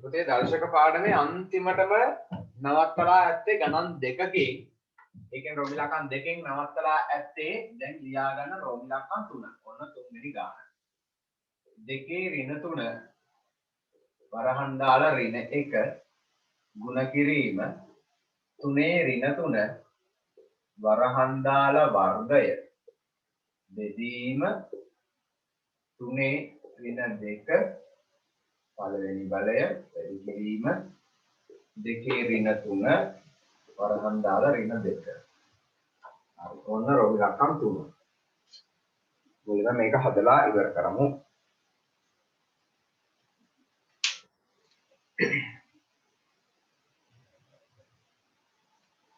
පුතේ දර්ශක පාඩමේ අන්තිමටම නවත්තලා ඇත්තේ ගණන් දෙකකින්. ඒ කියන්නේ රෝමි ලකන් දෙකෙන් නවත්තලා ඇත්තේ දැන් ලියා ගන්න රෝමි ලකන් 3. ඔන්න තුන්වෙනි ගාන. දෙකේ ඍණ 3 වරහන් දාලා ඍණ 1 ගුණ කිරීම තුනේ ඍණ 3 වරහන් දාලා වර්ගය බෙදීම තුනේ ඍණ 2 පළවෙනි බලය වැඩි කිරීම දෙකේ ඍණ 3 වරහන් දාලා ඍණ 2. හරි ඔන්න රෝමි ලකන් 3. මුලින්ම මේක හදලා ඉවර කරමු.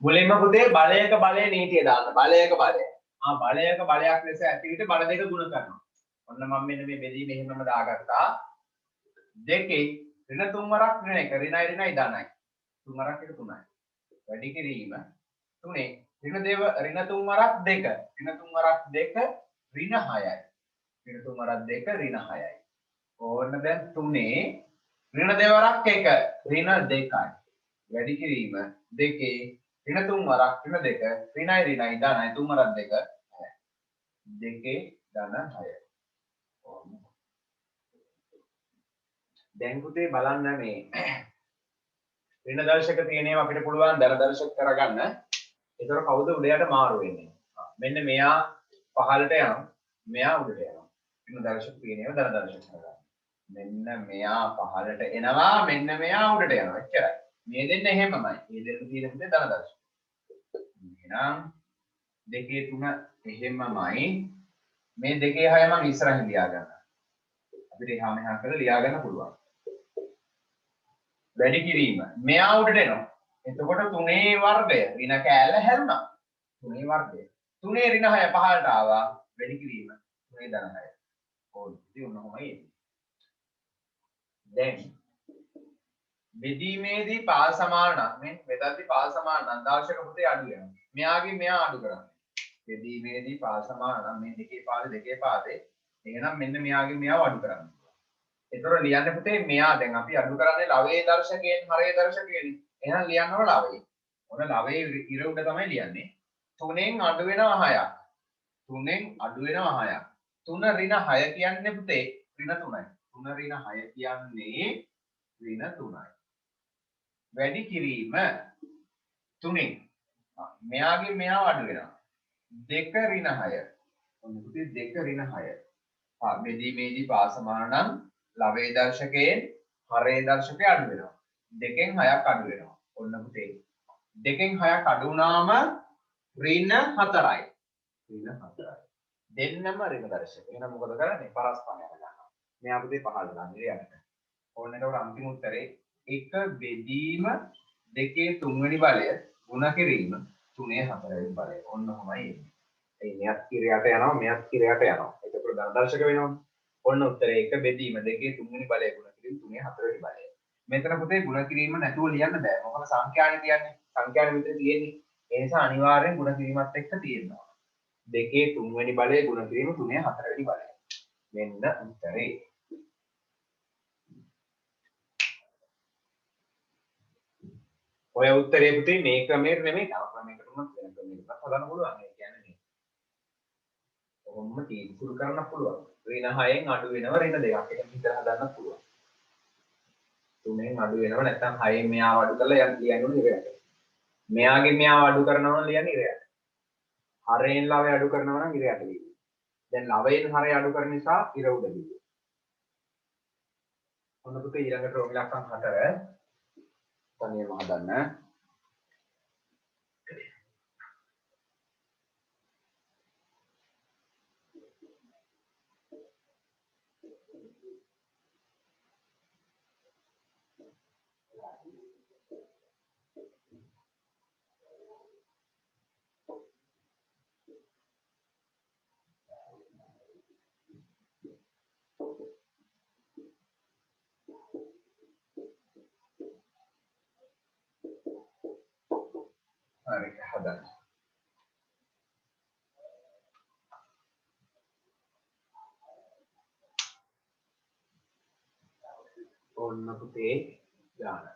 මුලින්ම පුතේ බලයක බලය නීතිය දාන්න. බලයක බලය. බලයක බලයක් ලෙස ඇති විට බල දෙක ගුණ කරනවා. ඔන්න මම මෙන්න මේ බෙදීම එහෙමම දාගත්තා. දෙකේ ඍණ 3 වරක් ඍණ 1 ඍණයි ඍණයි ධනයි. 3 වරක් එක 3යි. වැඩි කිරීම තුනේ ඍණ 2 ඍණ 3 වරක් 2 ඍණ 3 වරක් 2 ඍණ 6යි. ඍණ 3 වරක් 2 ඍණ 6යි. ඕන්න දැන් තුනේ ඍණ 2 වරක් 1 ඍණ 2යි. වැඩි කිරීම දෙකේ ඍණ 3 වරක් ඍණ 2 ඍණයි ඍණයි ධනයි 3 වරක් 2 6යි. දෙකේ ධන 6යි. දැන් පුතේ බලන්න මේ ඍණ දර්ශක තියෙනවා අපිට පුළුවන් ධන දර්ශක කරගන්න. ඒතර කවුද උඩයට මාරු වෙන්නේ? මෙන්න මෙයා පහළට යනවා. මෙයා උඩට යනවා. ඍණ දර්ශක තියෙනවා ධන දර්ශක කරගන්න. මෙන්න මෙයා පහළට එනවා මෙන්න මෙයා උඩට යනවා. එච්චරයි. මේ දෙන්න එහෙමමයි. මේ දෙන්න තියෙන පුතේ ධන දර්ශක. එහෙනම් දෙකේ 3 එහෙමමයි. මේ දෙකේ 6 මම ඉස්සරහින් ලියා ගන්නවා. අපිට එහා මෙහා කරලා ලියා ගන්න පුළුවන්. වැඩි කිරීම මෙයා උඩට එනවා. එතකොට 3 වර්ගය ඍණ කෑල්ල හැරුණා. 3 වර්ගය. 3 ඍණ 6 පහළට ආවා. වැඩි කිරීම 3 ධන 6. ඕන. ඉතින් ඔන්නෝමයි එන්නේ. දැන් බෙදීමේදී පාල සමාන නම් මේ මෙතනදී පාල සමාන නම් දර්ශක පුතේ අඩු වෙනවා. මෙයාගේ මෙයා අඩු කරන්නේ. බෙදීමේදී පාල සමාන නම් මේ දෙකේ පාදේ එහෙනම් මෙන්න මෙයාගේ මෙයාව අඩු කරන්න. ඒතර ලියන්න පුතේ මෙයා දැන් අපි අඩු කරන්නේ ලවයේ දර්ශකයෙන් හරයේ දර්ශකයෙන්. එහෙනම් ලියන්න ඕන ලවයේ. ඔන්න ලවයේ ඉර උඩ තමයි ලියන්නේ. 3න් අඩු වෙනවා 6ක්. 3න් අඩු වෙනවා 6ක්. 3 ඍණ 6 කියන්නේ පුතේ ඍණ 3යි. 3 ඍණ 6 කියන්නේ ඍණ 3යි. වැඩි කිරීම 3න් මෙයාගේ මෙයාව අඩු වෙනවා. 2 ඍණ 6. ඔන්න පුතේ 2 ඍණ 6. බෙදීමේදී පාසමාන නම් ලවයේ දර්ශකයෙන් හරයේ දර්ශකය අඩු වෙනවා. 2න් 6ක් අඩු වෙනවා. ඔන්න පුතේ 2න් 6ක් අඩු වුණාම ඍණ 4යි. ඍණ 4යි. දෙන්නම ඍණ දර්ශක. එහෙනම් මොකද කරන්නේ? පරස්පරය ගන්නවා. මෙයා පුතේ පහළ දාන්න ඉරියට. ඕන්න එතකොට අන්තිම උත්තරේ 1 බෙදීම 2 3 වෙනි බලය ගුණ කිරීම 3 4 වෙනි බලය. ඔන්න ඔහොමයි එන්නේ. ඒ මෙයත් කිරයට යනවා මෙයත් කිරයට යනවා. එතකොට ධන දර්ශක වෙනවනේ. ඔන්න උත්තරේ 1 බෙදීම 2 3 වෙනි බලය ගුණ කිරීම 3 4 වෙනි බලය. මෙතන පුතේ ගුණ කිරීම නැතුව ලියන්න බෑ. මොකද සංඛ්‍යානේ තියන්නේ. සංඛ්‍යානේ විතර තියෙන්නේ. ඒ නිසා අනිවාර්යෙන් ගුණ කිරීමත් එක්ක තියෙනවා. 2 3 වෙනි බලය ගුණ කිරීම 3 4 වෙනි බලය. මෙන්න උත්තරේ. ඔය උත්තරේ පුතේ මේ ක්‍රමයට නෙමෙයි තව ක්‍රමයකට උනත් වෙන ක්‍රමයකට හදන්න පුළුවන්. ඒ කියන්නේ මේ කොහොමද තීන්දුව කරන්න පුළුවන්. ඍණ 6න් අඩු වෙනව ඍණ 2ක්. ඒක විතර හදන්න පුළුවන්. 3න් අඩු වෙනව නැත්නම් 6න් මෙයාව අඩු කරලා ලියන්න ඕනේ ඉරයට. මෙයාගේ මෙයාව අඩු කරනවා නම් ලියන්නේ ඉරයට. හරයෙන් ලවය අඩු කරනවා නම් ඉරයට ලියන්න. දැන් ලවයෙන් හරය අඩු කරන නිසා ඉර උඩ ලියන්න. ඔන්න පුතේ ඊළඟට රෝගී ලක්ෂණ 4 තනියම හදන්න. හරි හදන්න. ඔන්න පුතේ ගාන.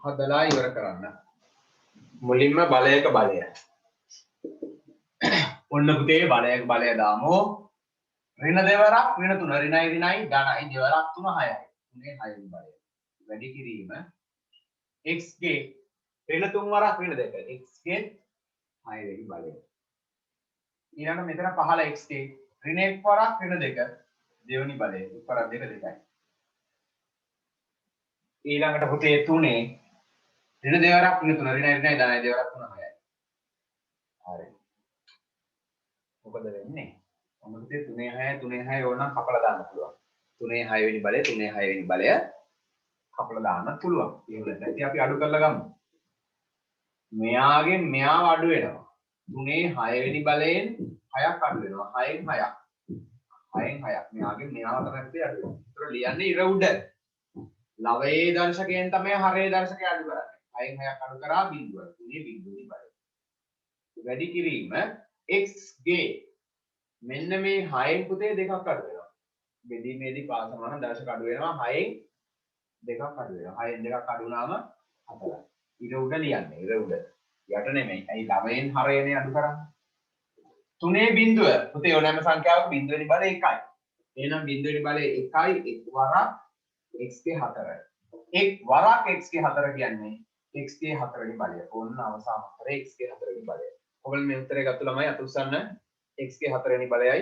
හදලා ඉවර කරන්න. මුලින්ම බලයක බලය. ඔන්න පුතේ බලයක බලය දාමු. ඍණ දෙවරක් ඍණ තුන ඍණයි ඍණයි ධනයි දෙවරක් 3 6යි. 3 6 බලය. වැඩි කිරීම x ගේ ඍණ 3 වරක් ඍණ 2 x ගේ 6 වෙනි බලය. ඊළඟ මෙතන 15 x ගේ ඍණ 1 වරක් ඍණ 2 දෙවෙනි බලය. උඩ 2 2යි. ඊළඟට පුතේ 3 ඍණ දෙවරක් ඍණ 3 ඍණයි ඍණයි ධනයි දෙවරක් 3 6යි. හරි. මොකද වෙන්නේ? මොකද 3 6 3 6 ඕනනම් කපලා දාන්න පුළුවන්. 3 6 වෙනි බලය 3 6 වෙනි බලය කපලා දාන්න පුළුවන්. එහෙම නැත්නම් අපි අඩු කරලා ගමු. මෙයාගෙන් මෙයාව අඩු වෙනවා. 3 6 වෙනි බලයෙන් 6ක් අඩු වෙනවා. 6න් 6ක්. 6න් 6ක්. මෙයාගෙන් මෙයාව තමයි අඩු වෙනවා. ඒතර ලියන්නේ ඉර උඩ. ලවයේ දර්ශකයෙන් තමයි හරයේ දර්ශකය අඩු කරන්නේ. 6න් 6ක් අඩු කරා බිඳුව. 3 බිඳුවයි බලය. වැඩි කිරීම x ගේ මෙන්න මේ 6න් පුතේ දෙකක් අඩු වෙනවා. බෙදීමේදී පාසමාන දර්ශක අඩු වෙනවා 6න් දෙකක් අඩු වෙනවා. 6න් දෙකක් අඩු වුණාම 4යි. ඉර උඩ ලියන්නේ ඉර උඩ. යට නෙමෙයි. ඇයි ළමයෙන් හරයනේ අඩු කරන්නේ? 3 බිඳුව පුතේ ඕනෑම සංඛ්‍යාවක බිඳුව වෙනි බලය 1යි. එහෙනම් බිඳුව වෙනි බලය 1යි 1 වරක් x ගේ 4යි. 1 වරක් x ගේ 4 කියන්නේ x ගේ 4 වෙනි බලය. ඕන්න අවසාන උත්තරේ x ගේ 4 වෙනි බලය. ඔයගොල්ලෝ මේ උත්තරේ ගත්ත ළමයි අත උස්සන්න x ගේ 4 වෙනි බලයයි.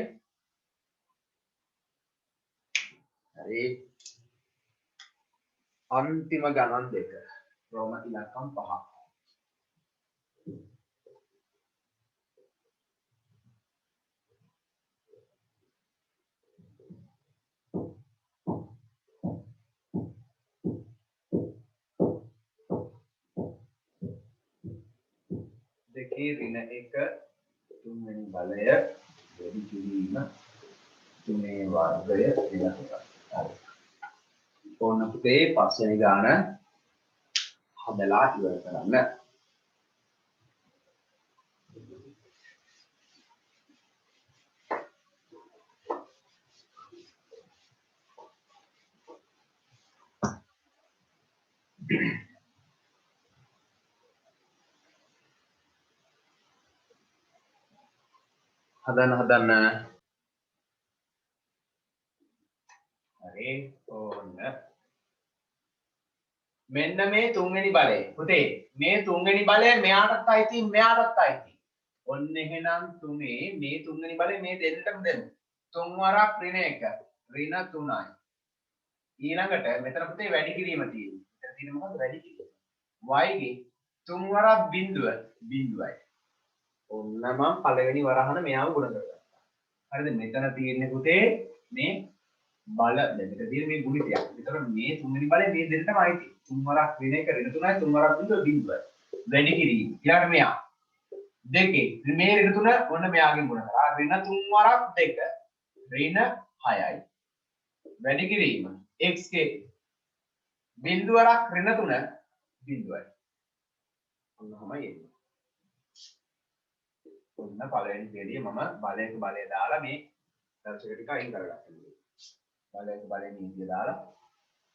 හරි. අන්තිම ගණන් දෙක. රෝම ඉලක්කම් 5. දෙකේ ඍණ 1 තුන්වෙනි බලය වැඩි කිරීම 3 වර්ගය ඍණ 3. හරි. ඕන පුතේ පස්වෙනි ගාන හදලා ඉවර කරන්න. හදන්න. හරි. ඕන්න. මෙන්න මේ තුන්වෙනි බලය. පුතේ මේ තුන්වෙනි බලය මෙයාටත් අයිති මෙයාටත් අයිති. ඔන්න එහෙනම් 3 මේ තුන්වෙනි බලය මේ දෙන්නටම දෙමු. 3 වරක් ඍණ 1 ඍණ 3යි. ඊළඟට මෙතන පුතේ වැඩි කිරීම තියෙනවා. මෙතන තියෙන මොකද්ද වැඩි කිරීම? y ගේ 3 වරක් බිඳුව බිඳුවයි. ඔන්න මම පළවෙනි වරහන මෙයාව ගුණ කරගත්තා. හරිද? මෙතන තියෙන්නේ පුතේ මේ බල මෙතන තියෙන මේ ගුණිතයක්. ඒතර මේ තුන්වෙනි බලය මේ දෙන්නටම අයිති. 3 වරක් ඍණ 1 ඍණ 3යි 3 වරක් බිඳුව බිඳුවයි. වැඩි කිරීම. ඊළඟට මෙයා දෙකේ මේ ඍණ 3 ඔන්න මෙයාගෙන් ගුණ කරා. ඍණ 3 වරක් 2 ඍණ 6යි. වැඩි කිරීම x ගේ බිඳුව වරක් ඍණ 3 බිඳුවයි. ඔන්නමයි එන්නේ. ඔන්න පළවෙනි දෙලිය මම බලයක බලය දාලා මේ දර්ශක ටික අයින් කරගත්තා. බලයක බලය නීතිය දාලා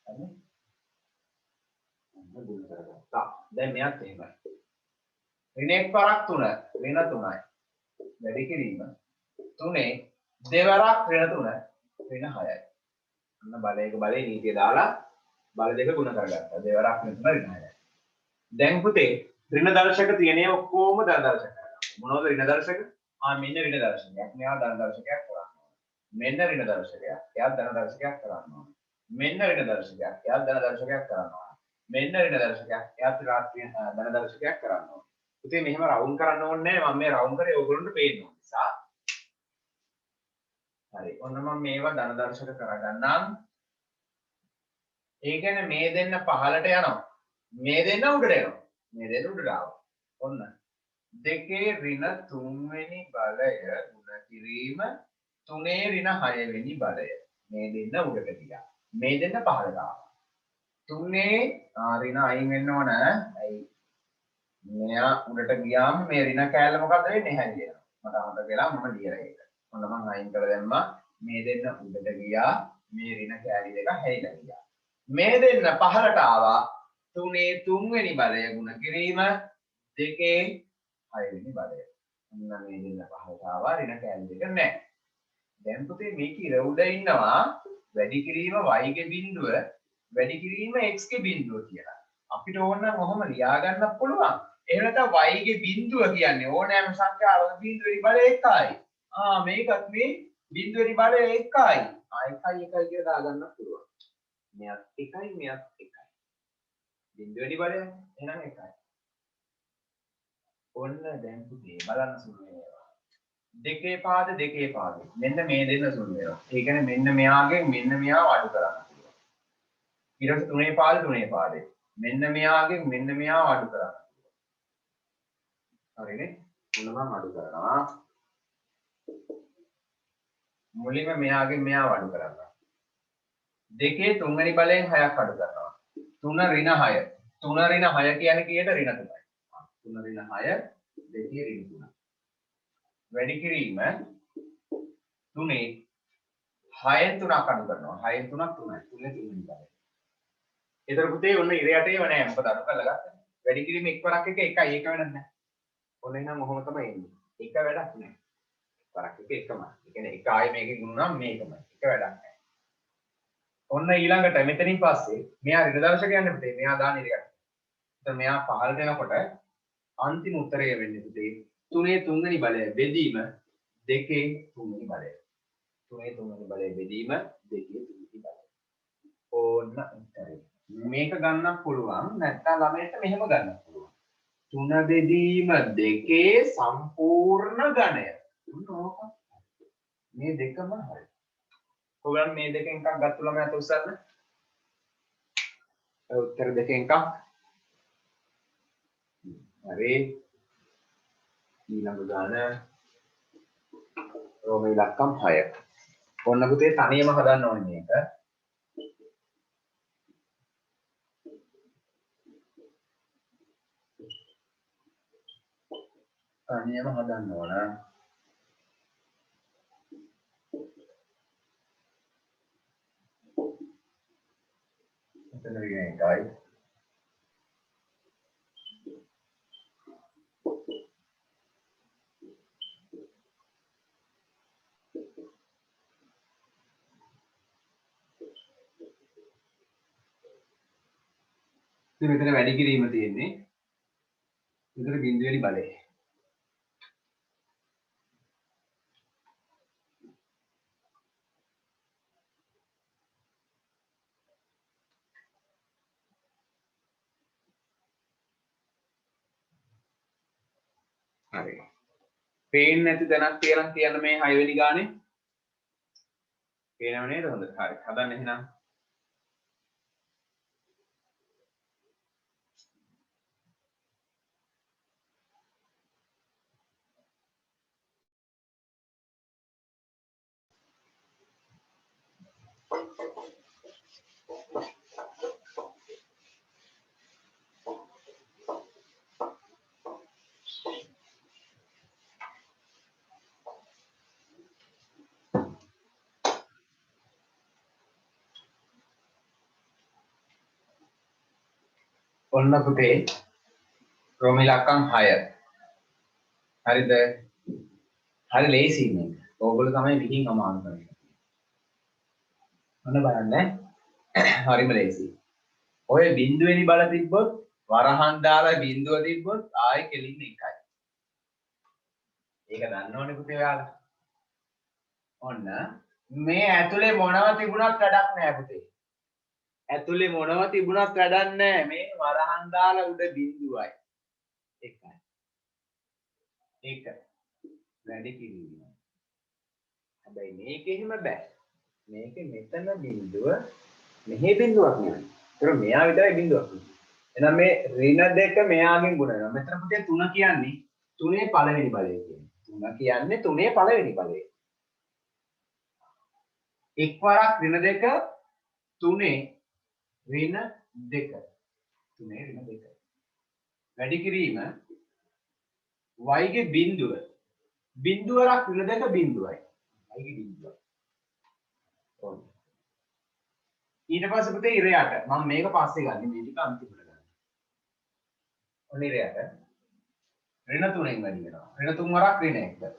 හරි. ඔන්න දුන්න කරගත්තා. දැන් මෙයත් එහෙමයි. ඍණ 1 වරක් 3 ඍණ 3යි. වැඩි කිරීම 3 දෙවරක් ඍණ 3 ඍණ 6යි. ඔන්න බලයක බලය නීතිය දාලා බල දෙක ගුණ කරගත්තා. දෙවරක් ඍණ 3 ඍණ 6යි. දැන් පුතේ ඍණ දර්ශක තියෙනේ ඔක්කොම ධන දර්ශක. මොනවද ඍණ දර්ශක? මෙන්න ඍණ දර්ශකයක්. මෙයා ධන දර්ශකයක් කරන්න ඕනේ. මෙන්න ඍණ දර්ශකයක්. එයා ධන දර්ශකයක් කරන්න ඕනේ. මෙන්න ඍණ දර්ශකයක්. එයා ධන දර්ශකයක් කරන්න ඕනේ. මෙන්න ඍණ දර්ශකයක්. එයා ත්‍රිරාත්‍රික ධන දර්ශකයක් කරන්න ඕනේ. ඉතින් මෙහෙම රවුන්ඩ් කරන්න ඕනේ නැහැ. මම මේ රවුන්ඩ් කරේ ඕගොල්ලන්ට පේන්න ඕන නිසා. හරි. ඔන්න මම මේවා ධන දර්ශක කරගන්නම්. ඒ කියන්නේ මේ දෙන්න පහළට යනවා. මේ දෙන්න උඩට එනවා. මේ දෙන්න උඩට ආවා. ඔන්න. දෙකේ ඍණ 3 වෙනි බලය ගුණ කිරීම 3 ඍණ 6 වෙනි බලය. මේ දෙන්න උඩට ගියා. මේ දෙන්න පහළට ආවා. 3 ඍණ අයින් වෙන්න ඕන. ඇයි මෙයා උඩට ගියාම මේ ඍණ කෑල්ල මොකද වෙන්නේ? හැදෙනවා. මට අමතක වෙලා මම ලියලා ඒක. ඔන්න මම අයින් කරලා දැම්මා. මේ දෙන්න උඩට ගියා. මේ ඍණ කෑලි දෙක හැරිලා ගියා. මේ දෙන්න පහළට ආවා. 3 3 වෙනි බලය ගුණ කිරීම 2 6 වෙනි බලය. ඔන්න මේ දෙන්න පහළට ආවා. ඍණ කෑලි දෙක නැහැ. දැන් පුතේ මේක ඉර උඩ ඉන්නවා වැඩි කිරීම y ගේ බිඳුව වැඩි කිරීම x ගේ බිඳුව කියලා. අපිට ඕන නම් ඔහොම ලියා ගන්න පුළුවන්. එහෙම නැත්නම් y ගේ බිඳුව කියන්නේ ඕනෑම සංඛ්‍යාවක බිඳුවේ බලය 1යි. මේකත් මේ බිඳුවේ බලය 1යි. 1යි කියලා දාගන්න පුළුවන්. මෙයත් 1යි මෙයත් 1යි. බිඳුවේ බලය එහෙනම් 1යි. ඔන්න දැන් පුතේ බලන්න සුළු වෙනවා. දෙකේ පාද මෙන්න මේ දෙන්න සුළු වෙනවා. ඒ කියන්නේ මෙන්න මෙයාගෙන් මෙන්න මෙයාව අඩු කරන්න පුළුවන්. ඊට පස්සේ තුනේ පාදේ මෙන්න මෙයාගෙන් මෙන්න මෙයාව අඩු කරන්න පුළුවන්. හරිනේ? මොන මම අඩු කරනවා. මුලින්ම මෙයාගෙන් මෙයාව අඩු කරනවා. දෙකේ තුන්වෙනි බලයෙන් 6ක් අඩු කරනවා. 3 ඍණ 6. 3 ඍණ 6 කියන්නේ කීයට? ඍණ 3යි. 3 ඍණ 6 දෙකේ ඍණ 3. වැඩි කිරීම 3 6න් 3ක් අඩු කරනවා. 6න් 3ක් 3යි. 3 තුන්වෙනි බලය. ඒතර පුතේ ඔන්න ඉර යටේව නෑ මොකද අඩු කරලා ගත්තා. වැඩි කිරීම එක් වරක් එක 1යි. ඒක වැඩක් නෑ. ඔන්න එහෙනම් ඔහොම තමයි එන්නේ. එක වැඩක් නෑ. වරක් එක එකමයි. ඒ කියන්නේ එක ආයෙ මේකෙන් ගුණනම් මේකමයි. එක වැඩක් නෑ. ඔන්න ඊළඟට මෙතනින් පස්සේ මෙයා ඍණ දර්ශක යන්නේ පුතේ. මෙයා දාන ඉරකට. එතකොට මෙයා පහළට එනකොට අන්තිම උත්තරය වෙන්නේ පුතේ 3 3වෙනි බලය බෙදීම 2 3වෙනි බලය. 3 3වෙනි බලය බෙදීම 2 3වෙනි බලය. ඕන්න උත්තරය. මේක ගන්න පුළුවන් නැත්නම් ළමයට මෙහෙම ගන්න පුළුවන්. 3 බෙදීම 2 සම්පූර්ණ ඝනය. ඕක. මේ දෙකම හරි. ඔයගොල්ලන් මේ දෙකෙන් එකක් ගත්ත ළමයාට උස්සන්න. උත්තර දෙකෙන් එකක්. හරි. ඊළඟ ගාන රෝම ඉලක්කම් 6. ඔන්න පුතේ තනියම හදන්න ඕනේ මේක. තනියම හදන්න ඕන. එතන විදිහේ එකයි. මෙතන වැඩි කිරීම තියෙන්නේ. මෙතන බිඳුවේලි බලය. හරි. පේන්නේ නැති තැනක් කියලා කියන්න මේ 6 වෙනි ගානේ. පේනව නේද හොඳට? හරි. හදන්න එහෙනම්. ඔන්න පුතේ රෝම ඉලක්කම් 6. හරිද? හරි ලේසි මේක. ඕගොල්ලෝ තමයි විහිං අමාරු කරන්නේ. ඔන්න බලන්න. හරිම ලේසි. ඔය බිඳුවෙනි බල තිබ්බොත් වරහන් දාලා බිඳුව තිබ්බොත් ආයෙ කෙලින්න එකයි. ඒක දන්නවනේ පුතේ ඔයාලා. ඔන්න මේ ඇතුලේ මොනව තිබුණත් වැඩක් නැහැ පුතේ. ඇතුලේ මොනව තිබුණත් වැඩක් නැහැ. මේ වරහන් දාලා උඩ බිඳුවයි. එකයි. ඒක වැඩි කිරීම. හැබැයි මේක එහෙම බෑ. මේක මෙතන බිඳුව මෙහෙ බිඳුවක් නෙවෙයි. ඒතර මෙයා විතරයි බිඳුවක්. එහෙනම් මේ ඍණ දෙක මෙයාගෙන් ගුණ වෙනවා. මෙතන පුතේ 3 කියන්නේ 3 පළවෙනි බලය කියන්නේ. 3 කියන්නේ 3 පළවෙනි බලය. එක් වරක් ඍණ 2 3 ඍණ 2 3 ඍණ 2 වැඩි කිරීම y ගේ බිඳුව බිඳුවරක් ඍණ 2 බිඳුවයි y ගේ බිඳුව ඕන ඊට පස්සේ පුතේ ඉරයට මම මේක පස්සේ ගන්න මේ ටික අන්තිමට ගන්න ඔන්න ඉරයට ඍණ 3ෙන් වැඩි වෙනවා ඍණ 3 වරක් ඍණ 1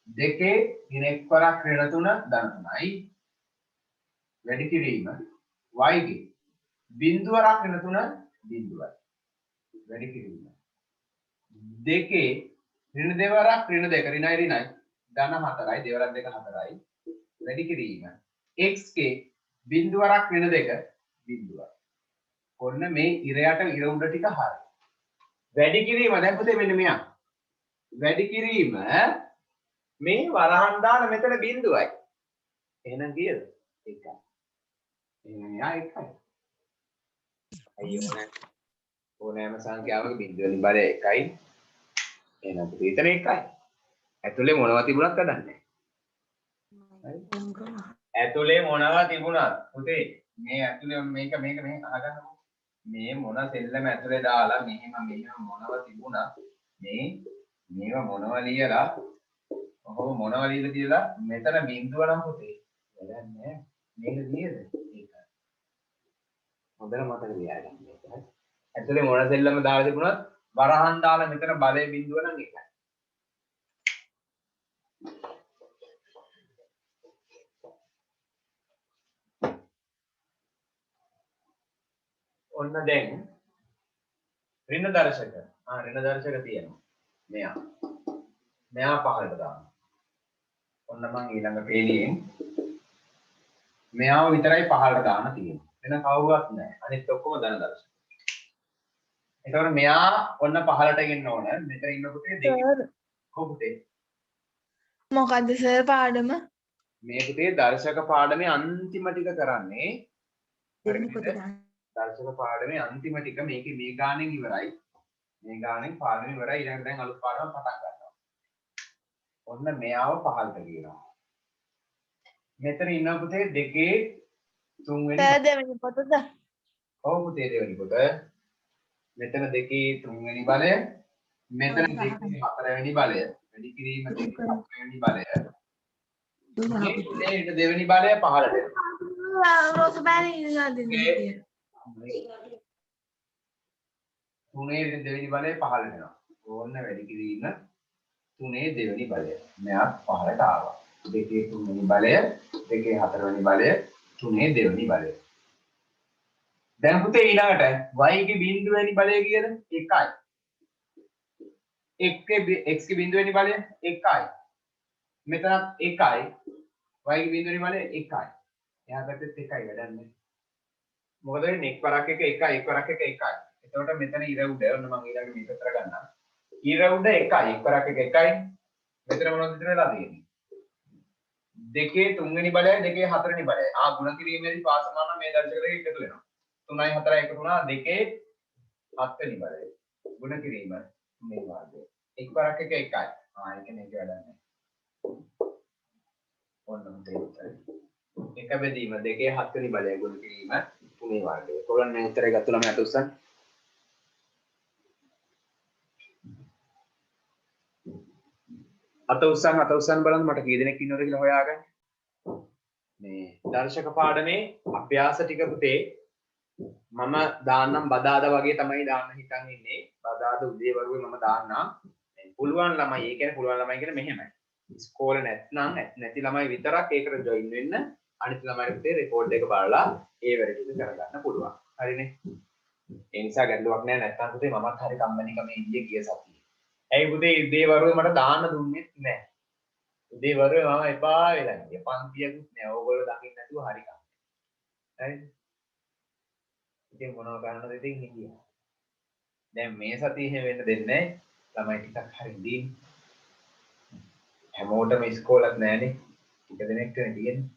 දෙකේ ඍණ 1 වරක් ඍණ 3 ධන 3යි වැඩි කිරීම y ගේ බිඳුවරක් ඍණ 3 බිඳුවයි වැඩි කිරීම දෙකේ ඍණ 2 වරක් ඍණ 2 ඍණයි ඍණයි ධන 4යි දෙවරක් 2 4යි වැඩි කිරීම x ගේ බිඳුවරක් ඍණ 2 බිඳුවයි ඔන්න මේ ඉරයට ඉර උඩ ටික හරි වැඩි කිරීම දැන් පුතේ මෙන්න මෙයා වැඩි කිරීම මේ වරහන් දාන මෙතන බිඳුවයි එහෙනම් කීයද 1යි එහෙනම් යා 1යි අයියෝ ඕනෑම සංඛ්‍යාවක බිඳුව වලින් බලය 1යි එහෙනම් පුතේ එතන 1යි ඇතුලේ මොනවා තිබුණත් කඩන්නේ ඇතුලේ මොනවා තිබුණත් පුතේ මේ ඇතුලේ මේක අහගන්නකො මේ මොන සෙල්ලම ඇතුලේ දාලා මෙහෙම මොනවා තිබුණත් මේව මොනවා ලියලා ඔහොම මොනවා ලියලා කියලා මෙතන බිඳුව නම් පුතේ වැඩක් නෑ මේක නේද ඒක හොඳට මතක තියාගන්න මේක ඇතුලේ මොන සෙල්ලම දාලා තිබුණත් වරහන් දාලා මෙතන බලයේ බිඳුව නම් එකයි ඔන්න දැන් ඍණ දර්ශක ඍණ දර්ශක තියෙනවා මෙයා පහළට දානවා ඔන්න මම ඊළඟ පේලියෙන් මෙයාව විතරයි පහළට දාන්න තියෙන්නේ වෙන කවුරුවත් නැහැ අනිත් ඔක්කොම ධන දර්ශක එතකොට මෙයා ඔන්න පහළට ගෙන්න ඕන මෙතන ඉන්න පුතේ දෙක කොහොමද මොකද්ද සර් පාඩම මේ පුතේ දර්ශක පාඩමේ අන්තිම ටික කරන්නේ දර්ශක පාඩමේ අන්තිම ටික මේකේ මේ ගානෙන් ඉවරයි මේ ගානෙන් පාඩම ඉවරයි ඊළඟට දැන් අලුත් පාඩම පටන් ගන්නවා ඔන්න මෙයාව පහළට ගේනවා මෙතන ඉන්න පුතේ දෙකේ තුන්වෙනි සර් දෙවෙනි පොතද ඔව් පුතේ දෙවෙනි පොත මෙතන දෙකේ තුන්වෙනි බලය මෙතන දෙකේ හතරවෙනි බලය වැඩි කිරීම දෙකේ හතරවෙනි බලය මේ දෙවෙනි බලය පහළට එනවා රෝස බෑනේ ඉඳලා දෙන්නේ තුනේ දෙවෙනි බලය පහළට එනවා ඕන්න වැඩි කිරීම තුනේ දෙවෙනි බලය මෙයා පහළට ආවා දෙකේ තුන්වෙනි බලය දෙකේ හතරවෙනි බලය තුනේ දෙවෙනි බලය දැන් පුතේ ඊළඟට y ගේ බිඳුවෙනි බලය කීයද 1යි x ගේ බිඳුවෙනි බලය 1යි මෙතනත් 1යි y ගේ බිඳුවෙනි බලය 1යි එහා පැත්තෙත් 1යි වැඩන්නේ මොකද වෙන්නේ එක් වරක් එක 1යි එක් වරක් එක 1යි එතකොට මෙතන ඉර උඩ ඔන්න මම ඊළඟ මේක විතර ගන්නම් ඉර උඩ 1යි එක් වරක් එක 1යි මෙතන මොනවද විතර වෙලා තියෙන්නේ දෙකේ තුන්වෙනි බලයයි දෙකේ හතරවෙනි බලයයි ගුණ කිරීමේදී පාසමාන මේ දර්ශක දෙක එකතු වෙනවා 3යි 4යි එකතු වුණා දෙකේ හත්වෙනි බලය ගුණ කිරීම මේ වාගේ එක් වරක් එක 1යි ඒක මේක වැඩන්නේ ඔන්න දෙකයි එක බෙදීම දෙකේ හත්වෙනි බලය ගුණ කිරීම තුනේ වාගේ කොළන් මේ උත්තරය ගත්ත ළමයට උස්සන්න අත උස්සන් බලන්න මට කී දෙනෙක් ඉන්නවද කියලා හොයාගන්න මේ දර්ශක පාඩමේ අභ්‍යාස ටික පුතේ මම දාන්නම් බදාදා වගේ තමයි දාන්න හිතන් ඉන්නේ බදාදා උදේවරුේ මම දාන්නම් පුළුවන් ළමයි ඒ කියන්නේ පුළුවන් ළමයි කියන්නේ මෙහෙමයි ඉස්කෝලේ නැත්නම් නැති ළමයි විතරක් ඒකට ජොයින් වෙන්න අනිත් ළමයිට පුතේ රෙකෝඩ් එක බලලා ඒ වැඩ ටික කරගන්න පුළුවන් හරිනේ ඒ නිසා ගැටලුවක් නැහැ නැත්නම් පුතේ මමත් හරි කම්මැලි කමේ ඉන්නේ ගිය සතියේ ඇයි පුතේ උදේවරුේ මට දාන්න දුන්නෙත් නැහැ උදේවරුේ මම එපා වෙලා ගියා පන්තියකුත් නැහැ ඕගොල්ලෝ දකින්න නැතුව හරි කම්මැලි හරිද ඉතින් මොනව කරන්නද ඉතින් හිටියා දැන් මේ සතියේ එහෙම වෙන්න දෙන්නේ ළමයි ටිකක් හරි ඉඳින් හැමෝටම ඉස්කෝලක් නැහැනේ ටික දෙනෙක්ට තියෙන්නේ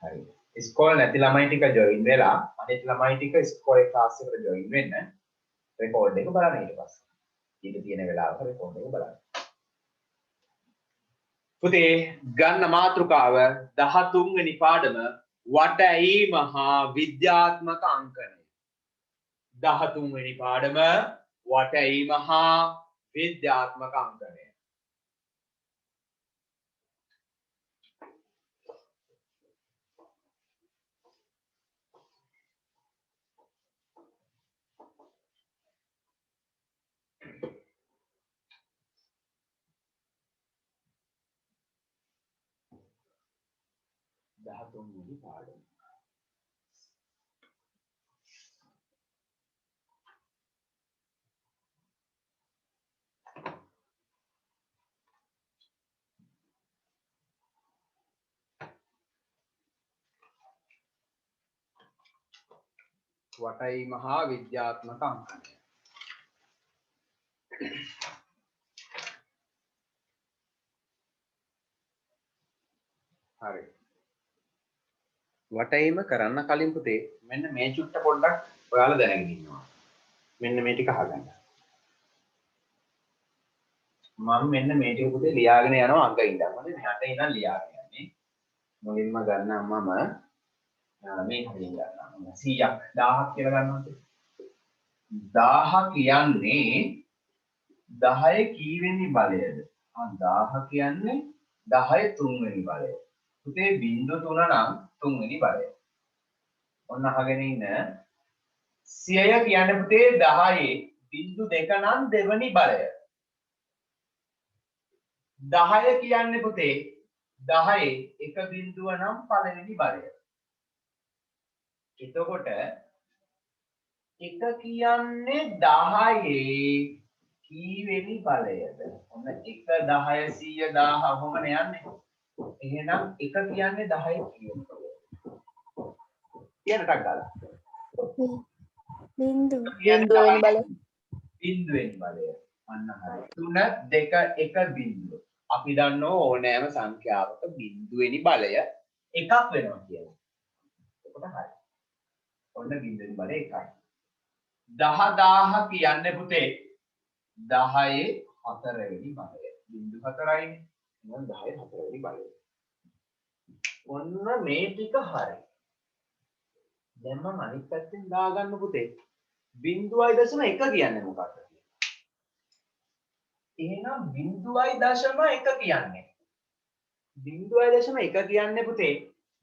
හරි ඉස්කෝල නැති ළමයි ටික ජොයින් වෙලා අනිත් ළමයි ටික ඉස්කෝලේ ක්ලාස් එකට ජොයින් වෙන්න රෙකෝඩ් එක බලන්න ඊට පස්සේ ඊට තියෙන වෙලාවක රෙකෝඩ් එක බලන්න පුතේ ගන්න මාතෘකාව 13 වෙනි පාඩම වටැීම හා විද්‍යාත්මක අංකනය. 13 වෙනි පාඩම වටැීම හා විද්‍යාත්මක අංකනය. දහතුන්වෙනි පාඩම. වටැීම හා විද්‍යාත්මක අංකනය. හරි. වටැීම කරන්න කලින් පුතේ මෙන්න මේ චුට්ට පොඩ්ඩක් ඔයාලා දැනගෙන ඉන්නවා. මෙන්න මේ ටික අහගන්න. මම මෙන්න මේ ටික පුතේ ලියාගෙන යනවා අංක ඉඳන්. හරි මෙහාට ඉඳන් ලියාගෙන යන්නේ. මුලින්ම ගන්නම් මම මේ හරිය ගන්නවා. 100ක් 1000ක් කියලා ගන්නවා. 1000 කියන්නේ 10 කීවෙනි බලයද? 1000 කියන්නේ 10 තුන්වෙනි බලය. පුතේ බිංදු 3 නම් තුන්වෙනි බලය. ඔන්න අහගෙන ඉන්න. 100 කියන්නේ පුතේ 10 බිංදු 2 නම් දෙවෙනි බලය. 10 කියන්නේ පුතේ 10 එක බිංදුව නම් පළවෙනි බලය. එතකොට එක කියන්නේ 10 කීවෙනි බලයද? ඔන්න 1 10 100 1000 ඔහොමනේ යන්නේ. එහෙනම් 1 කියන්නේ 10 කීවෙනි බලයද? කියන්නට ගාලා. බිංදුවෙනි බලය. බිංදුවෙනි බලය. අන්න හරි. 3 2 1 බිංදුව. අපි දන්නෝ ඕනෑම සංඛ්‍යාවක බිංදුවෙනි බලය එකක් වෙනවා කියලා. එතකොට හරි. ඔන්න බිංදුවෙනි බලය එකයි. 10000 කියන්නේ පුතේ 10 4වෙනි බලය. බිංදු 4යිනේ. එහෙනම් 10 4වෙනි බලය. ඔන්න මේ ටික හරි. දැන් මම අනිත් පැත්තෙන් දාගන්න පුතේ. බිංදුවයි දශම 1 කියන්නේ මොකක්ද? එහෙනම් බිංදුවයි දශම 1 කියන්නේ. බිංදුවයි දශම 1 කියන්නේ පුතේ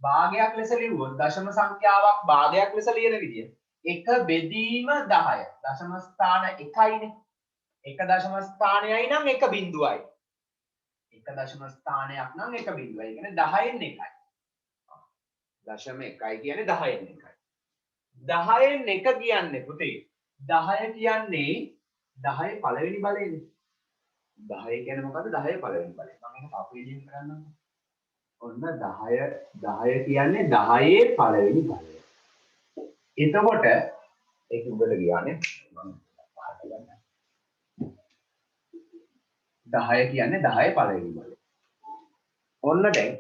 භාගයක් ලෙස ලිව්වොත් දශම සංඛ්‍යාවක් භාගයක් ලෙස ලියන විදිය 1 බෙදීම 10. දශම ස්ථාන 1යිනේ. 1 දශම ස්ථානයයි නම් 1 බිංදුවයි. 1 දශම ස්ථානයක් නම් 1 බිංදුවයි. ඒ කියන්නේ 10න් 1යි. දශම 1යි කියන්නේ 10න් 1යි. 10න් 1 කියන්නේ පුතේ 10 කියන්නේ 10 පළවෙනි බලයනේ. 10 කියන්නේ මොකද්ද? 10 පළවෙනි බලය. මම ඒක පාපුවේදීන් කරන්නම්. ඔන්න 10 කියන්නේ 10 පළවෙනි බලය. එතකොට ඒක උඩට ගියානේ. මම පහට ගන්න. 10 කියන්නේ 10 පළවෙනි බලය. ඔන්න දැන්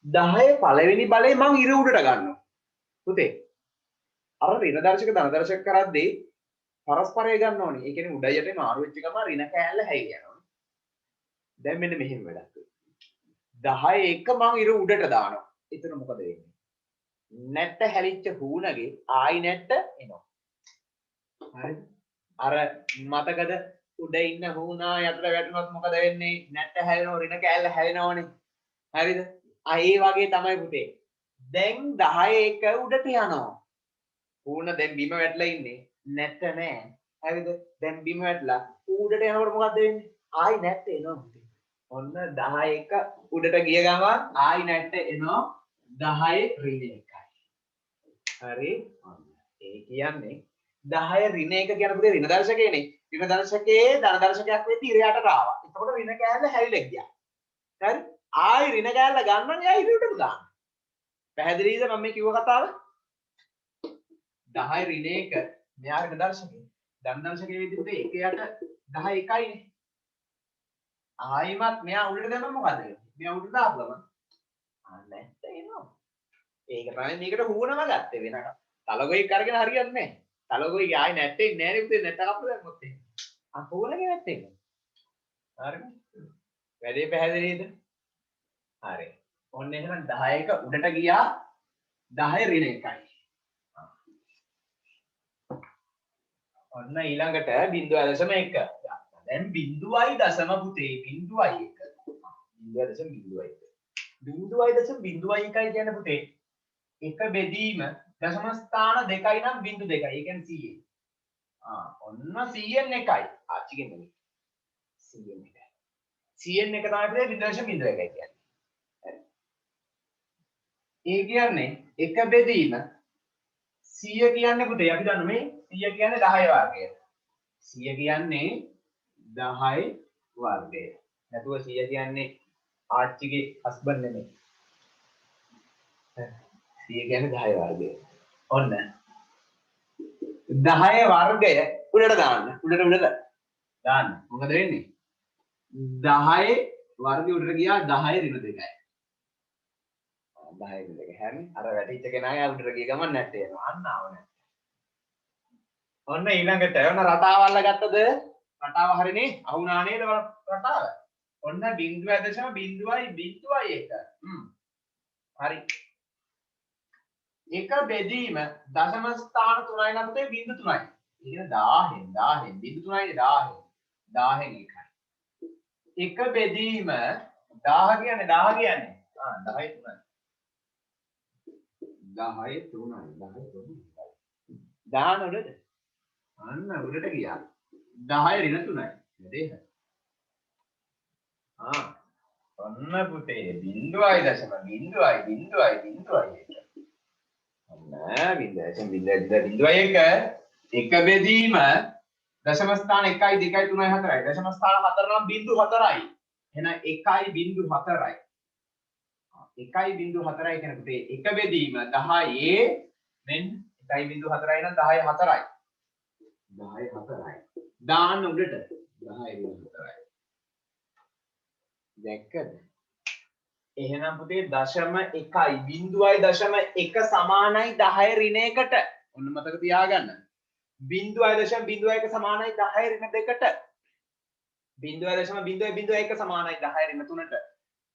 10 පළවෙනි බලය මම ඉර උඩට ගන්නවා. පුතේ අර ඍණ දර්ශක ධන දර්ශක කරද්දී පරස්පරය ගන්න ඕනේ. ඒ කියන්නේ උඩ යට මාරු වෙච්ච ගමන් ඍණ කෑල්ල හැයි යනවා. දැන් මෙන්න මෙහෙම වැඩක් වෙනවා. 10 එක මං ඉර උඩට දානවා. එතන මොකද වෙන්නේ? නැට්ට හැලිච්ච හූනගේ ආයි නැට්ට එනවා. හරිද? අර මතකද උඩ ඉන්න හූනා යටට වැටුනොත් මොකද වෙන්නේ? නැට්ට හැලෙනවා ඍණ කෑල්ල හැලෙනවනේ. හරිද? ඒ වගේ තමයි පුතේ. දැන් 10 එක උඩට යනවා. හූන දැන් බිම වැටලා ඉන්නේ. නැට්ට නෑ. හරිද? දැන් බිම වැටලා උඩට යනකොට මොකද වෙන්නේ? ආයි නැට්ට එනවා. ඔන්න 10 එක උඩට ගිය ගමන් ආයි නැට්ට එනවා 10 ඍණ 1යි. හරි? ඒ කියන්නේ 10 ඍණ 1 කියන පුතේ ඍණ දර්ශකයනේ. ඍණ දර්ශකයේ ධන දර්ශකයක් වෙද්දී ඉරයට ආවා. එතකොට ඍණ කෑල්ල හැරිලා ගියා. හරි? ආයි ඍණ කෑල්ල ගන්න එයා ඉරටම දාන්න. පැහැදිලිද මම මේ කිව්ව කතාව? 10 ඍණ 1 මෙයා ඍණ දර්ශකේ. ධන දර්ශකයේ වෙද්දී පුතේ 1 යට 10 1යිනේ. ආයිමත් මෙයා උඩට දැම්මම මොකද වෙන්නේ? මෙයා උඩට දාපුවම නැත්te එනවා. ඒක තමයි මේකට හුවනම ගත්තේ වෙනක. තලගොයික් අරගෙන හරියන්නේ නැහැ. තලගොයි ආයි නැත්te ඉන්නේ නැහැ නේ පුතේ නැත්ත කප්ප දැම්මොත් එහෙම. හුවනගේ නැත්te එක. හරිද? වැඩේ පැහැදිලිද? හරි. ඔන්න එහෙනම් 10ක උඩට ගියා 10 ඍණ 1යි. ඔන්න ඊළඟට 0.1. දැන් බිඳුවයි දශම පුතේ 0.1. 0.01. 0.01 කියන්නේ පුතේ එක බෙදීම දශම ස්ථාන දෙකයි නම් 0.2යි. ඒ කියන්නේ 100. ඔන්න 100න් එකයි. ආච්චිගෙන් නෙමෙයි. 100න් එකයි. 100න් එක තමයි පුතේ 0.01 කියන්නේ. ඒ කියන්නේ එක බෙදීම 100 කියන්නේ පුතේ අපි දන්න මේ 100 කියන්නේ 10 වර්ගය. 100 කියන්නේ 10 වර්ගය. නැතුව 100 කියන්නේ ආච්චිගේ හස්බන්ඩ් නෙමෙයි. 100 කියන්නේ 10 වර්ගය. ඔන්න 10 වර්ගය උඩට දාන්න. උඩට දාන්න. මොකද වෙන්නේ? 10 වර්ගය උඩට ගියා 10 ඍණ 2යි. 10 ඍණ 2. හැරි අර වැටිච්ච කෙනාගේ උඩට ගිය ගමන් නැට්ටේ යනවා. අන්න ආව නැට්ට. ඔන්න ඊළඟට ඔන්න රටාවල්ලා ගත්තද? රටාව හරිනේ. අහුණා නේද රටාව? ඔන්න 0.01. හරි. එක බෙදීම දශම ස්ථාන 3යි නම් තේ 0.3යි. ඒ කියන්නේ 1000න් 0.3යි 1000න් එකයි. එක බෙදීම 1000 කියන්නේ 10 3යි. දාන උඩට. අන්න උඩට ගියා. 10 ඍණ 3යි. නේද? ඔන්න පුතේ 0.0.0.0.0.1. එක බෙදීම දශම ස්ථාන 1යි 2යි 3යි 4යි. දශම ස්ථාන 4 නම් 0.4යි. එහෙනම් 1.4යි. 1.4යි කියන පුතේ එක බෙදීම 10 මෙන් 1.4යි නම් 10 4යි. 10 4යි. දාන්න උඩට 10 4යි. දැක්කද? එහෙනම් පුතේ දශම 1යි 0.1 සමානයි 10 ඍණ 1ට. ඔන්න මතක තියාගන්න. 0.01 සමානයි 10 ඍණ 2ට. 0.001 සමානයි 10 ඍණ 3ට.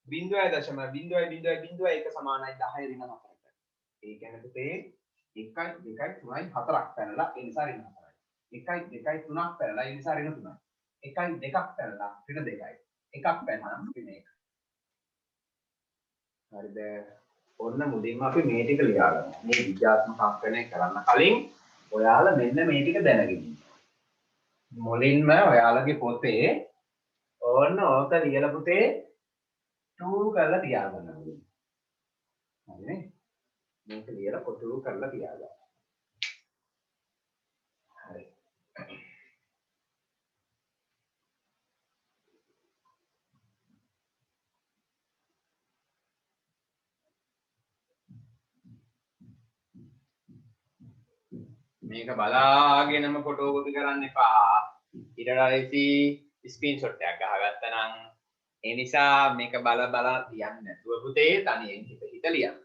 0.00001 සමානයි 10 ඍණ 4ට. ඒ කියන්නේ පුතේ 1යි 2යි 3යි 4ක් පැනලා ඒ නිසා ඍණ 4යි. 1යි 2යි 3ක් පැනලා ඒ නිසා ඍණ 3යි. 1යි 2ක් පැනලා ඍණ 2යි. එකක් පැනනම් ඍණ 1යි. හරිද? ඔන්න මුලින්ම අපි මේ ටික ලියා ගමු. මේ විද්‍යාත්මක අංකණය කරන්න කලින් ඔයාලා මෙන්න මේ ටික දැනගෙන ඉන්න. මුලින්ම ඔයාලගේ පොතේ ඕන්න ඕක ලියලා පුතේ 2 කරලා තියාගන්න ඕනේ. හරිනේ? මේක ලියලා කොටු කරලා තියාගන්න. හරි. මේක බලාගෙනම ෆොටෝ කොපි කරන්න එපා. ඊට පස්සේ ස්ක්‍රීන්ෂොට් එකක් ගහගත්තා නම් ඒ නිසා මේක බල තියන්න නැතුව පුතේ තනියෙන් හිත ලියන්න.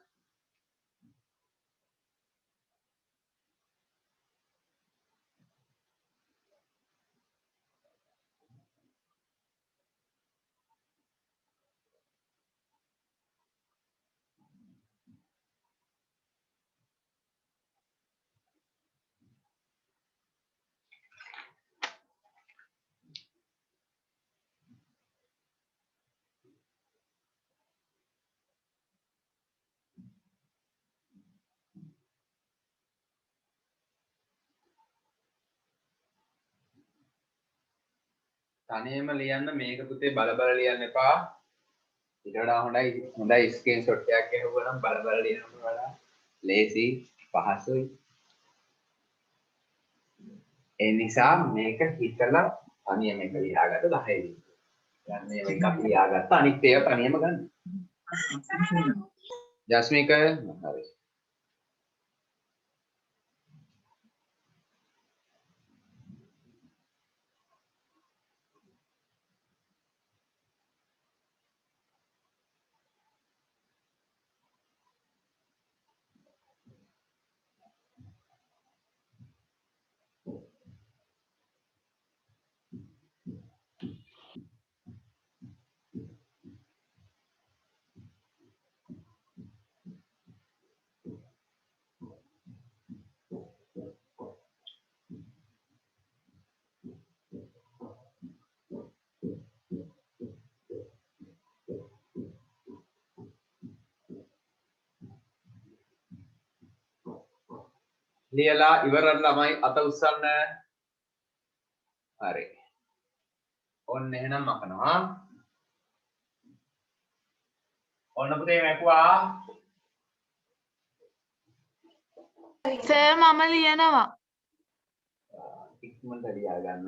තනියම ලියන්න මේක පුතේ බල ලියන්න එපා. ඊට වඩා හොඳයි ස්ක්‍රීන්ෂොට් එකක් ගහුවා නම් බල ලියනකොට වඩා ලේසි පහසුයි. ඒ නිසා මේක හිතලා තනියම එක ලියාගත්ත 10 දී. දැන් මේ එකක් ලියාගත්ත අනිත් ඒවා තනියම ගන්න. ජස්මික හරි. ලියලා ඉවරන ළමයි අත උස්සන්න. හරි. ඔන්න එහෙනම් මකනවා. ඔන්න පුතේ මැකුවා. සර් මම ලියනවා. ඉක්මනට ලියා ගන්න.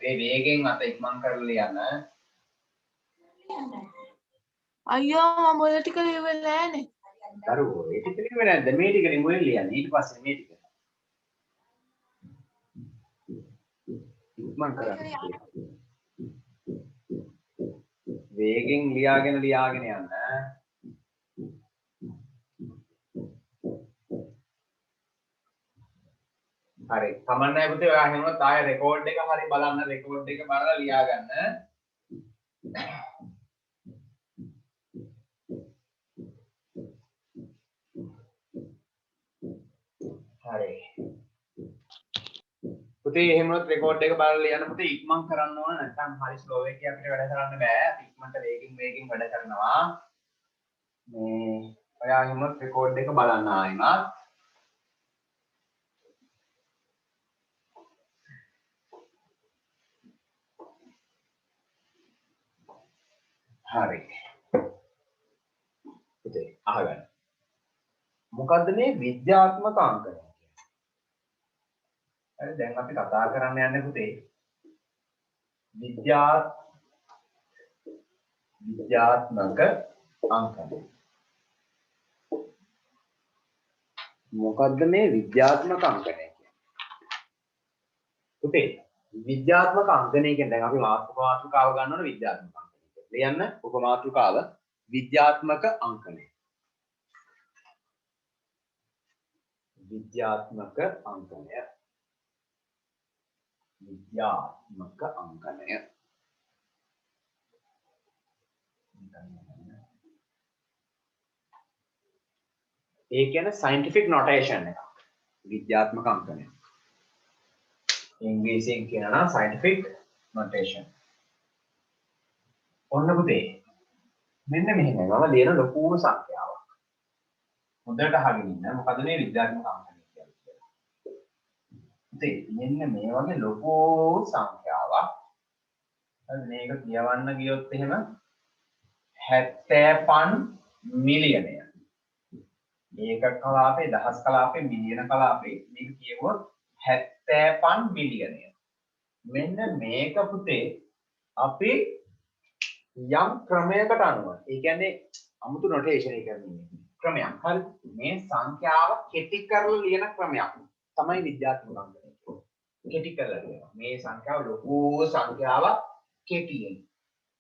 ඒ වේගෙන් අත ඉක්මන් කරලා ලියන්න. අයියෝ මම ඔය ටික ලියුවේ නෑනේ. දරුවෝ ඒ ටික ලියුවේ නැද්ද? මේ ටික ලියුවේ ලියන්නේ. ඊට පස්සේ මේ ටික. ඉක්මන් කරන්න. වේගෙන් ලියාගෙන යන්න. හරි. කමන්නයි පුතේ ඔයා එහෙමනොත් ආයෙ රෙකෝඩ් එක හරි බලන්න. රෙකෝඩ් එක බලලා ලියා ගන්න. හරි. පුතේ එහෙමනොත් රෙකෝඩ් එක බලලා ලියන්න පුතේ ඉක්මන් කරන්න ඕන නැත්නම් හරි ස්ලෝ එකේ අපිට වැඩ කරන්න බෑ. ඉක්මනට වේගෙන් වැඩ කරනවා. මේ ඔයා එහෙමනොත් රෙකෝඩ් එක බලන්න ආයෙමත්. හරි. පුතේ අහගන්න. මොකද්ද මේ විද්‍යාත්මක අංකය? හරි දැන් අපි කතා කරන්න යන්නේ පුතේ විද්‍යාත්මක අංකය. මොකද්ද මේ විද්‍යාත්මක අංකය කියන්නේ? පුතේ විද්‍යාත්මක අංකණය කියන්නේ දැන් අපි මාතෘකාව ගන්න ඕන විද්‍යාත්මක අංකණය. ලියන්න උපමාතෘකාව විද්‍යාත්මක අංකණය. විද්‍යාත්මක අංකණය. විද්‍යාත්මක අංකණය. ඒ කියන්නේ scientific notation එක. විද්‍යාත්මක අංකණය. ඉංග්‍රීසියෙන් කියනවා නම් scientific notation. ඔන්න පුතේ මෙන්න මෙහෙමයි මම ලියන ලොකු සංඛ්‍යාවක්. හොඳට අහගෙන ඉන්න. මොකද මේ විද්‍යාත්මක අංකණය කියන්නේ. පුතේ මෙන්න මේ වගේ ලොකු සංඛ්‍යාවක්. හරි මේක කියවන්න ගියොත් එහෙම 75 මිලියනය. මේක කලාපේ දහස් කලාපේ මිලියන කලාපේ මේක කියවුවොත් 75 මිලියනය. මෙන්න මේක පුතේ අපි යම් ක්‍රමයකට අනුව ඒ කියන්නේ අමුතු නොටේෂන් එක කියන්නේ ක්‍රමයක්. හරි මේ සංඛ්‍යාව කෙටි කරලා ලියන ක්‍රමයක් තමයි විද්‍යාත්මක අංකණය කියන්නේ. කෙටි කරලා ලියනවා. මේ සංඛ්‍යාව ලොකු සංඛ්‍යාවක් කෙටියෙන්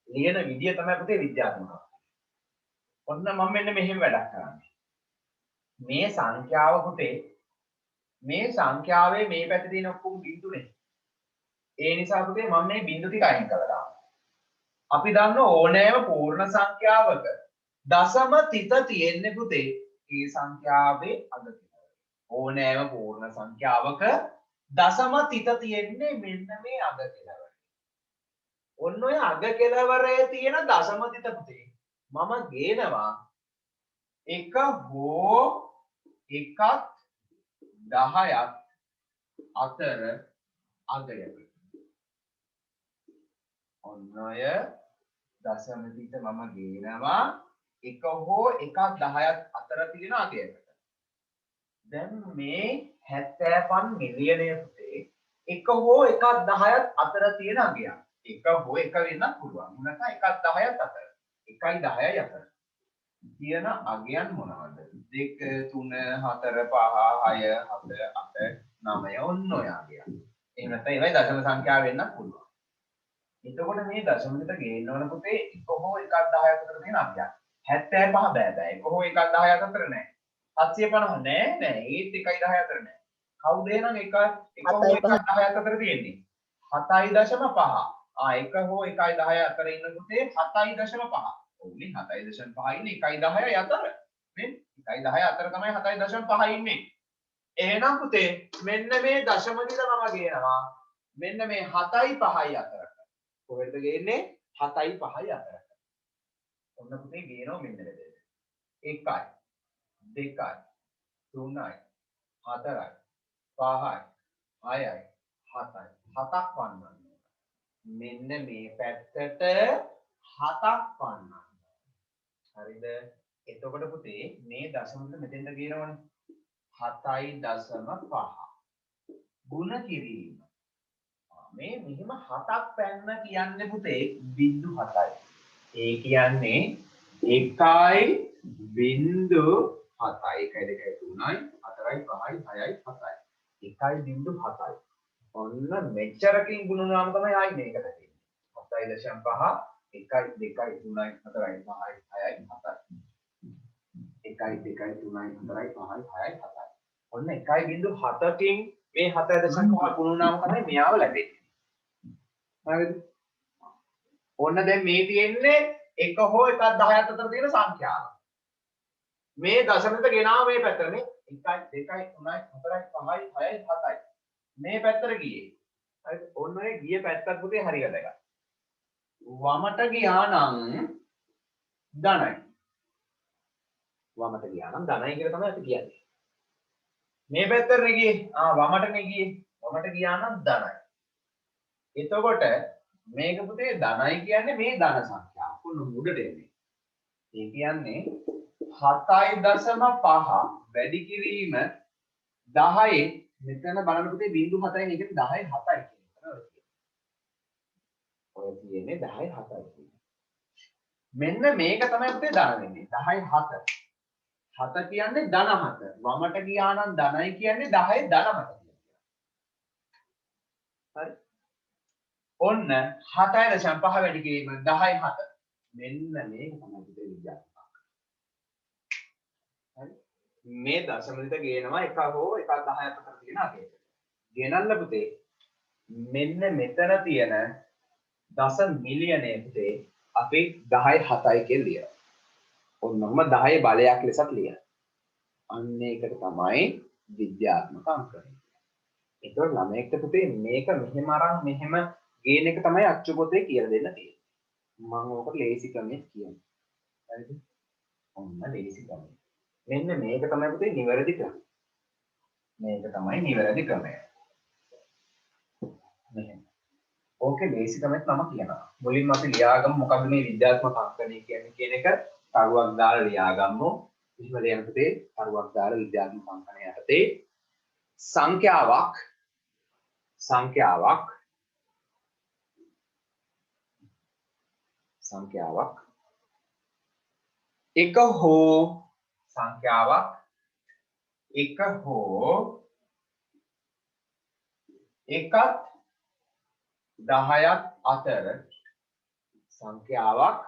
ලියන විදිය තමයි පුතේ විද්‍යාත්මක අංකණය. ඔන්න මම මෙන්න මෙහෙම වැඩක් කරන්නේ. මේ සංඛ්‍යාව පුතේ මේ සංඛ්‍යාවේ මේ පැත්තේ තියෙන ඔක්කොම බිඳුනේ. ඒ නිසා පුතේ මම මේ බිඳු ටික අයින් කළා දානවා. අපි දන්න ඕනෑම පූර්ණ සංඛ්‍යාවක දශම තිත තියෙන්නේ පුතේ ඒ සංඛ්‍යාවේ අග කෙලවරේ. ඕනෑම පූර්ණ සංඛ්‍යාවක දශම තිත තියෙන්නේ මෙන්න මේ අග කෙලවරේ. ඔන්න ඔය අග කෙලවරේ තියෙන දශම තිත පුතේ මම ගේනවා 1 හෝ 1ක් 10ක් අතර අගයකට. ඔන්න ඔය දශම තිත මම ගේනවා 1 හෝ 1ක් 10ක් අතර තියෙන අගයකට. දැන් මේ 75 මිලියනය පුතේ 1 හෝ 1ක් 10ක් අතර තියෙන අගයක්. 1 හෝ 1 වෙන්නත් පුළුවන්. නැත්නම් 1ක් 10ක් අතර. 1යි 10යි අතර. තියෙන අගයන් මොනවද? 2 3 4 5 6 7 8 9 ඔන්න ඔය අගයන්. එහෙම නැත්නම් ඒවයි දශම සංඛ්‍යාව වෙන්නත් පුළුවන්. එතකොට මේ දශම තිත ගේන්න ඕන පුතේ 1 හෝ 1ක් 10ක් අතර තියෙන අගයක්. 75 බෑ. 1 හෝ 1ක් 10ක් අතර නෑ. 750 නෑ. ඒත් 1යි 10 අතර නෑ. කවුද එහෙනම් 1 හෝ 1ක් 10ක් අතර තියෙන්නේ? 7.5. 1 හෝ 1යි 10 අතර ඉන්න පුතේ 7.5. ඔව්නේ 7.5 ඉන්නේ 1යි 10යි අතර. නේ? 1යි 10 අතර තමයි 7.5 ඉන්නේ. එහෙනම් පුතේ මෙන්න මේ දශම තිත මම ගේනවා. මෙන්න මේ 7යි 5යි අතරට. කොහෙද ගේන්නේ 7යි 5යි අතරට. ඔන්න පුතේ ගේනවා මෙන්න මෙතන. 1යි 2යි 3යි 4යි 5යි 6යි 7යි 7ක් වන්නන්න. මෙන්න මේ පැත්තට 7ක් වන්නන්න. හරිද? එතකොට පුතේ මේ දශමෙට මෙතෙන්ට ගේනවනේ 7.5 ගුණ කිරීම. මේ මෙහෙම 7ක් පැන්න කියන්නේ පුතේ 0.7යි. ඒ කියන්නේ 1.7යි 1.2යි 3යි 4යි 5යි 6යි 7යි 1.7යි. ඔන්න මෙච්චරකින් ගුණනාම තමයි ආයි මේකට තියෙන්නේ. 7.5 1යි 2යි 3යි 4යි 5යි 6යි 7යි 1යි 2යි 3යි 4යි 5යි 6යි 7යි. ඔන්න 1.7කින් මේ 7.5 ගුණනාම තමයි මෙයාව ලැබෙන්නේ. හරිද? ඔන්න දැන් මේ තියෙන්නේ 1 හෝ 1.10 අතර තියෙන සංඛ්‍යාව. මේ දශමෙට ගෙනාව මේ පැත්තනේ 1යි 2යි 3යි 4යි 5යි 6යි 7යි. මේ පැත්තට ගියේ. හරිද? ඔන්න ඔය ගිය පැත්තත් පුතේ හරියට ගන්න. වමට ගියා නම් ධනයි. වමට ගියා නම් ධනයි කියලා තමයි අපි කියන්නේ. මේ පැත්තට ගියේ. වමටනේ ගියේ. වමට ගියා නම් ධනයි. එතකොට මේක පුතේ ධනයි කියන්නේ මේ ධන සංඛ්‍යාව. කොන්න මුඩට එන්නේ. ඒ කියන්නේ 7.5 වැඩි කිරීම 10 මෙතන බලන්න පුතේ 0.7යි නේ කියන්නේ 10 7යි කියන එක. ඔය තියෙන්නේ 10 7යි. මෙන්න මේක තමයි පුතේ ධන වෙන්නේ 10 7. 7 කියන්නේ ධන 7. වමට ගියා නම් ධනයි කියන්නේ 10 ධන 7 කියන්නේ. හරි. ඔන්න 7.5 වැඩි කිරීම 10 7. මෙන්න මේක තමයි පුතේ විද්‍යාත්මක. හරි. මේ දශමෙට ගේනවා 1 හෝ 1.10 අතර තියෙන අකේට. ගෙනල්ල පුතේ මෙන්න මෙතන තියෙන දස මිලියනයේ පුතේ අපි 10 7යි කියලා ලියනවා. ඔන්නම 10 බලයක් ලෙසත් ලියනවා. අන්න ඒකට තමයි විද්‍යාත්මක අංකය. ඒතකොට ළමයෙක්ට පුතේ මේක මෙහෙම අරන් මෙහෙම ගේන එක තමයි අච්චු පොතේ කියලා දෙන්න තියෙන්නේ. මම ඕකට ලේසි ක්‍රමයක් කියනවා. හරිද? ඔන්න ලේසි ක්‍රමය. මෙන්න මේක තමයි පුතේ නිවැරදි ක්‍රමය. මේක තමයි නිවැරදි ක්‍රමය. මෙහෙම. ඕකේ ලේසි ක්‍රමයක් නම කියනවා. මුලින්ම අපි ලියාගමු මොකද්ද මේ විද්‍යාත්මක අංකණය කියන්නේ කියන එක කරුවක් දාලා ලියාගමු. එහෙම ලියන පුතේ කරුවක් දාලා විද්‍යාත්මක අංකණය යටතේ සංඛ්‍යාවක් එක හෝ එකත් 10ක් අතර සංඛ්‍යාවක්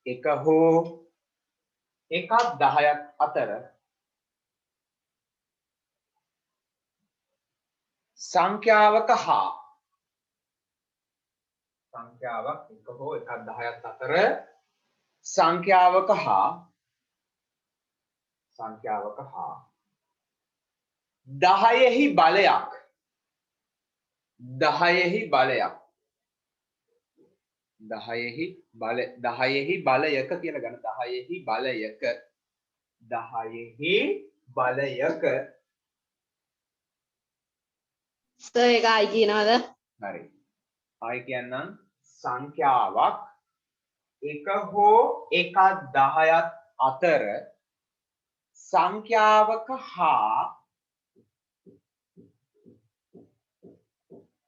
1 හෝ එකත් 10ක් අතර සංඛ්‍යාවක හා සංඛ්‍යාවක් 1 හෝ එකත් 10ක් අතර සංඛ්‍යාවක හා 10ෙහි බලයක් 10ෙහි බලයක කියලා ගන්න 10ෙහි බලයක සර් ඒක ආයි කියනවාද? හරි. ආයි කියන්නම් සංඛ්‍යාවක් 1 හෝ එකත් 10ක් අතර සංඛ්‍යාවක හා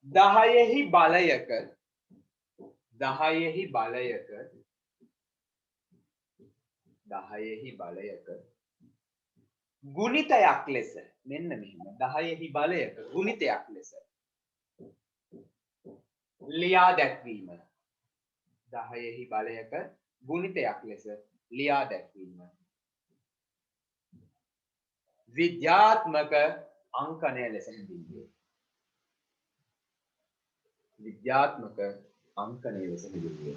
10ෙහි බලයක ගුණිතයක් ලෙස මෙන්න මෙහෙම 10ෙහි බලයක ගුණිතයක් ලෙස ලියා දැක්වීම 10ෙහි බලයක ගුණිතයක් ලෙස ලියා දැක්වීම විද්‍යාත්මක අංකණය ලෙස හැඳින්වේ. විද්‍යාත්මක අංකණය ලෙස හැඳින්වේ.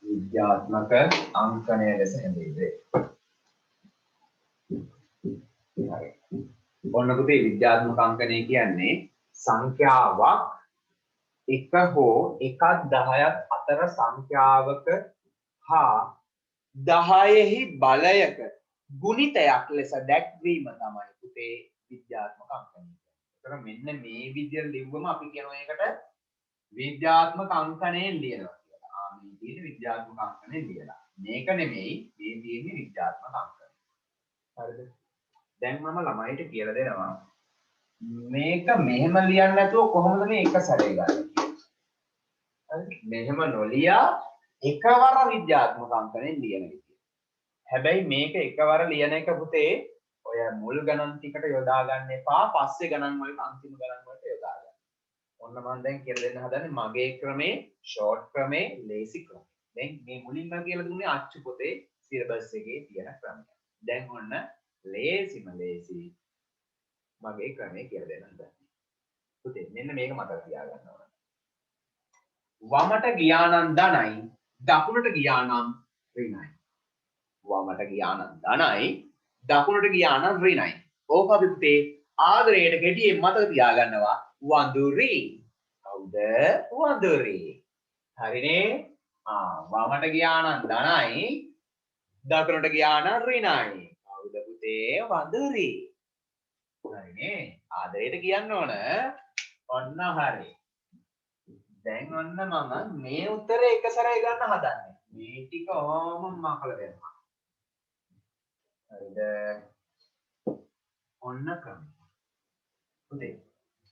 විද්‍යාත්මක අංකණය ලෙස හැඳින්වේ. හරි. ඔන්න පුතේ විද්‍යාත්මක අංකණය කියන්නේ සංඛ්‍යාවක් 1 හෝ එකත් 10ක් අතර සංඛ්‍යාවක හා 10ෙහි බලයක ගුණිතයක් ලෙස දැක්වීම තමයි පුතේ විද්‍යාත්මක අංකණය. ඒතර මෙන්න මේ විදියට ලිව්වම අපි කියනවා ඒකට විද්‍යාත්මක අංකණය ලියනවා කියලා. මේ තියෙන විද්‍යාත්මක අංකණය ලියලා. මේක නෙමෙයි මේ තියෙන්නේ විද්‍යාත්මක අංකණය. හරිද? දැන් මම ළමයිට කියලා දෙනවා මේක මෙහෙම ලියන්න නැතුව කොහොමද මේ එක සැරේ ගන්න කියලා. හරිද? මෙහෙම නොලියා එකවර විද්‍යාත්මක අංකණය ලියන විදිය. හැබැයි මේක එකවර ලියන එක පුතේ ඔය මුල් ගණන් ටිකට යොදා ගන්න එපා. පස්සේ ගණන් වලට අන්තිම ගණන් වලට යොදා ගන්න. ඔන්න මම දැන් කියලා දෙන්න හදන්නේ මගේ ක්‍රමේ, ෂෝට් ක්‍රමේ, ලේසි ක්‍රමේ. දැන් මේ මුලින්ම කියලා දුන්නේ අච්චු පොතේ සිලබස් එකේ තියෙන ක්‍රමය. දැන් ඔන්න ලේසිම ලේසි මගේ ක්‍රමේ කියලා දෙන්න හදන්නේ. පුතේ මෙන්න මේක මතක තියාගන්න ඕන. වමට ගියා නම් ධනයි, දකුණට ගියා නම් ඍණයි. වමට ගියා නම් ධනයි, දකුණට ගියා නම් ඍණයි. ඕක අපි පුතේ ආදරයට ගෙඩියෙන් මතක තියාගන්නවා වඳුරි. කවුද? වඳුරි. හරිනේ? වමට ගියා නම් ධනයි, දකුණට ගියා නම් ඍණයි. කවුද පුතේ? වඳුරි. හරිනේ? ආදරයට කියන්න ඕන. ඔන්න හරි. දැන් ඔන්න මම මේ උත්තරේ එක සැරේ ගන්න හදන්නේ. මේ ටික ඕම මකල දෙනවා. හරිද? ඔන්න ක්‍රමය. පුතේ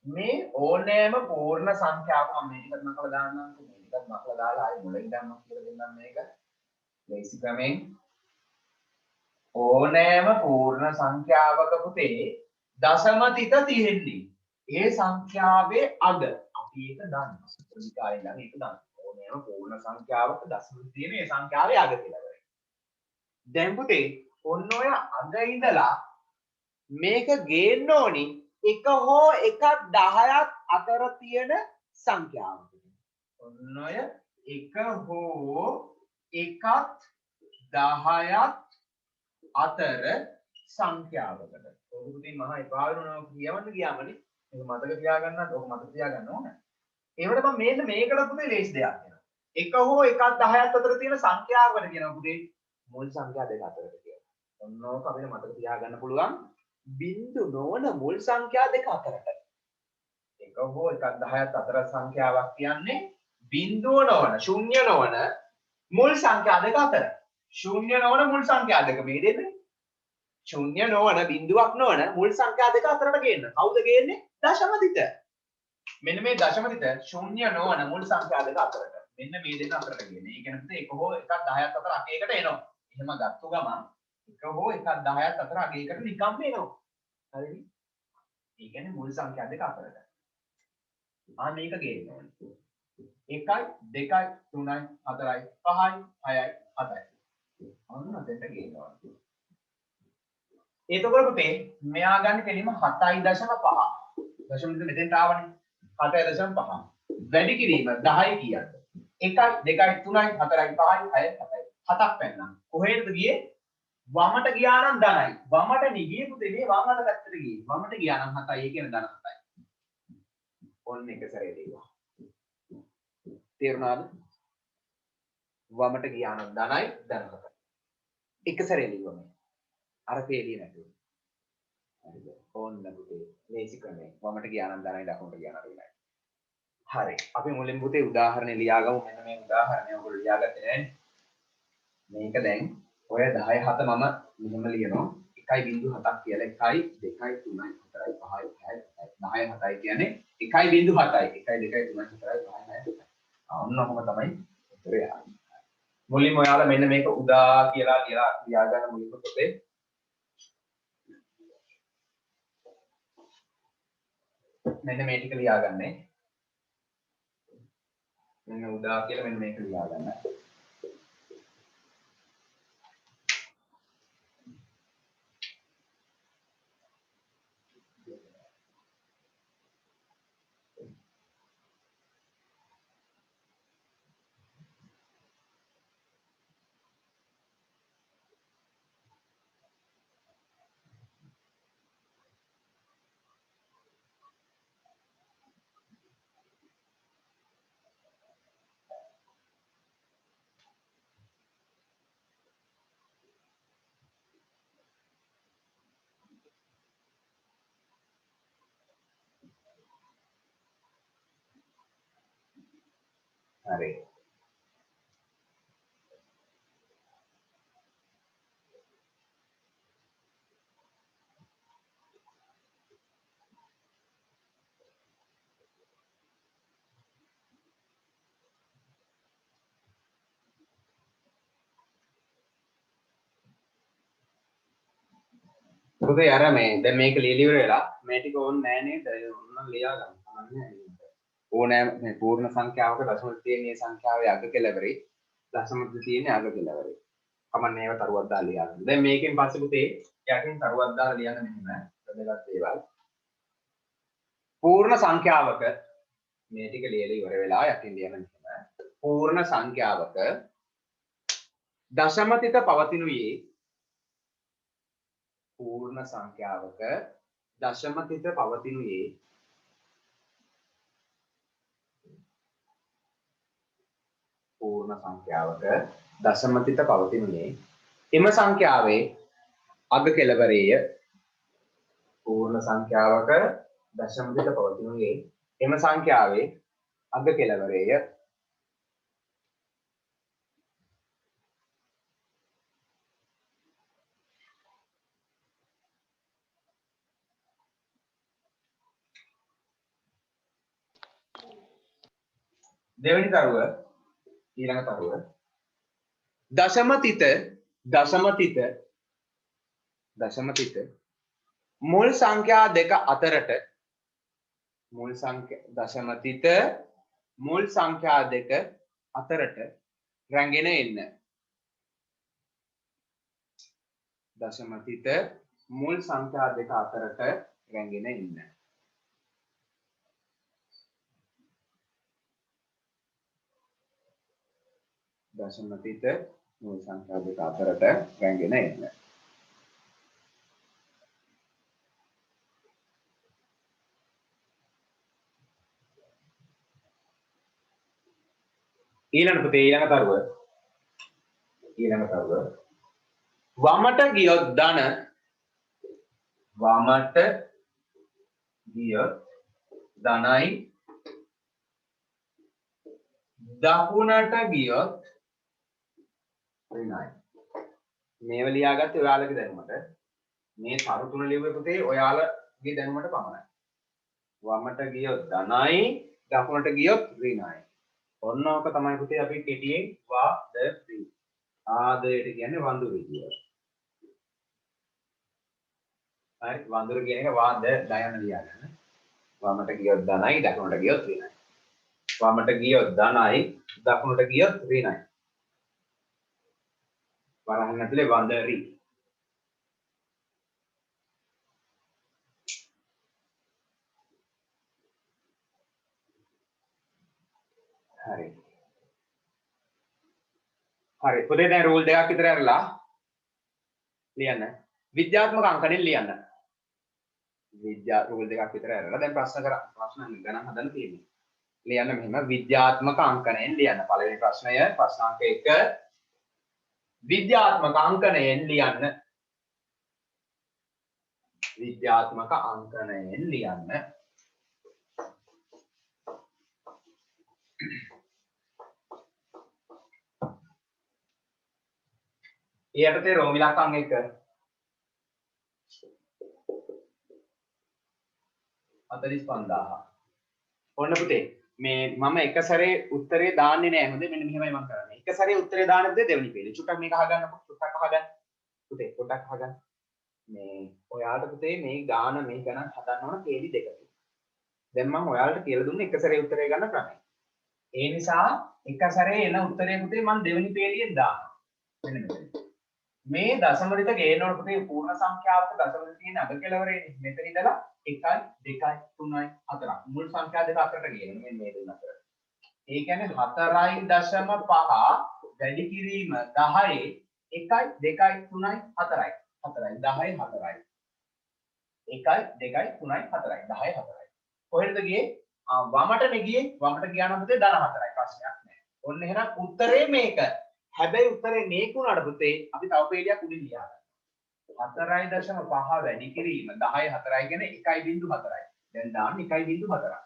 මේ ඕනෑම පූර්ණ සංඛ්‍යාවක් මම මේ ටිකත් මකලා දාන්නම්. මේ ටිකත් මකලා දාලා ආයෙ මුලින් ඉඳන්ම කියලා දෙන්නම් මේක. ලේසි ක්‍රමෙන් ඕනෑම පූර්ණ සංඛ්‍යාවක පුතේ දශම තිත තියෙන්නේ. ඒ සංඛ්‍යාවේ අග අපි ඒක දන්නවා. ප්‍රතිකාරයෙන් නම් ඒක දන්නවා. ඕනෑම පූර්ණ සංඛ්‍යාවක දශම තියෙන ඒ සංඛ්‍යාවේ අග කියලා කරේ. දැන් පුතේ ඔන්න ඔය අග ඉඳලා මේක ගේන්න ඕනි එක හෝ එකක් 10ක් අතර තියෙන සංඛ්‍යාවකට. ඔන්න ඔය එක හෝ එකක් 10ක් අතර සංඛ්‍යාවකට. ඔක පුතේ මහා එපා වෙනවා කියවන්න ගියාමනේ. මේක මතක තියාගන්නත් ඔක මතක තියාගන්න ඕන. ඒවට මම මෙන්න මේකට පුතේ ලේසි දෙයක් කියනවා. එක හෝ එකක් 10ක් අතර තියෙන සංඛ්‍යාවකට කියනවා පුතේ මුල් සංඛ්‍යා දෙක අතරට කියලා. ඔන්න ඕක අපිට මතක තියාගන්න පුළුවන්. බිංදු නොවන මුල් සංඛ්‍යා දෙක අතරට. එක හෝ එකක් 10ක් අතර සංඛ්‍යාවක් කියන්නේ බිංදුව නොවන, ශූන්‍ය නොවන මුල් සංඛ්‍යා දෙක අතර. ශූන්‍ය නොවන මුල් සංඛ්‍යා දෙක මේ දෙන්නේ. ශූන්‍ය නොවන බිංදුවක් නොවන මුල් සංඛ්‍යා දෙක අතරට ගේන්න. කවුද ගේන්නේ? දශම තිත. මෙන්න මේ දශම තිත ශූන්‍ය නොවන මුල් සංඛ්‍යා දෙක අතරට. මෙන්න මේ දෙක අතරට ගේන්නේ. ඒ කියන්නේ එක හෝ එකක් 10ක් අතර අකයකට එනවා. එහෙම ගත්ත ගමන් එක හෝ එකක් 10ක් අතර අගයකට නිකම්ම එනවා. හරිද? ඒ කියන්නේ මුල් සංඛ්‍යා දෙක අතරට. මේක ගේන්න ඕනේ. 1යි 2යි 3යි 4යි 5යි 6යි 7යි. අන්න දෙන්න ගේන්න ඕනේ. එතකොට පුතේ මෙයා ගන්න කෙලින්ම 7.5. දශම දෙක මෙතෙන්ට ආවනේ. 7.5. වැඩි කිරීම 10 කීයද? 1යි 2යි 3යි 4යි 5යි 6යි 7යි. 7ක් පැන්නා. කොහෙටද ගියේ? වමට ගියා නම් ධනයි. වමට නිගියේ පුතේ මේ වම් අත පැත්තට ගියේ. වමට ගියා නම් 7යි. ඒ කියන්නේ ධන 7යි. ඔන්න එක සැරේ ලියුවා. තේරුණාද? වමට ගියා නම් ධනයි ධන 7යි. එක සැරේ ලියුවා මේ. අර තේලිය නැතුව. හරිද? ඕන්න පුතේ ලේසි ක්‍රමය. වමට ගියා නම් ධනයි දකුණට ගියා නම් ඍණයි. හරි. අපි මුලින් පුතේ උදාහරණේ ලියාගමු. මෙන්න මේ උදාහරණය ඔයගොල්ලෝ ලියාගත්තේ නැහැ. මේක දැන් ඔය 10 7 මම මෙහෙම ලියනවා 1.7ක් කියලා 1යි 2යි 3යි 4යි 5යි 6යි 7යි 10 7යි කියන්නේ 1.7යි 1යි 2යි 3යි 4යි 5යි 6යි 7යි ඔන්නකොම තමයි උත්තරය යන්නේ මුලින්ම ඔයාලා මෙන්න මේක උදා කියලා ලියාගන්න මුලින්ම පොතේ මෙන්න මේ ටික ලියාගන්නේ මෙන්න උදා කියලා මෙන්න මේක ලියාගන්න හරි. පුතේ අර මේ දැන් මේක ලියලා ඉවර වෙලා මේ ටික ඕනේ නෑ නේද? ඕනනම් ලියා ගන්න. කමන්නේ නෑ. ඕනෑම මේ පූර්ණ සංඛ්‍යාවක දශම තියෙන මේ සංඛ්‍යාවේ අග කෙලවරේ දශම තියෙන අග කෙලවරේ. කමන්නේ ඒව තරුවක් දාලා ලියා ගන්න. දැන් මේකෙන් පස්සේ පුතේ යටින් තරුවක් දාලා ලියන්න මෙහෙම. වැදගත් දේවල්. පූර්ණ සංඛ්‍යාවක මේ ටික ලියලා ඉවර වෙලා යටින් ලියන්න මෙහෙම. පූර්ණ සංඛ්‍යාවක දශමතිත පවතිනුයේ पूर्ण संख्यावक दशमतिත පවතිනුයේ पूर्ण संख्यावक दशमतिත පවතිනුයේ එම සංඛ්‍යාවේ අග කෙළවරේය पूर्ण संख्यावक दशमतिත පවතිනුයේ එම සංඛ්‍යාවේ අග කෙළවරේය දෙවෙනි තරුව ඊළඟ තරුව දශමතිත මුල් සංඛ්‍යා දෙක අතරට මුල් සංඛ්‍යා දශමතිත මුල් සංඛ්‍යා දෙක අතරට රැගෙන එන්න දශමතිත මුල් සංඛ්‍යා දෙක අතරට රැගෙන එන්න දශමතිත මුල් සංඛ්‍යා දෙක අතරට රැගෙන එන්න. ඊළඟ පුතේ ඊළඟ තරුව වමට ගියොත් ධන වමට ගියොත් ධනයි දකුණට ගියොත් ඍණයි. මේව ලියාගත්තේ ඔයාලගේ දැනුමට. මේ තරු තුන ලියුවේ පුතේ ඔයාලගේ දැනුමට පමණයි. වමට ගියොත් ධනයි දකුණට ගියොත් ඍණයි. ඔන්න ඕක තමයි පුතේ අපි කෙටියෙන් වාද දී. ආදයට කියන්නේ වඳුරු කියලා. හරි වඳුරු කියන එක වාද දයන ලියාගන්න. වමට ගියොත් ධනයි දකුණට ගියොත් ඍණයි. වමට ගියොත් ධනයි දකුණට ගියොත් ඍණයි. වරහන් ඇතුලේ වඳරි. හරි. හරි. පොතේ දැන් රූල් දෙකක් විතර අරලා ලියන්න. විද්‍යාත්මක අංකණයෙන් ලියන්න. රූල් දෙකක් විතර අරලා දැන් ප්‍රශ්න ගණන් හදන්න තියෙනවා. ලියන්න මෙහෙම විද්‍යාත්මක අංකණයෙන් ලියන්න. පළවෙනි ප්‍රශ්නය ප්‍රශ්නාංක 1 විද්‍යාත්මක අංකණයෙන් ලියන්න. විද්‍යාත්මක අංකණයෙන් ලියන්න. ඊයටතේ රෝම ඉලක්කම් 1 45000. ඔන්න පුතේ මේ මම එක සැරේ උත්තරේ දාන්නේ නැහැ. හොඳේ මෙන්න මෙහෙමයි මම කරන්නේ. එක සැරේ උත්තරේ දාන්නද දෙවෙනි පේලේ. චුට්ටක් මේක අහගන්නකො. චුට්ටක් අහගන්න. පුතේ පොඩ්ඩක් අහගන්න. මේ ඔයාලට පුතේ මේ ගාන මේ ගණන් හදන්න ඕන පේලි දෙකකින්. දැන් මම ඔයාලට කියලා දුන්නේ එක සැරේ උත්තරේ ගන්න ක්‍රමය. ඒ නිසා එක සැරේ එන උත්තරේ පුතේ මම දෙවෙනි පේලියෙන් දානවා. මෙන්න මෙතන. මේ දශමරිත ගේනවල පුතේ පූර්ණ සංඛ්‍යාවක දශමරිත තියෙන අග කෙලවරේනේ. මෙතන ඉඳලා 1 2 3 4 මුල් සංඛ්‍යා දෙක අතරට ගේන මේ දෙන්න අතර. ඒ කියන්නේ 4.5 වැඩි කිරීම 10 1 2 3 4යි. 4යි 10යි 4යි. 1 2 3යි 4යි 10යි 4යි. කොහෙද ගියේ? වමටනේ ගියේ. වමට ගියා නම් පුතේ ධන 4යි. ප්‍රශ්නයක් නැහැ. ඔන්න එහෙනම් උත්තරේ මේක. හැබැයි උත්තරේ මේක උනාට පුතේ අපි තව පේලියක් උඩින් ලියා ගන්න. 4.5 වැඩි කිරීම 10 4යි කියන්නේ 1.4යි. දැන් දාන්න 1.4යි.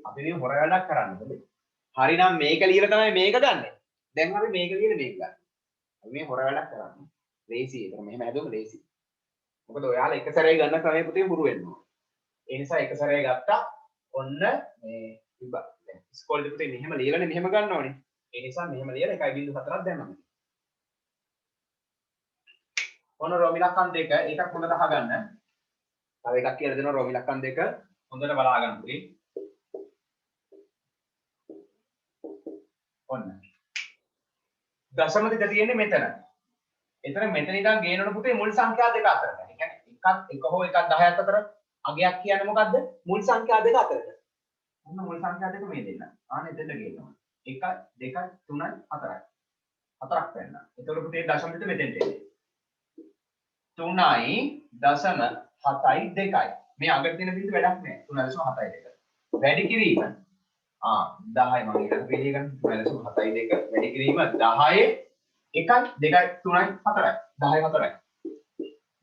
අපි මේ හොර වැඩක් කරන්න ඕනේ. හරිනම් මේක ලියලා තමයි මේක ගන්නෙ. දැන් අපි මේක ලියලා මේක ගන්න. අපි මේ හොර වැඩක් කරන්නේ. ලේසි ඒක මෙහෙම හැදුවම ලේසි. මොකද ඔයාලා එක සැරේ ගන්න ක්‍රමයේ පුතේ හුරු වෙන්න ඕන. ඒ නිසා එක සැරේ ගත්තා ඔන්න මේ ඉබ්බා. දැන් ඉස්කෝලේ පුතේ මෙහෙම ලියලානේ මෙහෙම ගන්න ඕනේ. ඒ නිසා මෙහෙම ලියලා 1.4ක් දැම්මම. ඔන්න රෝමිලක්කම් දෙක එකක් හොඳට අහගන්න. තව එකක් කියලා දෙනවා රෝමිලක්කම් දෙක හොඳට බලා ගන්න පුතේ. ඔන්න. දශම දෙක තියෙන්නේ මෙතන. එතන මෙතන ඉඳන් ගේනවන පුතේ මුල් සංඛ්‍යා දෙක අතරට. ඒ කියන්නේ එක හෝ එකක් 10ක් අතර අගයක් කියන්නේ මොකද්ද? මුල් සංඛ්‍යා දෙක අතරට. ඔන්න මුල් සංඛ්‍යා දෙක මේ දෙන්න. ආනේ එතනට ගේනවා. 1 2 3 4යි. හතරක් වෙන්න. එතකොට පුතේ දශම දෙක මෙතෙන්ට එන්නේ. 3.72යි. මේ අගට තියෙන බිඳු වැඩක් නෑ. 3.72. වැඩි කිරීම 10යි මම ඊට පිළිගන්න 3.72 වැඩි කිරීම 10 1යි 2යි 3යි 4යි 10යි 4යි.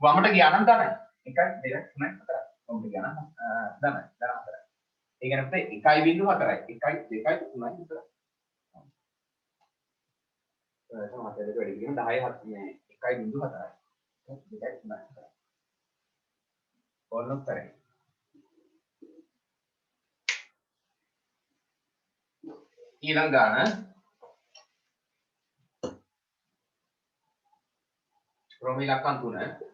වමට ගියා නම් ධනයි. 1යි 2යි 3යි 4යි. වමට ගියා නම් ධනයි. ධන 4යි. ඒ කියන්නේ පුතේ 1.4යි 1යි 2යි 3යි 4යි. වැඩි කිරීම 10යි 1.4යි. ඔන්නතරයි ඊළඟ ගාන රෝමිලක්කම් 3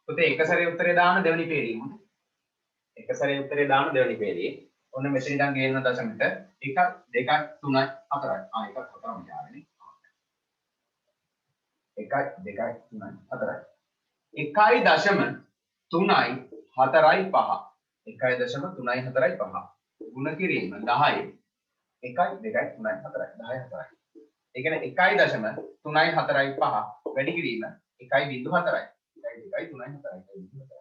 පුතේ එක සැරේ උත්තරේ දාන්න දෙවෙනි පේළිය මොකද? එක සැරේ උත්තරේ දාන්න දෙවෙනි පේළියේ. ඔන්න මෙතන ඉඳන් ගේන දශමිත 1 2 3 4යි. එකක් 4ම යාවනේ. 1 2 3 4යි. 1.3යි 4යි 5. 1.3යි 4යි 5. ගුණ කිරීම 10යි 1යි 2යි 3යි 4යි 10යි 4යි. ඒ කියන්නේ 1.3යි 4යි 5 වැඩි කිරීම 1.4යි 1.2යි 3යි 4යි 1.4යි.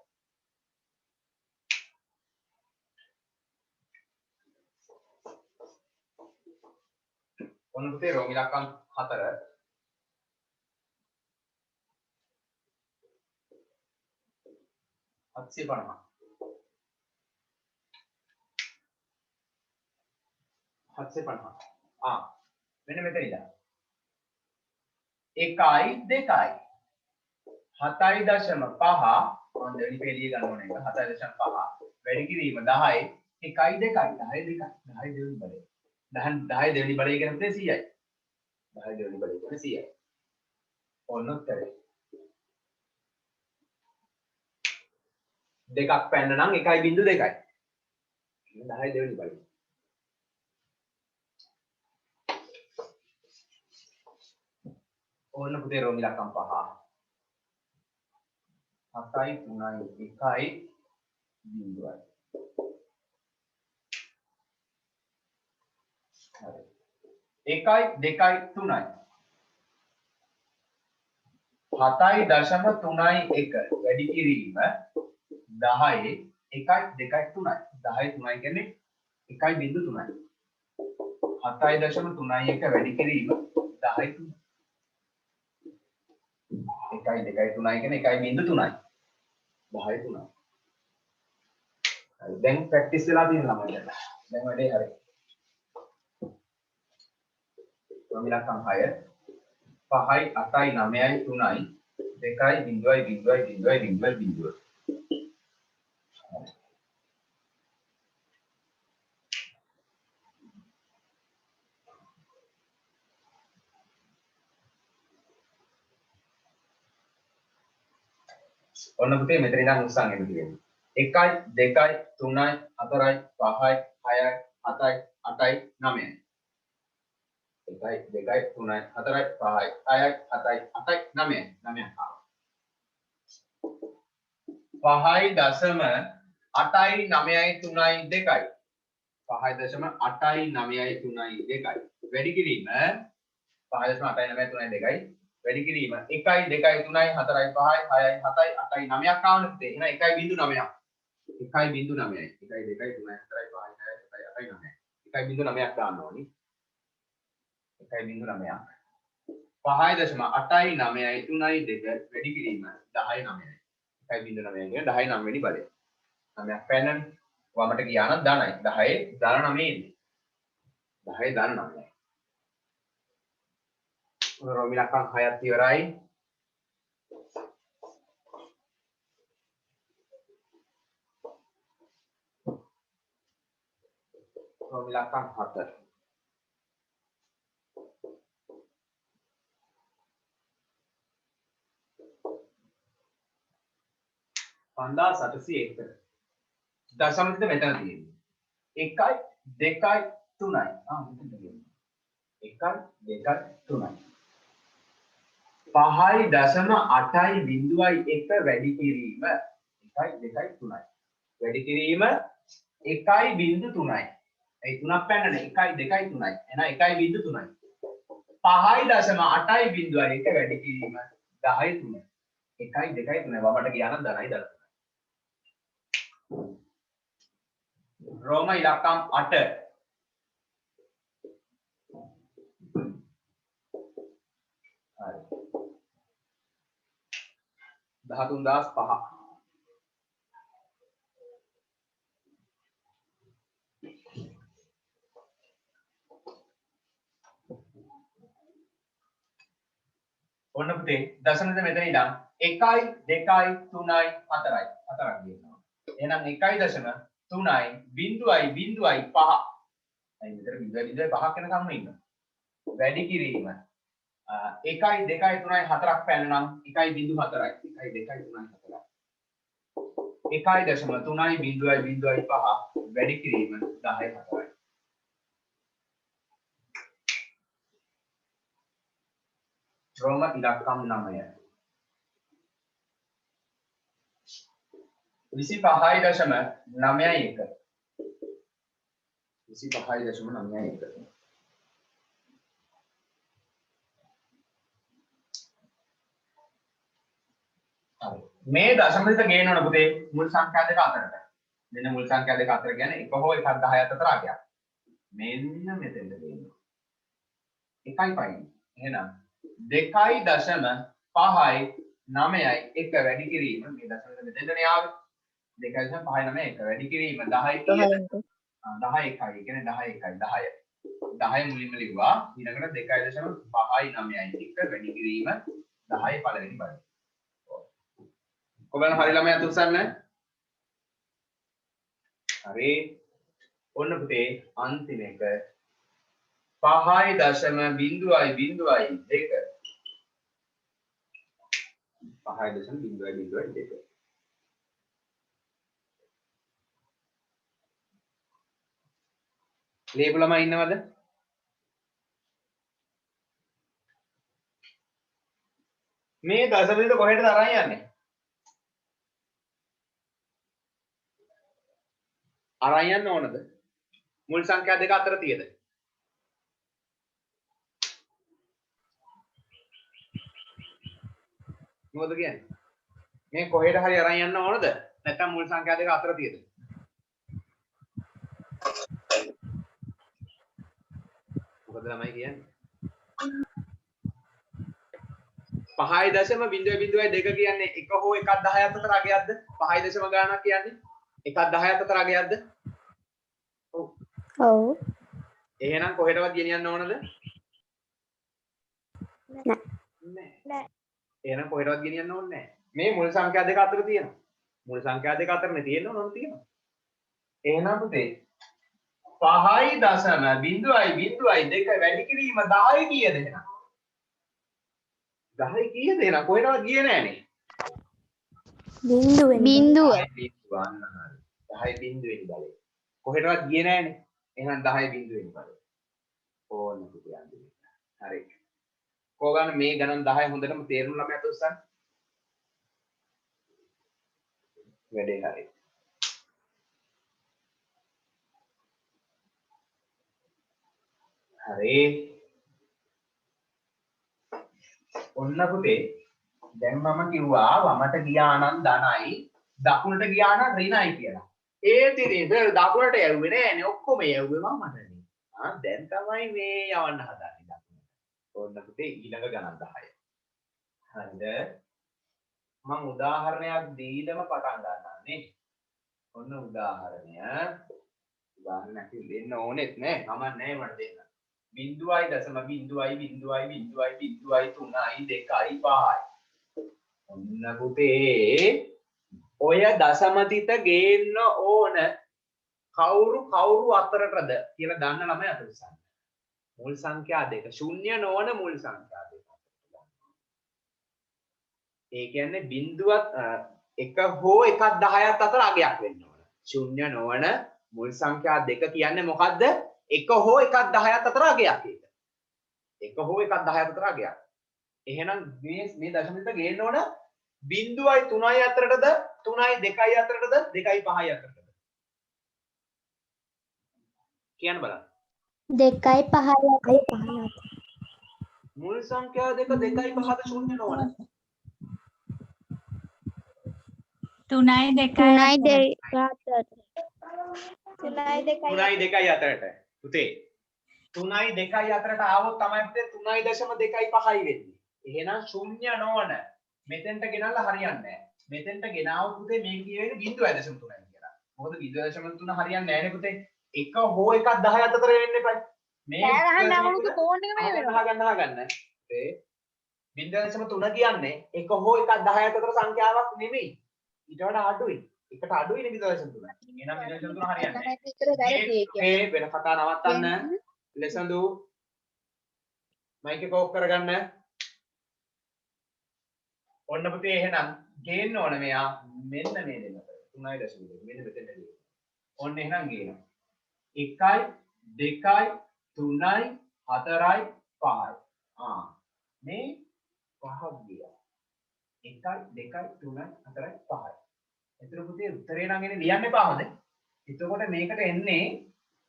ඔන්න පුතේ රෝමිලක්කම් 4 750 මෙන්න මෙතන ඉඳන් 1යි 2යි 7.5 මම දෙවෙනි පේළිය ගන්න ඕනේ එක 7.5 වැඩි කිරීම 10යි 1යි 2යි 10 දෙවෙනි බලය 10 දෙවෙනි බලය කියන පුතේ 100යි 10 දෙවෙනි බලය කියන 100යි ඔන්න උත්තරේ දෙකක් පැන්න නම් 1.2යි 10 දෙවෙනි බලය ඕන්න පුතේ රෝමිලක්කම් 5 7යි 3යි 1යි 0යි හරි 1යි 2යි 3යි 7.3යි 1 වැඩි කිරීම 10යි 1යි 2යි 3යි 10යි 3යි කියන්නේ 1.3යි 7.3යි 1 වැඩි කිරීම 10යි 3යි 1යි 2යි 3යි කියන්නේ 1.3යි 10යි 3යි හරි දැන් ප්‍රැක්ටිස් වෙලා තියෙන ළමයිට දැන් වැඩේ හරි රෝමිලක්කම් 6 5යි 8යි 9යි 3යි 2යි 0යි 0යි 0යි 0යි 0 ඔන්න පුතේ මෙතන ඉඳන් උස්සන් එන්න තියෙන්නේ 1යි 2යි 3යි 4යි 5යි 6යි 7යි 8යි 9යි 1යි 2යි 3යි 4යි 5යි 6යි 7යි 8යි 9යි 9ක් ආවා 5යි දශම 8යි 9යි 3යි 2යි 5යි දශම 8යි 9යි 3යි 2යි වැඩි කිරීම 5යි දශම 8යි 9යි 3යි 2යි වැඩි කිරීම 1යි 2යි 3යි 4යි 5යි 6යි 7යි 8යි 9ක් ආවනේ පුතේ එහෙනම් 1.9ක් 1.9යි 1යි 2යි 3යි 4යි 5යි 6යි 7යි 8යි 9යි 1.9ක් දාන්න ඕනි. 1.9ක් 5.893.2 වැඩි කිරීම 10.9යි. 1.9 කියන්නේ 10 වෙනි බලය. 9ක් පැනන වමට ගියා නම් ධනයි. 10 ධන 9 එන්නේ. 10 ධන 9යි. රෝමි ලක්කම් 6ක් ඉවරයි. රෝමි ලක්කම් 7. පන්දා 701 දශමික මෙතන තියෙන්නේ 1යි 2යි 3යි මෙතන තියෙන්නේ 1යි 2යි 3යි 5.8යි බිඳුවයි 1 වැඩි කිරීම 1යි 2යි 3යි වැඩි කිරීම 1යි බිඳු 3යි ඒ තුනක් පැන්නනේ 1යි 2යි 3යි එහෙනම් 1යි බිඳු 3යි 5.8යි බිඳුවයි 1 වැඩි කිරීම 10යි 3යි 1යි 2යි 3යි වමට ගියා නම් ධනයි ධන रोमा इलाकाम 8 13,500 ඔන්න පුතේ දශමද මෙතන ඉඳන් 1යි 2යි 3යි 4යි 4ක් ගන්නවා එහෙනම් 1.3යි බිඳුවයි බිඳුවයි 5 අයි මෙතන බිඳුවයි 5ක් වෙනකම්ම ඉන්නවා වැඩි කිරීම 1යි 2යි 3යි 4ක් පැන නම් 1යි බිඳු 4යි 1යි 2යි 3යි 4යි 1.3යි බිඳුවයි බිඳුවයි 5 වැඩි කිරීම 10යි 4යි රෝම ඉලක්කම් 9 25.91 25.91 මේ දශමික ගේන්න ඕන පුතේ මුල් සංඛ්‍යා දෙක අතරට. මෙන්න මුල් සංඛ්‍යා දෙක අතර කියන්නේ 1 හෝ 1 10 අතර අගයක්. මෙන්න මෙතෙන්ද ගේන්න. 1යි පයින්. එහෙනම් 2.5යි 9යි 1 වැඩි කිරීම මේ දශමික මෙතෙන්දනේ ආවේ. 2.5යි 9යි 1 වැඩි කිරීම 10යි කීයද? 10 1යි කියන්නේ 10 1යි 10. 10 මුලින්ම ලිව්වා. ඊළඟට 2.5යි 9යි 1 වැඩි කිරීම 10යි පළවෙනි බලය. කොබන හරි ළමයා තුසන්න හරි ඔන්න පුතේ අන්තිම එක 5.0.2 5.0.2 ලේබු ළමයි ඉන්නවද මේ දශමික කොහෙටද අරන් යන්නේ අරන් යන්න ඕනද මුල් සංඛ්‍යා දෙක අතර තියෙද මොකද කියන්නේ මේ කොහෙට හරි අරන් යන්න ඕනද නැත්නම් මුල් සංඛ්‍යා දෙක අතර තියෙද මොකද ළමයි කියන්නේ 5.0.2 කියන්නේ 1 හෝ 1.10 අතර අගයක්ද 5 ගානක් කියන්නේ 1.10 අතර අගයක්ද ඔව් එහෙනම් කොහෙටවත් ගෙනියන්න ඕනද නෑ එහෙනම් කොහෙටවත් ගෙනියන්න ඕනේ නෑ මේ මුල් සංඛ්‍යා දෙක අතර තියෙනවා මුල් සංඛ්‍යා දෙක අතරනේ තියෙන්න ඕන තියෙනවා එහෙනම් පුතේ 5.0.2 වැඩි කිරීම 10 කීයද එහෙනම් 10 කීයද එහෙනම් කොහෙටවත් ගියේ නෑනේ බිඳුව 10 බිඳුවෙනි බලය කොහෙටවත් ගියේ නෑනේ එහෙනම් 10 බිඳුවෙනි බලය ඕන්න පුතේ අන්තිමට හරි කොහොමද මේ ගණන් 10 හොඳටම තේරුම් ළමයාට උස්සන්න වැඩේ හරි හරි ඔන්න පුතේ දැන් මම කිව්වා වමට ගියා නම් ධනයි දකුණට ගියා නම් ඍණයි කියලා. ඒ තිරේද දකුණට යවුවේ නෑනේ ඔක්කොම යවුවේ වමටනේ. දැන් තමයි මේ යවන්න හදන්නේ දකුණට. ඕන්න පුතේ ඊළඟ ගණන් 10. හරිද? මම උදාහරණයක් දීලම පටන් ගන්නවා නේ. ඔන්න උදාහරණයක් දෙන්න ඕනෙත් නෑ. මම නෑ මට දෙන්න. 0.0.0.0.3.5. ඔන්න පුතේ ඔය දශමතිත ගේන්න ඕන කවුරු අතරටද කියලා දන්න ළමයි අත උස්සන්න. මුල් සංඛ්‍යා දෙක ශුන්‍ය නොවන මුල් සංඛ්‍යා දෙක. ඒ කියන්නේ බිඳුවත් එක හෝ එකක් 10ක් අතර අගයක් වෙන්න ඕන. ශුන්‍ය නොවන මුල් සංඛ්‍යා දෙක කියන්නේ මොකද්ද? එක හෝ එකක් 10ක් අතර අගයක් ඒක. එක හෝ එකක් 10ක් අතර අගයක්. එහෙනම් මේ දශමිත ගේන්න ඕන 0.3 අතරටද 3.2 අතරටද 2.5 අතරටද? කියන්න බලන්න. 2.5 මුල් සංඛ්‍යා දෙක 2.5ද ශුන්‍ය නොවන? 3.2 අතරට. පුතේ 3.2 අතරට ආවොත් තමයි පුතේ 3.25යි වෙන්නේ. එහෙනම් ශුන්‍ය නොවන මෙතෙන්ට ගෙනල්ලා හරියන්නේ නැහැ. මෙතෙන්ට ගෙනාවොත් පුතේ මේ කියවෙන්නේ 0.3යි කියලා. මොකද 0.3 හරියන්නේ නැහැ නේ පුතේ. එක හෝ එකක් 10ක් අතර වෙන්න එපා. මේ අහගන්න. පුතේ 0.3 කියන්නේ එක හෝ එකක් 10ක් අතර සංඛ්‍යාවක් නෙමෙයි. ඊට වඩා අඩුයි. එකට අඩුයි නේ 0.3. එහෙනම් 0.3 හරියන්නේ නැහැ. මේ වෙන කතා නවත්තන්න. ලෙසඳු මයික් එක ඕෆ් කරගන්න. ඔන්න පුතේ එහෙනම් ගේන්න ඕන මෙයා මෙන්න මේ දෙන්නට 3.2 මෙන්න මෙතෙන්ට ගේන්න. ඔන්න එහෙනම් ගේනවා. 1යි 2යි 3යි 4යි 5යි. මේ පහක් ගියා. 1යි 2යි 3යි 4යි 5යි. එතන පුතේ උත්තරේ නම් එන්නේ ලියන්න එපා හොඳ. එතකොට මේකට එන්නේ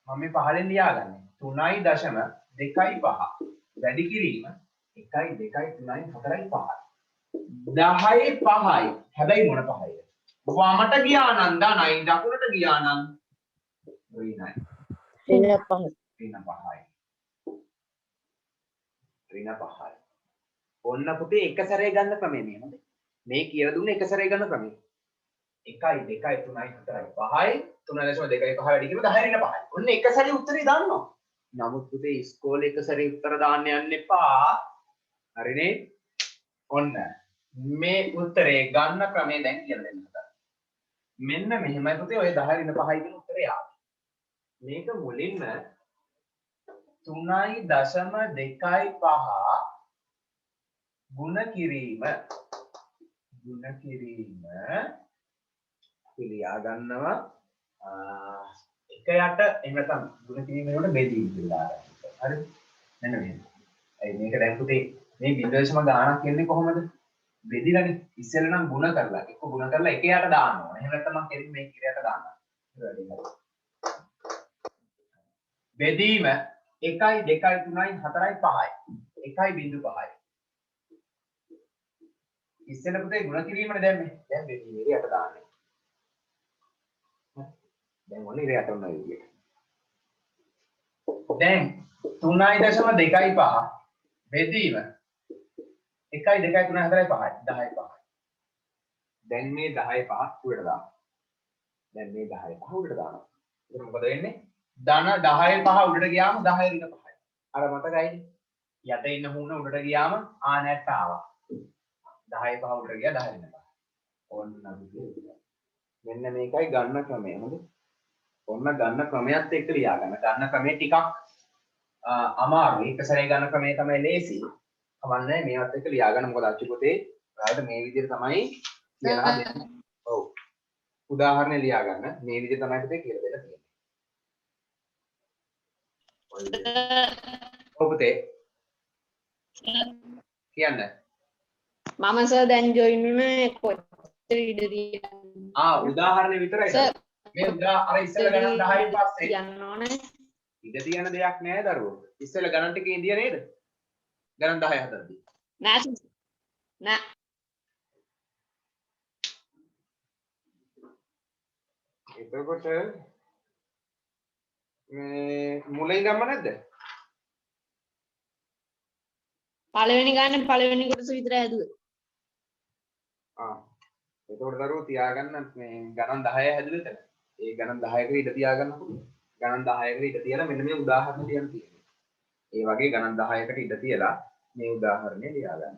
මම මේ පහලෙන් ලියාගන්නේ 3.25 වැඩි කිරීම 1යි 2යි 3යි 4යි 5යි 10යි 5යි. හැබැයි මොන 5යිද? වමට ගියා නම් ධනයි දකුණට ගියා නම් ඍණයි. ඍණ 5යි. ඔන්න පුතේ එක සැරේ ගන්න ක්‍රමය මේ හොඳ. මේ කියලා දුන්නේ එක සැරේ ගන්න ක්‍රමය. 1යි 2යි 3යි 4යි 5යි 3.25 වැඩි කිරීම 10 ඍණ 5යි. ඔන්න එක සැරේ උත්තරේ දාන්නවා. නමුත් පුතේ ඉස්කෝලේ එක සැරේ උත්තර දාන්න යන්න එපා. හරිනේ? ඔන්න මේ උත්තරේ ගන්න ක්‍රමය දැන් කියලා දෙන්න හදා. මෙන්න මෙහෙමයි පුතේ ඔය 10 ඍණ 5යි කියන උත්තරේ ආවේ. මේක මුලින්ම 3.25 ගුණ කිරීම පිළියා ගන්නවා එක යට එහෙම නැත්නම් ගුණ කිරීම වලට බෙදීම කියලා ආරම්භ. හරිද? මෙන්න මෙහෙම. ඒ මේක දැන් පුතේ මේ 0.0 ගාණක් කියන්නේ කොහොමද? බෙදිලානේ. ඉස්සෙල්ලා නම් ගුණ කරලා එක ගුණ කරලා එක යට දාන්න ඕන. එහෙම නැත්නම් මම කෙලින් මේ කිරයට දාන්නම්. බෙදීම 1යි 2යි 3යි 4යි 5යි 1.5යි. ඉස්සෙල්ලා පුතේ ගුණ කිරීමනේ දැම්මේ. දැන් බෙදීමේ යට දාන්නේ. දැන් මොන්නේ ඉරයට උනා විදියට. දැන් 3.25 බෙදීම 1යි 2යි 3යි 4යි 5යි 10යි 5යි. දැන් මේ 10යි 5 උඩට දානවා. දැන් මේ 10යි 5 උඩට දානවා. එතකොට මොකද වෙන්නේ? ධන 10යි 5 උඩට ගියාම 10යි ඍණ 5යි. අර මතකයිද? යට ඉන්න හුන උඩට ගියාම ආනැට්ට ආවා. 10යි 5 උඩට ගියා 10යි ඍණ 5. ඕන්න මෙන්න මේකයි ගන්න ක්‍රමය. හොඳද? ඔන්න ගන්න ක්‍රමයක් එක්ක ලියා ගන්න. ගන්න ක්‍රමය ටිකක් අමාරුයි. එක සැරේ ගන්න ක්‍රමය තමයි ලේසි. කමන්නේ මේවත් එක්ක ලියා ගන්න. මොකද අච්චු පොතේ ඔයාලට මේ විදිහට තමයි කියලා දෙන්නේ. ඔව්. උදාහරණ ලියා ගන්න. මේ විදිහට තමයි පුතේ කියලා දෙන්න තියෙන්නේ. ඔව් පුතේ. කියන්න. මම සර් දැන් ජොයින් වුණේ කොච්චර ඉඩ තියෙනවද? උදාහරණ විතරයි. මේ අර ඉස්සෙල්ලා ගණන් 10න් පස්සේ යන්න ඕනේ. ඉඳ තියෙන දෙයක් නෑ දරුවෝ. ඉස්සෙල්ලා ගණන් ටිකේ ඉඳිය නේද? ගණන් 10 හදද්දී. නෑ. එතකොට මේ මුලින් ගම්ම නැද්ද? පළවෙනි ගානේ පළවෙනි කොටස විතරයි ඇදුවේ. එතකොට දරුවෝ තියාගන්න මේ ගණන් 10 හැදුවේ එතන. ඒ ගණන් 10කට ඉඳ තියාගන්නකො. ගණන් 10කට ඉඳ තියලා මෙන්න මේ උදාහරණ ලියන්න තියෙනවා. ඒ වගේ ගණන් 10කට ඉඳ තියලා මේ උදාහරණය ලියා ගන්න.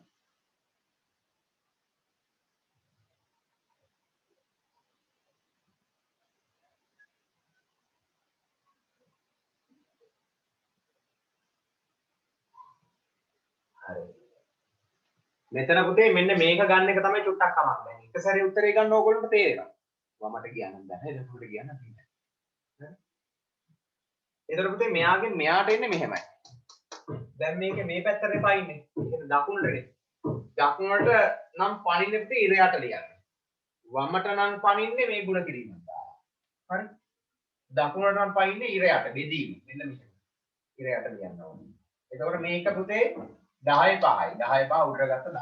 හරි. මෙතන පුතේ මෙන්න මේක ගන්න එක තමයි චුට්ටක් කමක් නැහැ. එක සැරේ උත්තරේ ගන්න ඕගොල්ලන්ට තේරෙනවා. මට කියන්න බෑ. එතකොට කියන්න බෑ. එතකොට පුතේ මෙයාගෙන් මෙයාට එන්නේ මෙහෙමයි. දැන් මේකේ මේ පැත්තට පයින්නේ. ඒක දකුණටනේ. දකුණට නම් පණින්නේ පුතේ ඉරයට ලියන්න. වමට නම් පණින්නේ මේ ಗುಣ කිරීමෙන්. හරි. දකුණට නම් පයින්නේ ඉරයට බෙදීම. මෙන්න මෙහෙම. ඉරයට ලියන්න ඕනේ. එතකොට මේක පුතේ 10 5යි. 10 5 උඩට ගත්ත 10.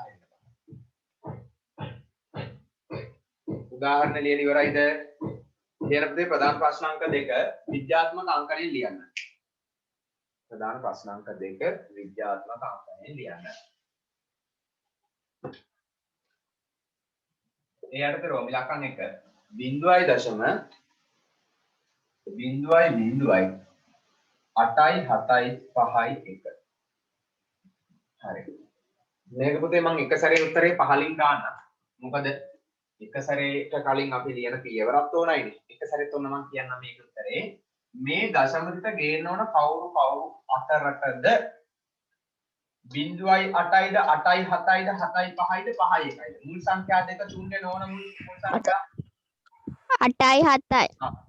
උදාහරණ ලියලා ඉවරයිද? ලියන පුතේ ප්‍රධාන ප්‍රශ්නාංක 2 විද්‍යාත්මක අංක වලින් ලියන්න. ප්‍රධාන ප්‍රශ්නාංක 2 විද්‍යාත්මක අංක වලින් ලියන්න. ඒ යටතේ රෝම ඉලක්කම් 1 0.0.0.0.8යි 7යි 5යි 1. හරි. මේක පුතේ මම එක සැරේ උත්තරේ 15න් ගන්න. මොකද එක සැරේට කලින් අපි ලියන පියවරක් ඕනයිනේ. එක සැරේත් ඔන්න මම කියන්නම් මේක උත්තරේ. මේ දශම පිට ගේන්න ඕන කවුරු අතරටද 0.8යිද 8යි 7යිද 7යි 5යිද 5යි 1යිද මුල් සංඛ්‍යා දෙක ශූන්‍ය නොවන මුල් සංඛ්‍යා 8යි 7යි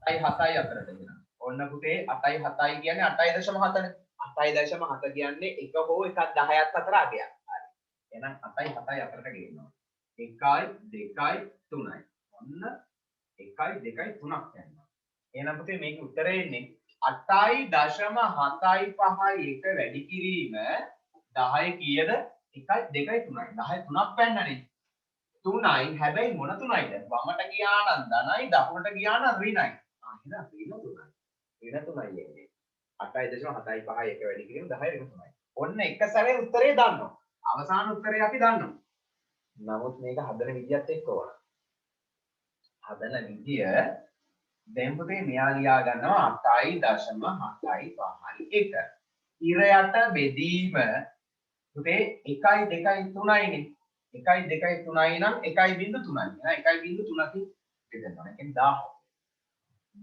8යි 7යි අතරට දෙනවා. ඔන්න පුතේ 8යි 7යි කියන්නේ 8.7නේ. 8.7 කියන්නේ 1 හෝ 1.10ක් අතර අගයක්. හරි. එහෙනම් 8යි 7යි අතරට ගේනවා. 1යි 2යි 3යි. ඔන්න 1යි 2යි 3ක් යනවා. එහෙනම් පුතේ මේකේ උත්තරේ එන්නේ 8.7යි 5යි 1 වැඩි කිරීම 10 කීයද? 1යි 2යි 3යි. 10 3ක් පැන්නනේ. 3යි හැබැයි මොන 3යිද? වමට ගියා නම් ධනයි දකුණට ගියා නම් ඍණයි. එහෙනම් ඍණ 3යි. ඍණ 3යි එන්නේ. 8.7යි 5යි 1 වැඩි කිරීම 10 ඍණ 3යි. ඔන්න එක සැරේ උත්තරේ දන්නවා. අවසාන උත්තරේ අපි දන්නවා. නමුත් මේක හදන විදියත් එක්ක ඕන. හදන විදිය දැන් පුතේ මෙයා ලියා ගන්නවා 8.7යි 5යි 1. ඉරයට බෙදීම පුතේ 1යි 2යි 3යිනේ. 1යි 2යි 3යි නම් 1.3යි. එහෙනම් 1.3කින් බෙදනවා. ඒ කියන්නේ 1000.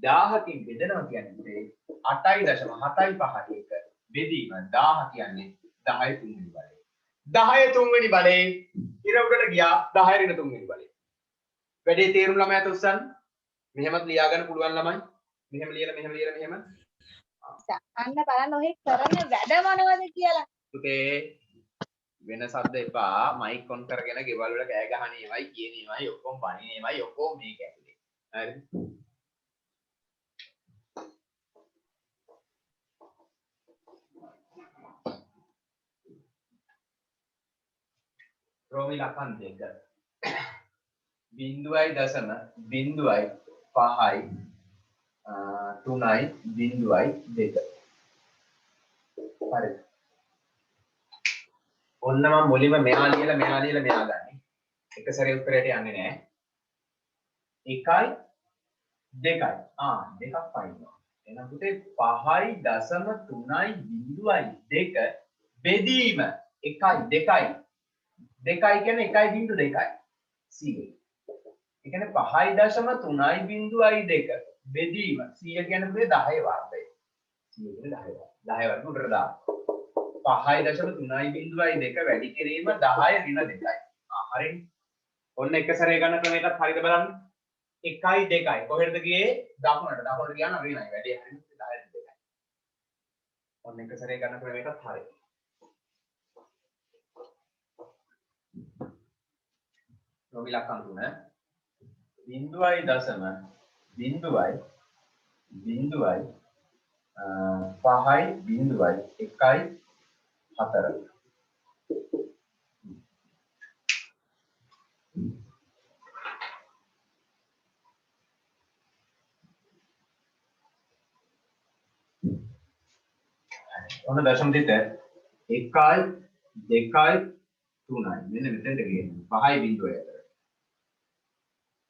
1000කින් බෙදනවා කියන්නේ පුතේ 8.7යි 5යි 1 බෙදීම 1000 කියන්නේ 10 තුන්වෙනි බලය. 10 තුන්වෙනි බලේ ඉර උඩට ගියා 10 ඍණ තුන්වෙනි බලේ. වැඩේ තේරුම් ළමයාට උස්සන්න. මෙහෙමත් ලියා ගන්න පුළුවන් ළමයි. මෙහෙම ලියලා මෙහෙම අන්න බලන්න ඔහෙ කරන වැඩ මොනවද කියලා පුතේ වෙන සද්ද එපා. මයික් ඔන් කරගෙන ගෙවල් වල කෑ ගහන ඒවයි කියන ඒවයි ඔක්කොම බණින ඒවයි ඔක්කොම මේක ඇතුලේ. හරිද? රෝමි ලකන් දෙක 0.0.5යි 3යි 0.2. හරි. ඔන්න මම මුලින්ම මෙයා ලියලා මෙයා ගන්නේ. එක සැරේ උත්තරයට යන්නේ නැහැ. 1යි 2යි. දෙකක් පයින්නවා. එහෙනම් පුතේ 5.3.2 බෙදීම 1යි 2යි. 2යි කියන්නේ 1.2යි. C. ඒ කියන්නේ 5.3.2 බෙදීම 100 කියන්නේ පුතේ 10 වර්ගය. 100 කියන්නේ 10 වර්ගය. 10 වර්ග උඩට දාන්න. 5.3.2 වැඩි කිරීම 10 ඍණ 2යි. හරිනේ. ඔන්න එක සැරේ ගන්න ක්‍රමයකත් හරියට බලන්න. 1යි 2යි කොහෙටද ගියේ? දකුණට. දකුණට ගියා නම් ඍණයි. වැඩි හරියට 10 ඍණ 2යි. ඔන්න එක සැරේ ගන්න ක්‍රමයකත් හරියට. රෝමි ලක්ෂණ 3 0.0.0.5යි 0.1යි 4. ඔන්න දශම තිත 1යි 2යි 3යි මෙන්න මෙතෙන්ට ගේනවා 5යි බිඳුවයි අතර.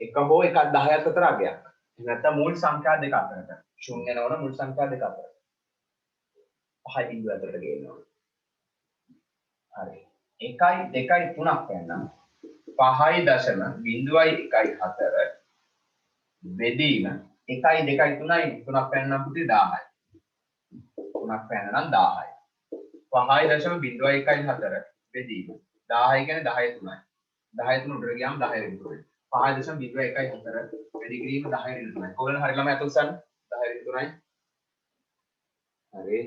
එක හෝ එකක් 10ක් අතර අගයක්. නැත්නම් මුල් සංඛ්‍යා දෙක අතරට. ශූන්‍ය නොවන මුල් සංඛ්‍යා දෙක අතරට. 5යි බිඳුව අතරට ගේනවා. හරි. 1යි 2යි 3ක් ගන්නවා. 5යි දශම බිඳුවයි 1යි 4 බෙදීම 1යි 2යි 3යි 3ක් පැනනම් පුතේ 10යි. 3ක් පැනනම් 10යි. 5යි දශම බිඳුවයි 1යි 4 බෙදීම 10යි කියන්නේ 10යි 3යි. 10යි 3 උඩට ගියාම 10යි රිදුවයි. 5යි දශම බිඳුවයි 1යි 4 වැඩි කිරීම 10යි රිදුවයි. කොහොමද හරි ළමයි අත උස්සන්න 10යි රිදුවයි. හරි.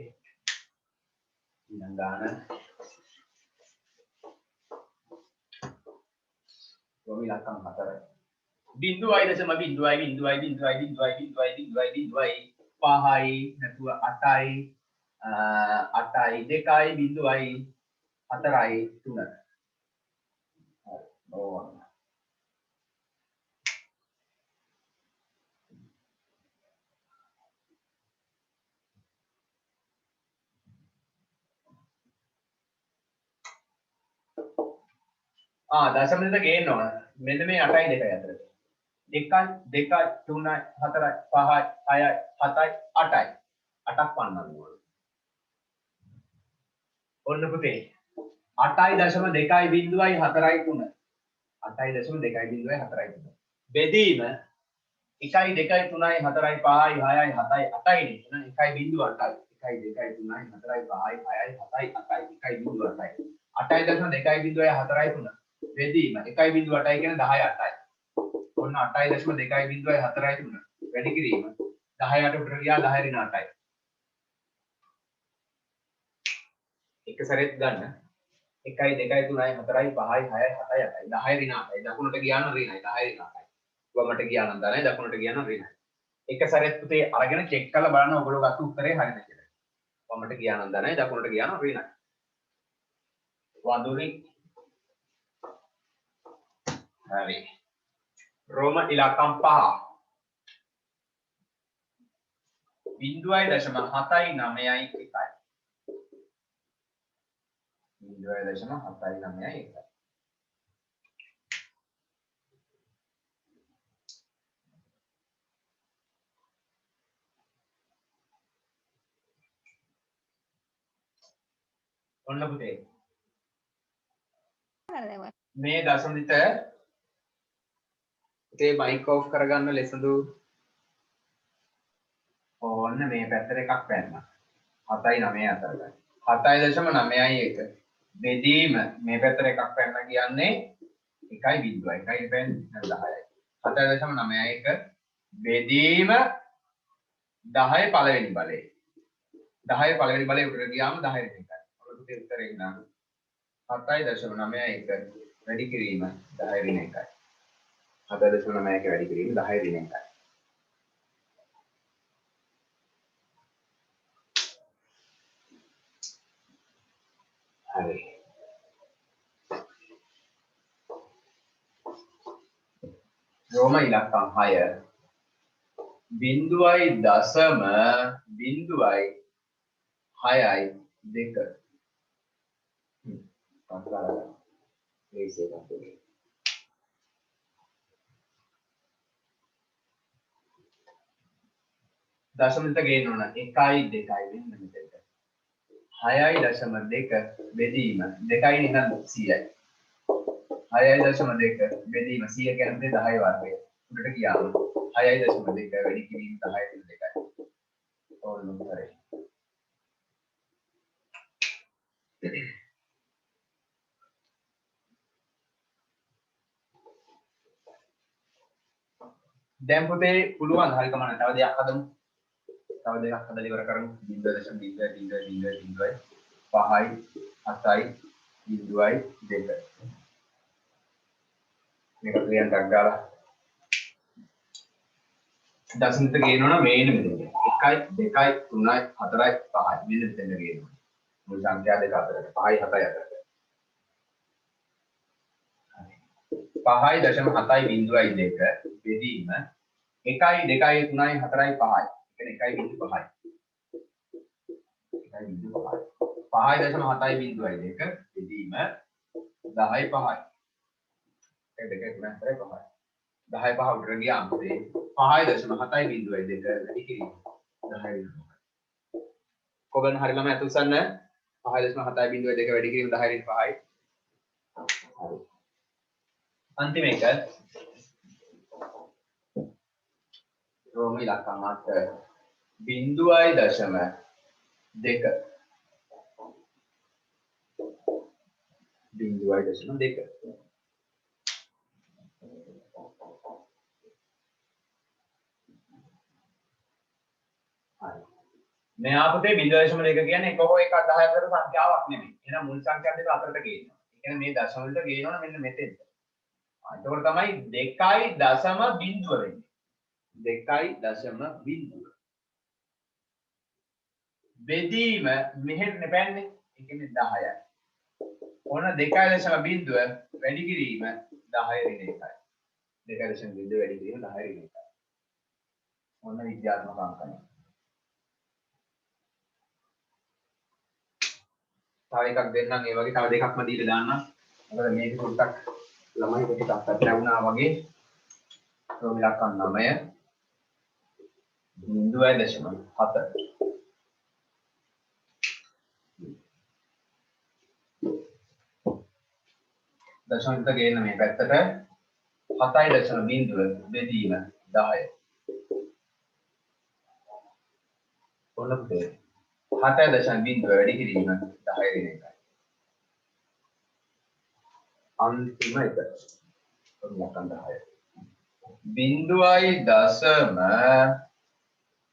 ඊළඟ ගාන කොහොම ඉලක්කම් 4යි. බිඳුවයි දශම බිඳුවයි බිඳුවයි බිඳුවයි බිඳුවයි බිඳුවයි බිඳුවයි බිඳුවයි 5යි නැතුව 8යි 8යි 2යි බිඳුවයි 4යි 3. හරි. ඕන. දශම දෙක ගේන්න ඕන. මෙන්න මේ 8යි 2යි අතර. 1යි 2යි 3යි 4යි 5යි 6යි 7යි 8යි 8ක් පන්නන්න ඕන. ඔන්න පුතේ 8යි දශම 2යි බිඳුවයි 4යි 3. 8යි දශම 2යි බිඳුවයි 4යි 3. බෙදීම 1යි 2යි 3යි 4යි 5යි 6යි 7යි 8යි නේ. එහෙනම් 1යි බිඳුව 8යි. 1යි 2යි 3යි 4යි 5යි 6යි 7යි 8යි 1යි බිඳුව 8යි. 8යි දශම 2යි බිඳුවයි 4යි 3. බෙදීම 1යි බිඳුව 8යි කියන්නේ 10යි 8යි. ඔන්න 8යි දශම 2යි බිඳුවයි 4යි 3. වැඩි කිරීම 10යි 8 උඩට ගියා 10 රින 8යි. එක සැරේත් ගන්න 1යි 2යි 3යි 4යි 5යි 6යි 7යි 8යි 10 රින 8යි. දකුණට ගියා නම් රිනයි 10 රින 8යි. වමට ගියා නම් ධනයි දකුණට ගියා නම් රිනයි. එක සැරේත් පුතේ අරගෙන චෙක් කරලා බලන්න ඔයගොල්ලෝ ගත්ත උත්තරේ හරිද කියලා. වමට ගියා නම් ධනයි දකුණට ගියා නම් රිනයි. වඳුරි හරි. රෝම ඉලක්කම් 5 බිඳුවයි දශම 7යි 9යි 1යි. බිඳුවයි දශම 7යි 9යි 1යි. ඔන්න පුතේ මේ දශම දිට පුතේ මයික් ඔෆ් කරගන්න ලෙසඳු. ඕන්න මේ පැත්තට එකක් පැන්නා 7යි 9යි අතරට 7.9යි 1 බෙදීම මේ පැත්තට එකක් පැන්න කියන්නේ 1යි බිඳුවයි 1යි පැන්නේ 10යි 7.9යි 1 බෙදීම 10 පළවෙනි බලය 10 පළවෙනි බලය උඩට ගියාම 10 රින් එකයි. ඔකට උත්තරේ ගන්න 7.9යි 1 වැඩි කිරීම 10 රින් එකයි. 7.9යි 1 වැඩි කිරීම 10 රින් එකයි. හරි. රෝම ඉලක්කම් 6 බිඳුවයි දශම බිඳුවයි 6යි 2. දශම දෙක ගේන්න ඕන 1යි 2යි වෙන්න මෙතෙන්ට 6.2 බෙදීම 2යි නේද 100යි 6.2 බෙදීම 100 කියන්නේ 10 වර්ගය උඩට ගියාම 6.2 වැඩි කිරීම 10.2යි ඕන උත්තරේ. දැන් පුතේ පුළුවන් හරි කමන්න තව දෙයක් හදමු. තව දෙකක් හදලා ඉවර කරමු. 0.0 5යි 7යි 2. මේක ක්ලියර් එකක් ගාලා දශමිත ගේනවනම් මේ එන්නේ මෙතන. 1යි 2යි 3යි 4යි 5යි මෙන්න මෙතන ගේනවා. මුල් සංඛ්‍යා දෙක අතරට 5යි 7යි අතරට. 5.7යි බිඳුවයි 2 බෙදීම 1යි 2යි 3යි 4යි 5යි. කියන්නේ 1යි බිඳු 5යි. 5.7 බිඳුවයි 2 බෙදීම 10යි 5යි. ඒ දෙක තුන හතරයි 5යි. 10යි 5 උඩට ගියාම 5.7 බිඳුවයි 2 වැඩි කිරීම 10යි. කොබන් හරි ළමයි අත උස්සන්න. 5.7 බිඳුවයි 2 වැඩි කිරීම 10යි 5යි. अंतिम एक है रोम इलाका मात्र बिंदुआई दशम देख बिंदुआई दशम देख मैं आपते बिंदुआई दशम देख කියන්නේ එකෝ එක 10 අතර සංඛ්‍යාවක් නෙමෙයි. එහෙනම් මුල් සංඛ්‍යාව දෙක අතරට ගේනවා. ඒ කියන්නේ මේ දශම වලට ගේනවනේ මෙන්න මෙතෙන්ට. එතකොට තමයි 2.0 බිඳුව වෙන්නේ. 2.0 බිඳුව. බෙදීම මෙහෙට නෙපැන්නේ. ඒ කියන්නේ 10යි. ඕන 2.0 බිඳුව වැඩි කිරීම 10 ඍණ 1යි. 2.0 බිඳුව වැඩි කිරීම 10 ඍණ 1යි. ඕන විද්‍යාත්මක අංකණය. තව එකක් දෙන්නම් ඒ වගේ තව දෙකක්ම දීලා දාන්නම්. මොකද මේක පොඩ්ඩක් ළමයි ටිකක් අත්හැර වුණා වගේ රෝම ඉලක්කම් 9 බිඳුවයි දශම 7 දශම විතර ගේන්න මේ පැත්තට 7.0 බිඳුව බෙදීම 10 ඔන්න පුතේ 7.0 බිඳුව වැඩි කිරීම 10 ඍණ 1යි अंतिम एक बिंदुआई दशम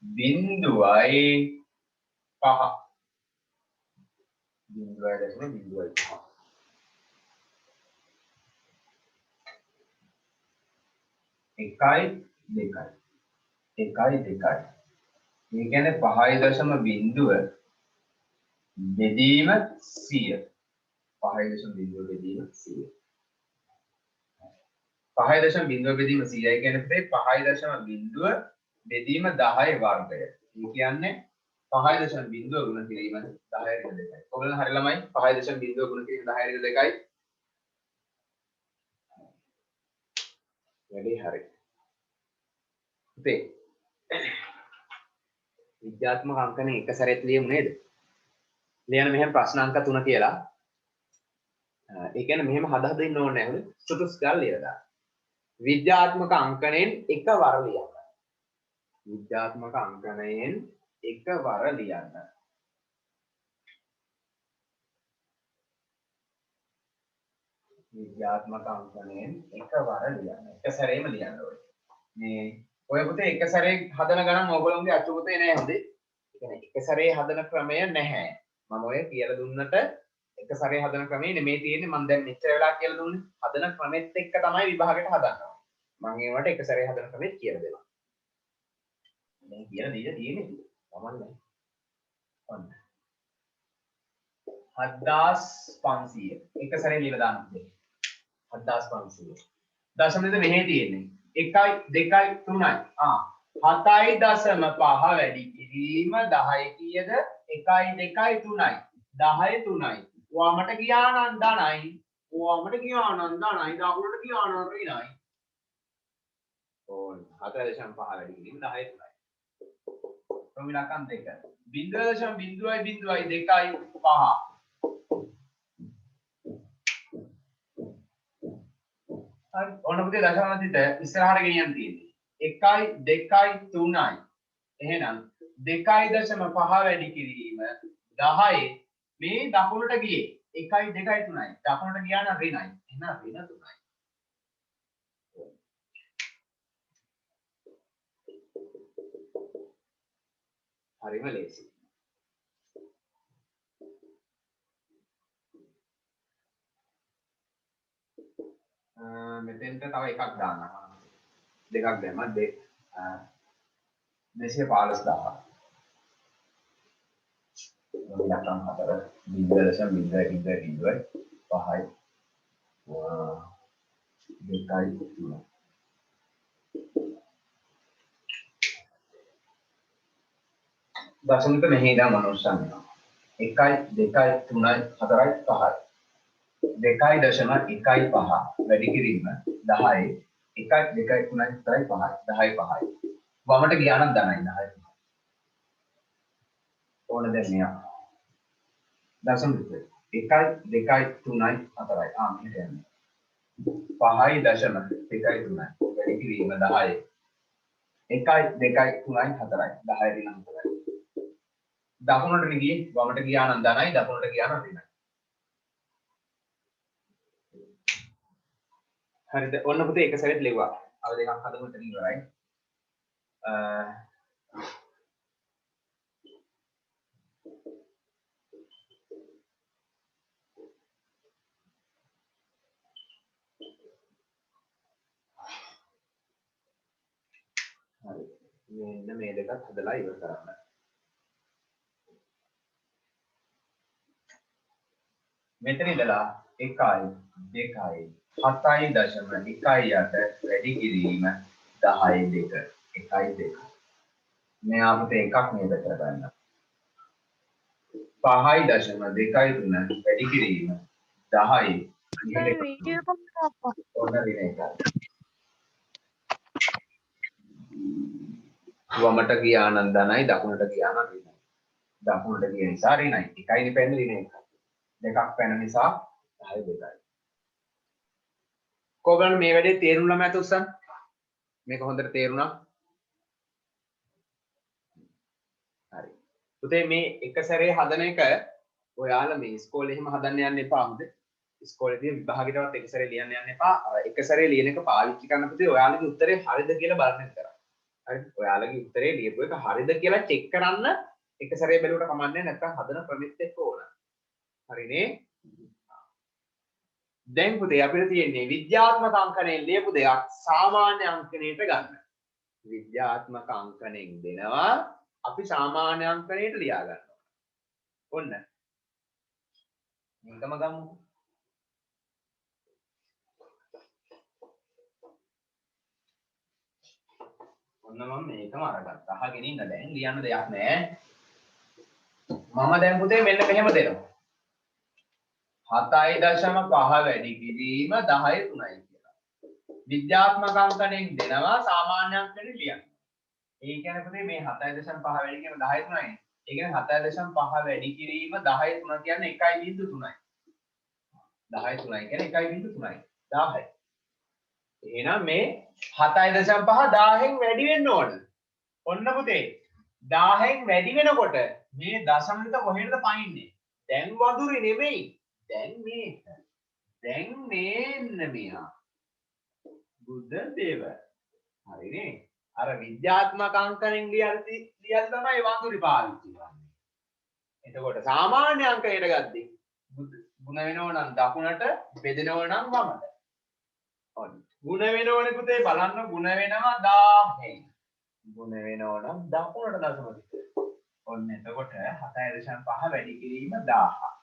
बिंदुआई पहा बिंदुआई दशम बिंदुआई पहा इकाई देखाई इकाई देखाई ये कहने पहाई दशम बिंदुව බෙදීම 100 පහයි දශම බිඳුව බෙදීම 100 පහයි දශම බිඳුව බෙදීම 100යි කියන්නේ පුතේ පහයි දශම බිඳුව බෙදීම 10 වර්ගය. ඒ කියන්නේ පහයි දශම බිඳුව ගුණ කිරීම 10 ඍණ 2යි. ඔයගොල්ලෝ හරි ළමයි පහයි දශම බිඳුව ගුණ කිරීම 10 ඍණ 2යි. වැඩි හරි. පුතේ විද්‍යාත්මක අංකනේ එක සැරේත් ලියමු නේද? ලියන මෙහෙම ප්‍රශ්න අංක 3 කියලා. ඒ කියන්නේ මෙහෙම හද ඉන්න ඕනේ නැහැ. ස්ටේටස් ගාල් ලියලා දාන්න. විද්‍යාත්මක අංකණයෙන් එකවර ලියන්න. විද්‍යාත්මක අංකණයෙන් එකවර ලියන්න. විද්‍යාත්මක අංකණයෙන් එකවර ලියන්න. එක සැරේම ලියන්න ඕනේ. මේ ඔය පුතේ එක සැරේ හදන ගණන් ඕගොල්ලෝගේ අච්චු පුතේ නෑ හොඳේ. ඒ කියන්නේ එක සැරේ හදන ක්‍රමය නැහැ. මම ඔය කියලා දුන්නට එක සැරේ හදන ක්‍රමේ නෙමෙයි තියෙන්නේ මම දැන් මෙච්චර වෙලා කියලා දුන්නේ හදන ක්‍රමෙත් එක්ක තමයි විභාගෙට හදන්නේ මම ඒවට එක සැරේ හදන ක්‍රමෙත් කියලා දෙනවා මේ කියලා දීලා තියෙන්නේ තමන්නේ ඔන්න 7500 එක සැරේ ලියලා දාන්න 7500 දශම දෙක මෙහෙ තියෙන්නේ 1යි 2යි 3යි 7.5 වැඩි කිරීම 10 කීයද 1යි 2යි 3යි 10 3යි ඔයාමට ගියා නම් ධනයි ඔයාමට ගියා නම් ධනයි දකුණට ගියා නම් ඍණයි ඕන 4.5 වැඩි කිරීම 10 3යි රෝම ඉලක්කම් 2 0.0යි 2යි 5 හරි ඕන පුතේ දශම මැදිට ඉස්සරහට ගෙනියන්න තියෙන්නේ 1යි 2යි 3යි එහෙනම් 2.5 වැඩි කිරීම 10 මේ දකුණට ගියේ 1යි 2යි 3යි දකුණට ගියා නම් ඍණයි එහෙනම් ඍණ 3යි හරිම ලේසි මෙතෙන්ට තව එකක් දාන්න දෙකක් දැම්මා 215000 ඉලක්කම් 4 0.0 5යි 2යි 3යි දශමික මෙහි ඉඳන් මනෝස්සන් වෙනවා 1 2 3 4 5 2.15 වැඩි කිරීම 10 1 2 3 4 5 10 5යි වමට ගියා නම් ධනයි 10යි ඕන දැන් මෙයා දශම 1 2 3 4යි මෙහෙට යන්නේ 5.2 වැඩි කිරීම 10 1 2 3 4යි 10 දින 4යි දකුණට ගියේ වමට ගියා නම් ධනයි දකුණට ගියා නම් ඍණයි හරිද ඔන්න පුතේ එක සැරේට ලිව්වා අර දෙකක් හදමු එතන ඉවරයි හරි මෙන්න මේ දෙකත් හදලා ඉවර කරන්න මෙතන ඉඳලා 1 2 7.1 වැඩි කිරීම 10 2 1 2 මේ අපිට එකක් නේද කරගන්න 5.23 වැඩි කිරීම 10 ඔන්න රින එක වමට ගියා නම් ධනයි දකුණට ගියා නම් ඍණයි දකුණට ගිය නිසා ඍණයි එකයිනේ පැන්නේ ඍණ එක දෙකක් පැන නිසා 10 2යි කොහොමද මේ වැඩේ තේරුම් ළමයට උස්සන්න මේක හොඳට තේරුණා හරි පුතේ මේ එක සැරේ හදන එක ඔයාලා මේ ඉස්කෝලේ එහෙම හදන්න යන්න එපා හොඳ ඉස්කෝලේදී විභාගෙටවත් එක සැරේ ලියන්න යන්න එපා එක සැරේ ලියන එක පාවිච්චි කරන්න පුතේ ඔයාලගේ උත්තරේ හරිද කියලා බලන්න විතරයි හරිද ඔයාලගේ උත්තරේ ලියපු එක හරිද කියලා චෙක් කරන්න එක සැරේ බැලුවට කමන්නේ නැත්නම් හදන ක්‍රමෙත් එක්ක ඕන හරිනේ දැන් පුතේ අපිට තියෙන්නේ විද්‍යාත්මක අංකණයෙන් ලියපු දෙයක් සාමාන්‍ය අංකණයට ගන්න. විද්‍යාත්මක අංකණයෙන් දෙනවා අපි සාමාන්‍ය අංකණයට ලියා ගන්නවා. ඔන්න. මේකම ගමු. ඔන්න මම මේකම අරගත්තා. අහගෙන ඉන්න දැන් ලියන්න දෙයක් නැහැ. මම දැන් පුතේ මෙන්න මෙහෙම දෙනවා. 7.5 වැඩි කිරීම 10 3යි කියලා. විද්‍යාත්මක අංකණයෙන් දෙනවා සාමාන්‍ය අංකණය ලියන්න. ඒ කියන්නේ පුතේ මේ 7.5 වැඩි කිරීම 10 3යි. ඒ කියන්නේ 7.5 වැඩි කිරීම 10 3 කියන්නේ 1.3යි. 10 3යි කියන්නේ 1.3යි. 10යි. එහෙනම් මේ 7.5 1000න් වැඩි වෙන්න ඕන. ඔන්න පුතේ 1000න් වැඩි වෙනකොට මේ දශමික කොහෙටද පයින්නේ? දැන් වඳුරේ නෙමෙයි. දැන් මේක. දැන් මේන්න මෙහා. බුද්ධ දේව. හරිනේ. අර විද්‍යාත්මක අංකණයෙන් ලියලා තමයි වඳුරි පාවිච්චි කරන්නේ. එතකොට සාමාන්‍ය අංකයට ගද්දී ಗುಣ වෙනව නම් දකුණට බෙදෙනව නම් වමට. ඔන්න. ಗುಣ වෙනවනේ පුතේ බලන්න ಗುಣ වෙනවා 1000න්. ಗುಣ වෙනව නම් දකුණට දශම දෙක. ඔන්න එතකොට 7.5 වැඩි කිරීම 1000.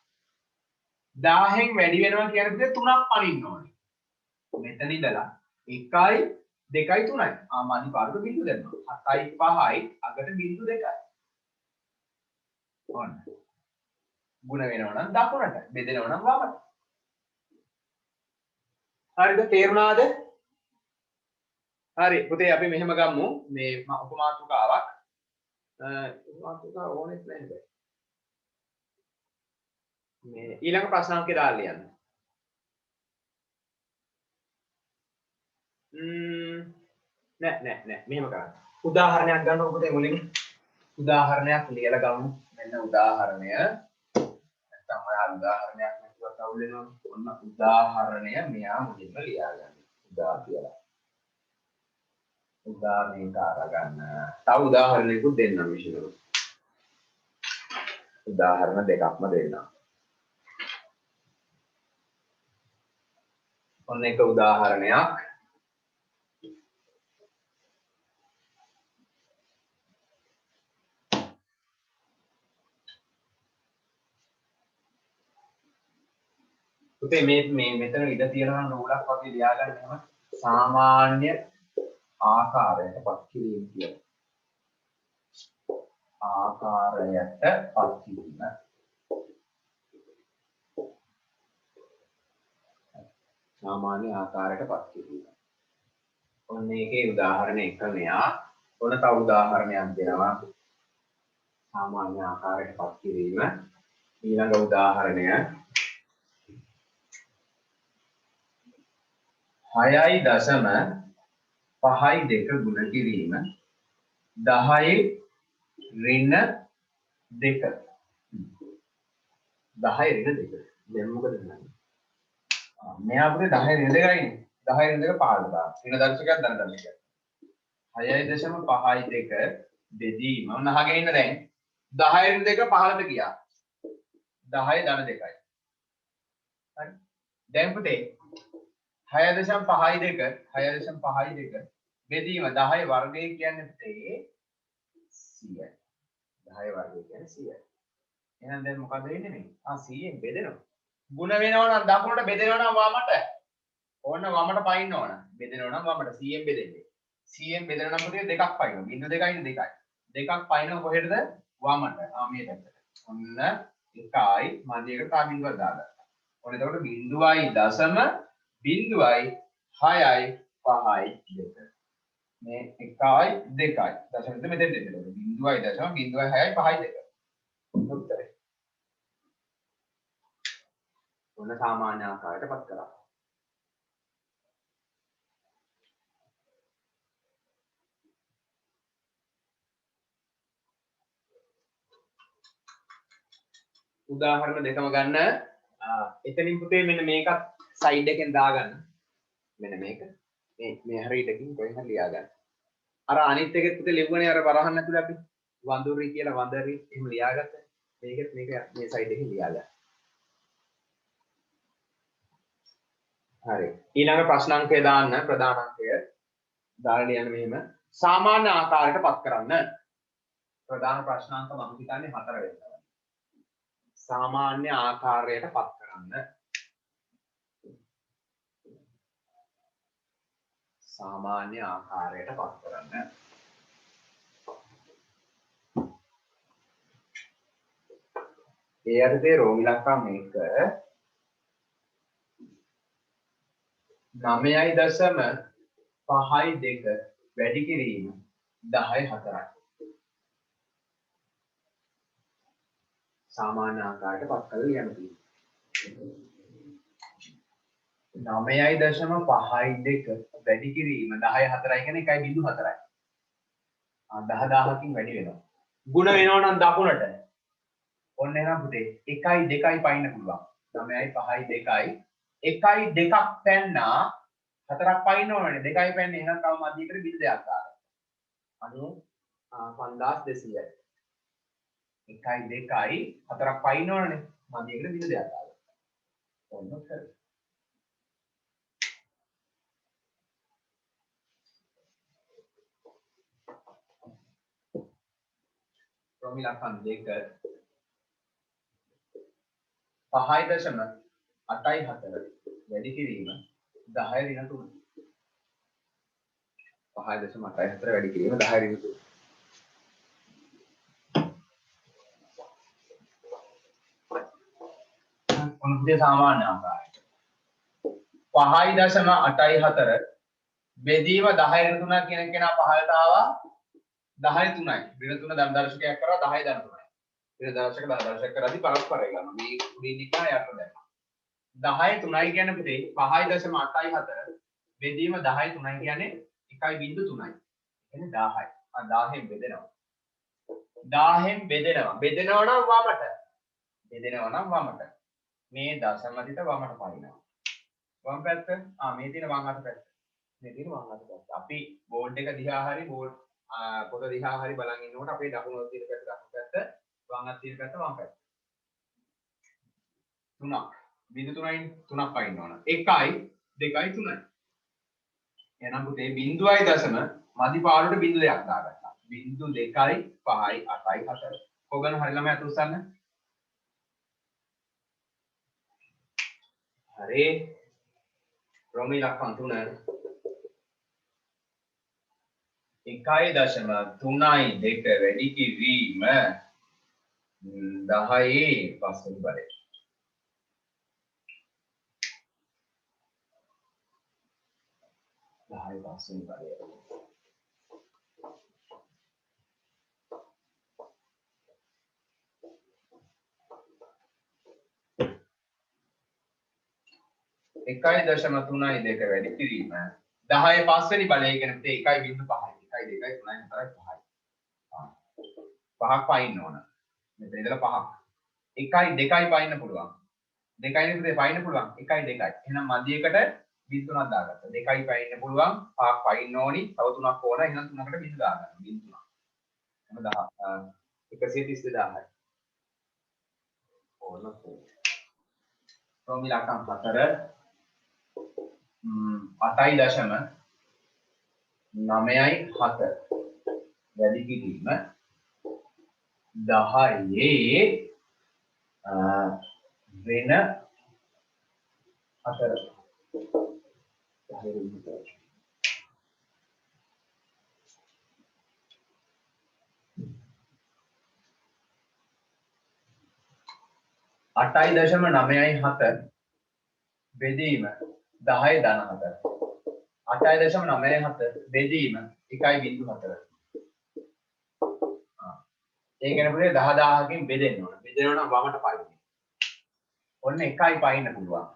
1000න් වැඩි වෙනවා කියන්නේ තුනක් පනින්න ඕනේ. මෙතන ඉඳලා 1යි 2යි 3යි. මදි පාරට බිංදු දැම්මා. 7යි 5යි අගට බිංදු 2යි. ඔන්න. ಗುಣ වෙනවා නම් දකුණට, බෙදෙනවා නම් වමට. හරිද? තේරුණාද? හරි. පුතේ අපි මෙහෙම ගමු. මේ උපමාතෘකාවක්. උපමාතෘකාව ඕනෙත් නැහැ. මේ ඊළඟ ප්‍රශ්න අංකේ දාලා ලියන්න. නෑ මෙහෙම කරන්න. උදාහරණයක් ගන්නකො පුතේ මුලින්. උදාහරණයක් ලියලා ගමු. මෙන්න උදාහරණය. නැත්තම් ඔයාලා උදාහරණයක් නැතුව අවුල් වෙනවා. ඔන්න උදාහරණය මෙයා මුලින්ම ලියා ගන්න. උදා කියලා. උදා මේක අරගන්න. තව උදාහරණයකුත් දෙන්නම් විශේෂව. උදාහරණ දෙකක්ම දෙන්නම්. ඔන්න එක උදාහරණයක්. පුතේ මේ මෙතන ඉඳ තියෙනවා නූලක් වගේ ලියා ගන්න එහෙම සාමාන්‍ය ආකාරයට පත් කිරීම කියලා. ආකාරයට පත් කිරීම. සාමාන්‍ය ආකාරයට පත් කිරීම. ඔන්න ඒකේ උදාහරණ එක මෙයා. ඔන්න තව උදාහරණයක් දෙනවා. සාමාන්‍ය ආකාරයට පත් කිරීම. ඊළඟ උදාහරණය 6.5 ගුණ කිරීම 10 ඍණ 2. 10 ඍණ 2. දැන් මොකද කරන්නේ? මෙයා අපිට 10 ඍණ 2යි. 10 ඍණ 2 15 දාන්න. ඍණ දර්ශකයක් ධන දර්ශකයක්. 6.52 බෙදීම ඔන්න අහගෙන ඉන්න දැන් 10 ඍණ 2 15ට ගියා. 10 ධන 2යි. හරි. දැන් පුතේ 6.52 බෙදීම 10 වර්ගය කියන්නේ පුතේ 100යි. 10 වර්ගය කියන්නේ 100යි. එහෙනම් දැන් මොකද වෙන්නේ මේ? 100ෙන් බෙදෙනවා. ಗುಣ වෙනවා නම් දකුණට බෙදෙනවා නම් වමට. ඕන්න වමට පයින්න ඕන. බෙදෙනවා නම් වමට 100ෙන් බෙදෙන්නේ. 100ෙන් බෙදෙනවා නම් පුතේ දෙකක් පයින්නවා. බිංදු 2යි 2යි. දෙකක් පයින්නව කොහෙටද? වමට. මේ පැත්තට. ඔන්න 1යි මැදයකට තා බිංදුවක් දාගත්තා. ඔන්න එතකොට බිංදුවයි දශම බිංදුවයි 6යි 5යි 2. මේ 1යි 2යි. දශමෙන් මෙතෙන් දෙන්න. බිංදුවයි දශම බිංදුවයි 6යි 5යි 2. උත්තරේ. ඔන්න සාමාන්‍ය ආකාරයට පත් කරා. උදාහරණ දෙකම ගන්න. එතනින් පුතේ මෙන්න මේකත් සයිඩ් එකෙන් දාගන්න. මෙන්න මේක. මේ හරියටකින් කොහෙන් හරි ලියා ගන්න. අර අනිත් එකෙත් පුතේ ලිව්වනේ අර වරහන් ඇතුලේ අපි වඳුරි කියලා වඳරි එහෙම ලියාගත්තා. මේකෙත් මේක මේ සයිඩ් එකෙන් ලියා ගන්න. හරි. ඊළඟ ප්‍රශ්නාංකය දාන්න ප්‍රධාන අංකය. දාලා ලියන්න මෙහෙම. සාමාන්‍ය ආකාරයට පත් කරන්න. ප්‍රධාන ප්‍රශ්නාංක මම හිතන්නේ 4 වෙනවා. සාමාන්‍ය ආකාරයට පත් කරන්න. සාමාන්‍ය ආකාරයට පත් කරන්න. ඒ යටතේ රෝම ඉලක්කම් මේක 9.52 වැඩි කිරීම 10.4යි. සාමාන්‍ය ආකාරයට පත් කරලා ලියන්න තියෙනවා. 9.52 වැඩි කිරීම 10.4යි කියන්නේ 1.4යි. 10,000කින් වැඩි වෙනවා. ಗುಣ වෙනවා නම් දකුණට. ඔන්න එහෙනම් පුතේ 1යි 2යි පයින්න පුළුවන්. 9යි 5යි 2යි 1යි 2ක් පැන්නා 4ක් පයින්න ඕනේ. 2යි පැන්නේ එහෙනම් තව මැදියකට බිඳ දෙයක් ගන්න. 5200යි. 1යි 2යි 4ක් පයින්න ඕනේ. මැදියකට බිඳ දෙයක් ගන්න. ඔන්න හරි. රෝම ඉලක්කම් 2 5.84 වැඩි කිරීම 10.3. 5.84 වැඩි කිරීම 10.3. මොනවද සාමාන්‍ය ආකාරය? 5.84 බෙදීම 10.3 කියන කෙනා 5ට ආවා 10.3යි. ඍණ 3 ධන දර්ශකයක් කරා 10.3යි. ඍණ දර්ශක ධන දර්ශක කරද්දී පරස්පරය ගන්නවා. මේ උඩින් නිකන් යට දැම්මා. 10.3යි කියන්නේ පුතේ 5.84 බෙදීම 10.3යි කියන්නේ 1.3යි. කියන්නේ 1000යි. 1000ෙන් බෙදෙනවා. 1000ෙන් බෙදෙනවා. බෙදෙනවා නම් වමට. බෙදෙනවා නම් වමට. මේ දශම දිට වමට පනිනවා. වම් පැත්ත මේ තියෙන වම් අත පැත්ත. මේ තියෙන වම් අත පැත්ත. අපි බෝඩ් එක දිහා හරි බෝඩ් පොත දිහා හරි බලන් ඉන්නකොට අපේ දකුණු අත තියෙන පැත්ත දකුණු පැත්ත වම් අත තියෙන පැත්ත වම් පැත්ත. 3ක්. බිඳු 3යි 3ක් පයින්න ඕන. 1යි 2යි 3යි. එහෙනම් පුතේ බිඳුවයි දශම මදි පාඩුවට බිඳු දෙකක් දාගත්තා. බිඳු 2යි 5යි 8යි 4. කොගන හරි ළමයි අත උස්සන්න. හරි. රෝම ඉලක්කම් 3 1.3යි 2 වැඩි කිරීම 10යි පස්වෙනි බලය. 10 පස්වෙනි බලය. එකයි දශම 3.2 වැඩි කිරීම 10 පස්වෙනි බලය කියන පුතේ 1.5යි 1 2 3 4 5යි. පහක් පයින්න ඕන. මෙතන ඉඳලා පහක්. 1යි 2යි පයින්න පුළුවන්. 2යි පුතේ පයින්න පුළුවන්. 1යි 2යි. එහෙනම් මධ්‍යයකට බිඳු 3ක් දාගත්තා. 2යි පයින්න පුළුවන්. පහක් පයින්න ඕනි. තව 3ක් ඕන. එහෙනම් 3කට බිඳු දාගන්න. බිඳු 3ක්. එහෙනම් 132,000යි. ඕන පො. ප්‍රොමිලකම් 4 8යි දශම 9යි 7 වැඩි කිරීම 10 ऋण 4 8යි දශම 9යි 7 බෙදීම 10 ධන 4 8යි දශම 9යි 7 බෙදීම 1.4 ඒ කියන්නේ පුතේ 10000කින් බෙදෙන්න ඕන. බෙදෙනවා නම් වමට පයින්නේ. ඔන්න 1යි පයින්න පුළුවන්.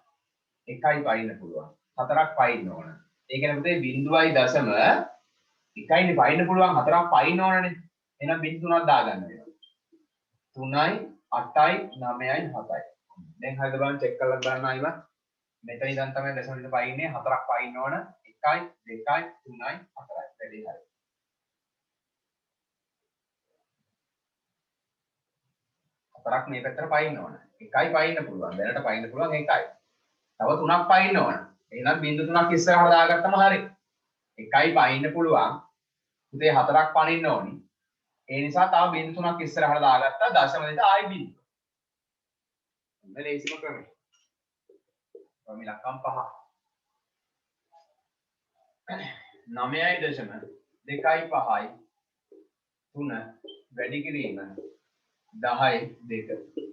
1යි පයින්න පුළුවන්. 4ක් පයින්න ඕන. ඒ කියන්නේ පුතේ බිඳුවයි දශම 1යිනේ පයින්න පුළුවන් 4ක් පයින්න ඕනනේ. එහෙනම් බිඳු 3ක් දාගන්න වෙනවා. 3යි 8යි 9යි 7යි. දැන් හරිද බලන්න චෙක් කරලා බලන්න ආයිමත්. මෙතන ඉඳන් තමයි දශම වලට පයින්නේ 4ක් පයින්න ඕන. 1යි 2යි 3යි 4යි. වැඩි හරි. හතරක් මේ පැත්තට පයින්න ඕන. එකයි පයින්න පුළුවන්. දැනට පයින්න පුළුවන් එකයි. තව තුනක් පයින්න ඕන. එහෙනම් බිංදු තුනක් ඉස්සරහට දාගත්තම හරි. එකයි පයින්න පුළුවන්. උදේ හතරක් පනින්න ඕනි. ඒ නිසා තව බිංදු තුනක් ඉස්සරහට දාගත්තා. දශම දෙක ආයි බිංදු. මෙන්න ලේසිම ක්‍රමය. ප්‍රමිලකම් 5. 9යි දශම 2යි 5යි 3 වැඩි කිරීම 10 2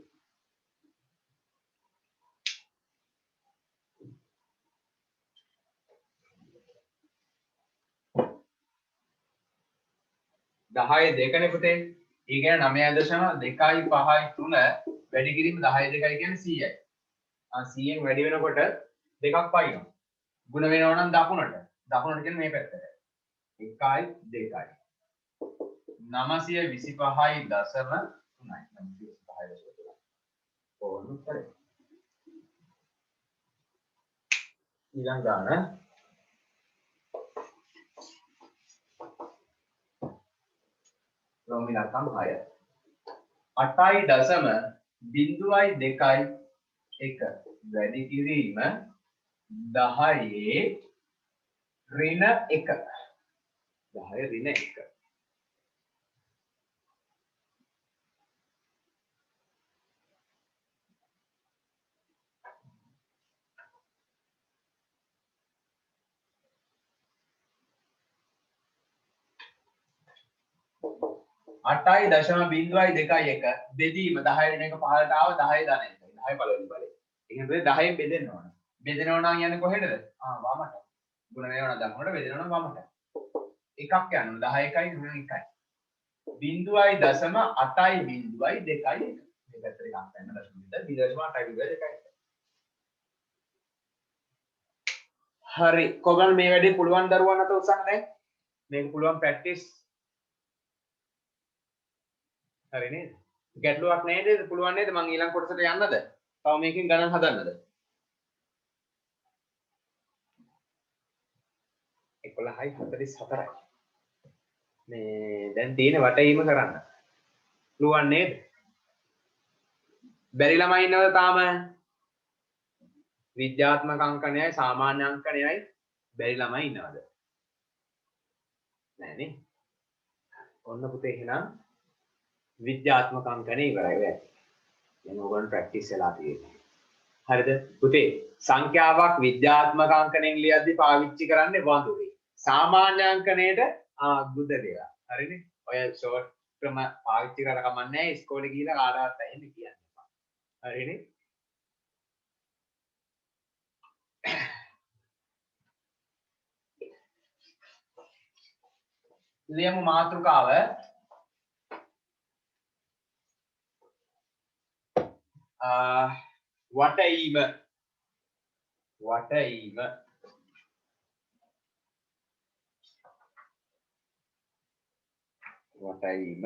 10 2නේ පුතේ. ඒ කියන්නේ 9.2යි 5යි 3 වැඩි කිරීම 10 2යි කියන්නේ 100යි. 100න් වැඩි වෙනකොට දෙකක් පයින්නවා. ಗುಣ වෙනවා නම් දකුණට. දකුණට කියන්නේ මේ පැත්තට. 1යි 2යි. 925යි දශම 3යි. 925යි දශම 3යි. ඕන උත්තරේ. ඊළඟ ගාන ප්‍රමිලකම් 6. 8යි දශම 0.2යි 1 වැඩි කිරීම 10 ඍණ 1. 10 ඍණ 1. අටයි දශම 0.2 බෙදීම 10 ඍණ 1 පහළට ආව 10 ධන 1. 10 පළවෙනි බලය. එහෙනම් 10න් බෙදෙන්න ඕන. බෙදෙනවා නම් යන්නේ කොහෙටද? වමට. ගුණ වෙනවා නම් දකුණට බෙදෙනවා නම් වමට. එකක් යනවා 10 1යි ඍණ 1යි. 0.8යි 0.2යි 1. මේ පැත්තට එකක් ගන්න දශම විතර 0.8යි 2යි. හරි. කොගල් මේ වැඩේ පුළුවන් දරුවන් අත උසන්න දැන්. මේක පුළුවන් ප්‍රැක්ටිස්. හරි නේද? ගැටලුවක් නේද? පුළුවන් නේද? මම ඊළඟ කොටසට යන්නද? තව මේකෙන් ගණන් හදන්නද? 11යි 44යි. මේ දැන් තියෙන වටේම කරන්න. පුළුවන් නේද? බැරි ළමයි ඉන්නවද තාම? විද්‍යාත්මක අංකණයයි සාමාන්‍ය අංකණයයි බැරි ළමයි ඉන්නවද? නෑ නේ. ඔන්න පුතේ එහෙනම් විද්‍යාත්මක අංකණය ඉවරයි වැඩි. දැන් ඕගොල්ලෝ ප්‍රැක්ටිස් වෙලා තියෙන්නේ. හරිද? පුතේ සංඛ්‍යාවක් විද්‍යාත්මක අංකණයෙන් ලියද්දී පාවිච්චි කරන්නේ වඳුරේ. සාමාන්‍ය අංකණයට ගුදලයා. හරිනේ? ඔය ෂෝට් ක්‍රම පාවිච්චි කරලා කමන්නේ නැහැ. ඉස්කෝලේ ගිහිල්ලා කාටවත් ඇහෙන්න කියන්න එපා. හරිනේ? ලියමු මාතෘකාව. වටීම වටීම වටීම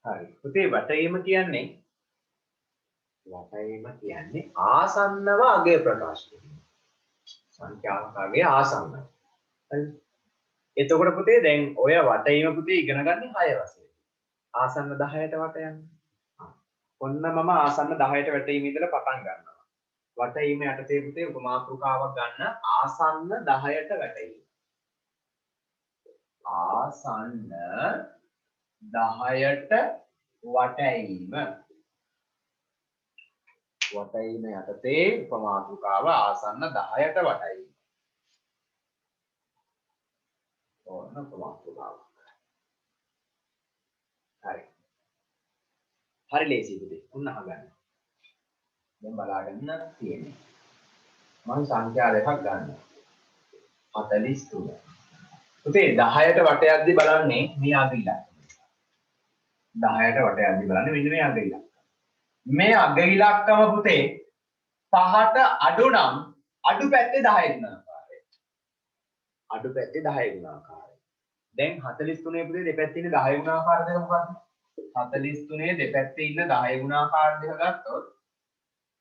හරි පුතේ වටීම කියන්නේ ආසන්නව අගය ප්‍රකාශ කිරීම. සංඛ්‍යාවකගේ ආසන්න. හරි. එතකොට පුතේ දැන් ඔය වටීම පුතේ ඉගෙන ගන්න 6 වශයෙන්. ආසන්න 10ට වට යන්නේ. ඔන්න මම ආසන්න 10ට වටීම ඉඳලා පටන් ගන්නවා. වටීම යටතේ පුතේ උපමාතෘකාවක් ගන්න ආසන්න 10ට වටීම. ආසන්න 10ට වටීම. වටීම යටතේ උපමාතෘකාව ආසන්න 10ට වටීම. ඕන උපමාතෘකාව. හරි. හරි ලේසි පුතේ. ඔන්න අහගන්න. දැන් බලාගන්න තියෙන්නේ. මම සංඛ්‍යා දෙකක් ගන්නවා. 43. පුතේ 10ට වටයක්දී බලන්නේ මේ අග ඉලක්කම. 10ට වටයක්දී බලන්නේ මෙන්න මේ අග ඉලක්කම. මේ අග ඉලක්කම පුතේ 5ට අඩු නම් අඩු පැත්තේ 10 ගුණාකාරය. අඩු පැත්තේ 10 ගුණාකාරය. දැන් 43 පුතේ දෙපැත්තේ ඉන්න 10 ගුණාකාර දෙක මොකක්ද? 43 දෙපැත්තේ ඉන්න 10 ගුණාකාර දෙක ගත්තොත්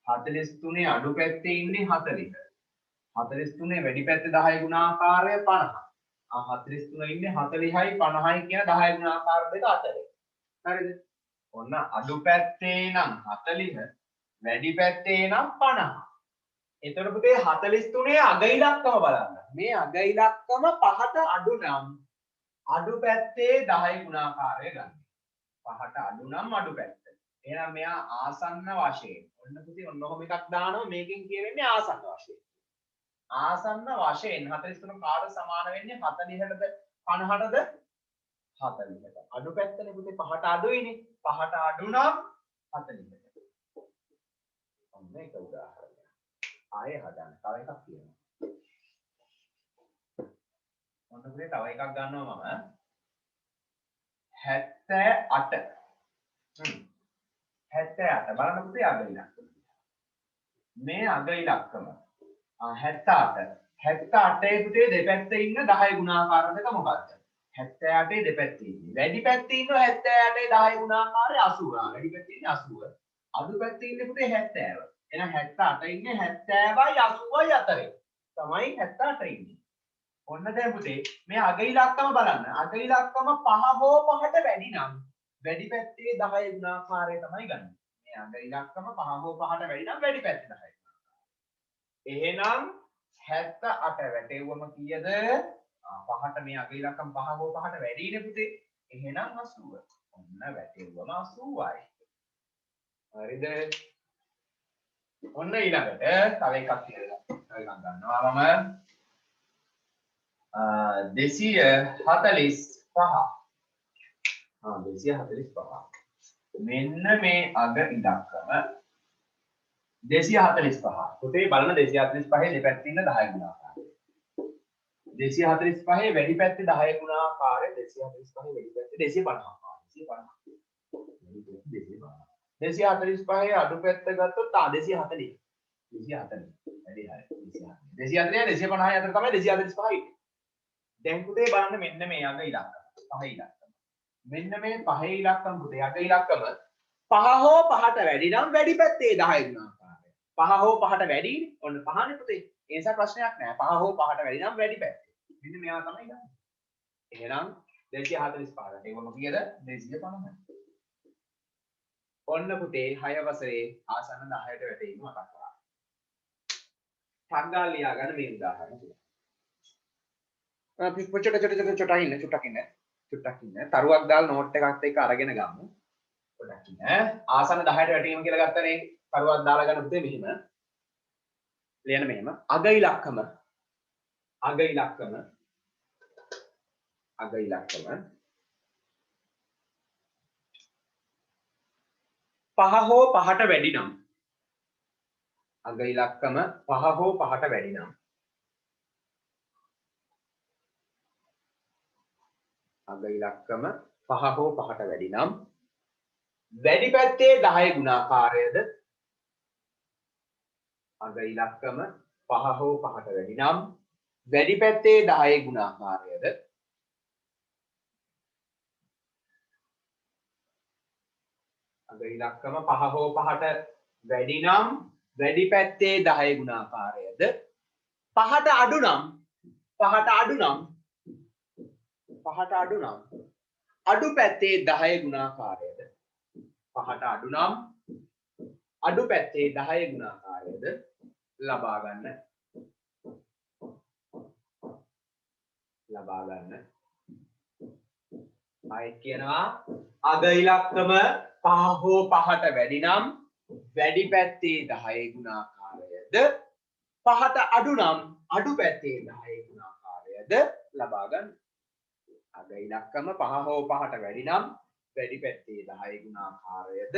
43 අඩු පැත්තේ ඉන්නේ 40. 43 වැඩි පැත්තේ 10 ගුණාකාරය 50. 43 ඉන්නේ 40යි 50යි කියන 10 ගුණාකාර දෙක අතර. හරිද? ඔන්න අඩු පැත්තේ නම් 40 වැඩි පැත්තේ නම් 50. එතකොට පුතේ 43 අග ඉලක්කම බලන්න. මේ අග ඉලක්කම 5ට අඩු නම් අඩු පැත්තේ 10 ගුණාකාරය ගන්න. 5ට අඩු නම් අඩු පැත්ත. එහෙනම් මෙයා ආසන්න වශයෙන්. ඔන්න පුතේ ඔන්න ඔහොම එකක් දානවා මේකෙන් කියවෙන්නේ ආසන්න වශයෙන්. ආසන්න වශයෙන් 43 කාට සමාන වෙන්නේ 40ටද 50ටද 40ට. අඩු පැත්තනේ පුතේ 5ට අඩුයිනේ. 5ට අඩු නම් 40ට. ඔන්න ඒක උදාහරණයක්. ආයෙ හදන්න. තව එකක් කියනවා. ඔන්න පුතේ තව එකක් ගන්නවා මම. 78. 78 බලන්න පුතේ අග ඉලක්කම. මේ අග ඉලක්කම 78. 78 පුතේ දෙපැත්තේ ඉන්න 10 ගුණාකාර දෙක මොකක්ද? 78 දෙපැත්තේ ඉන්නේ. වැඩි පැත්තේ ඉන්න 78 10 ගුණාකාරය 80. වැඩි පැත්තේ ඉන්නේ 80. අඩු පැත්තේ ඉන්නේ පුතේ 70. එහෙනම් 78 ඉන්නේ 70යි 80යි අතරේ. තමයි 78 ඉන්නේ. ඔන්න දැන් පුතේ මේ අග ඉලක්කම බලන්න. අග ඉලක්කම 5 හෝ 5ට වැඩි නම් වැඩි පැත්තේ 10 ගුණාකාරය තමයි ගන්න. මේ අග ඉලක්කම 5 හෝ 5ට වැඩි නම් වැඩි පැත්තේ 10 ගුණාකාරය. එහෙනම් 78 වැටෙව්වම කීයද? 5ට මේ අග ඉලක්කම 5 හෝ 5ට වැඩිනේ පුතේ. එහෙනම් 80. ඔන්න වැටෙව්වම 80යි. හරිද? ඔන්න ඊළඟට තව එකක් කියලා. තව එකක් ගන්නවා මම. 245. 245. මෙන්න මේ අග ඉලක්කම 245. පුතේ බලන 245 දෙපැත්තේ ඉන්න 10 ගුණාකාරය. 245 වැඩි පැත්තේ 10 ගුණාකාරය 245 වැඩි පැත්තේ 250. 245 අඩු පැත්ත ගත්තොත් 240. 240. වැඩි හරි. 240 250 අතර තමයි 245 ඉන්නේ. දැන් පුතේ බලන්න මෙන්න මේ අග ඉලක්කම. පහ ඉලක්කම. මෙන්න මේ පහ ඉලක්කම පුතේ අග ඉලක්කම 5 හෝ 5ට වැඩි නම් වැඩි පැත්තේ 10 ගුණාකාරය. 5 හෝ 5ට වැඩිනේ. ඔන්න 5නේ පුතේ. ඒ නිසා ප්‍රශ්නයක් නෑ. 5 හෝ 5ට වැඩි නම් වැඩි පැත්තේ. මෙන්න මෙයා තමයි ගන්න. එහෙනම් 245ට ඒවම කීයද? 250. ඔන්න පුතේ 6 වසරේ ආසන්න 10ට වැටීම මතක් කරගන්න. ටග්ගාල් ලියා ගන්න මේ උදාහරණ තුන. අපි චුට්ටක් ඉන්න. තරුවක් දාලා නෝට් එකක් එක්ක අරගෙන ගමු. පොඩ්ඩක් ඉන්න. ආසන්න 10ට වැටීම කියලා ගත්තනේ. තරුවක් දාලා ගන්න පුතේ මෙහිම. ලියන්න මෙහෙම. අග ඉලක්කම අග ඉලක්කම 5 හෝ 5ට වැඩි නම් අග ඉලක්කම 5 හෝ 5ට වැඩි නම් අග ඉලක්කම 5 හෝ 5ට වැඩි නම් වැඩි පැත්තේ 10 ගුණාකාරයද අග ඉලක්කම 5 හෝ 5ට වැඩි නම් වැඩි පැත්තේ 10 ගුණාකාරයද අග ඉලක්කම 5 හෝ 5ට වැඩි නම් වැඩි පැත්තේ 10 ගුණාකාරයද 5ට අඩු නම් 5ට අඩු නම් 5ට අඩු නම් අඩු පැත්තේ 10 ගුණාකාරයද 5ට අඩු නම් අඩු පැත්තේ 10 ගුණාකාරයද ලබා ගන්න ආයෙත් කියනවා අග ඉලක්කම 5 හෝ 5ට වැඩි නම් වැඩි පැත්තේ 10 ගුණාකාරයද 5ට අඩු නම් අඩු පැත්තේ 10 ගුණාකාරයද ලබා ගන්න අග ඉලක්කම 5 හෝ 5ට වැඩි නම් වැඩි පැත්තේ 10 ගුණාකාරයද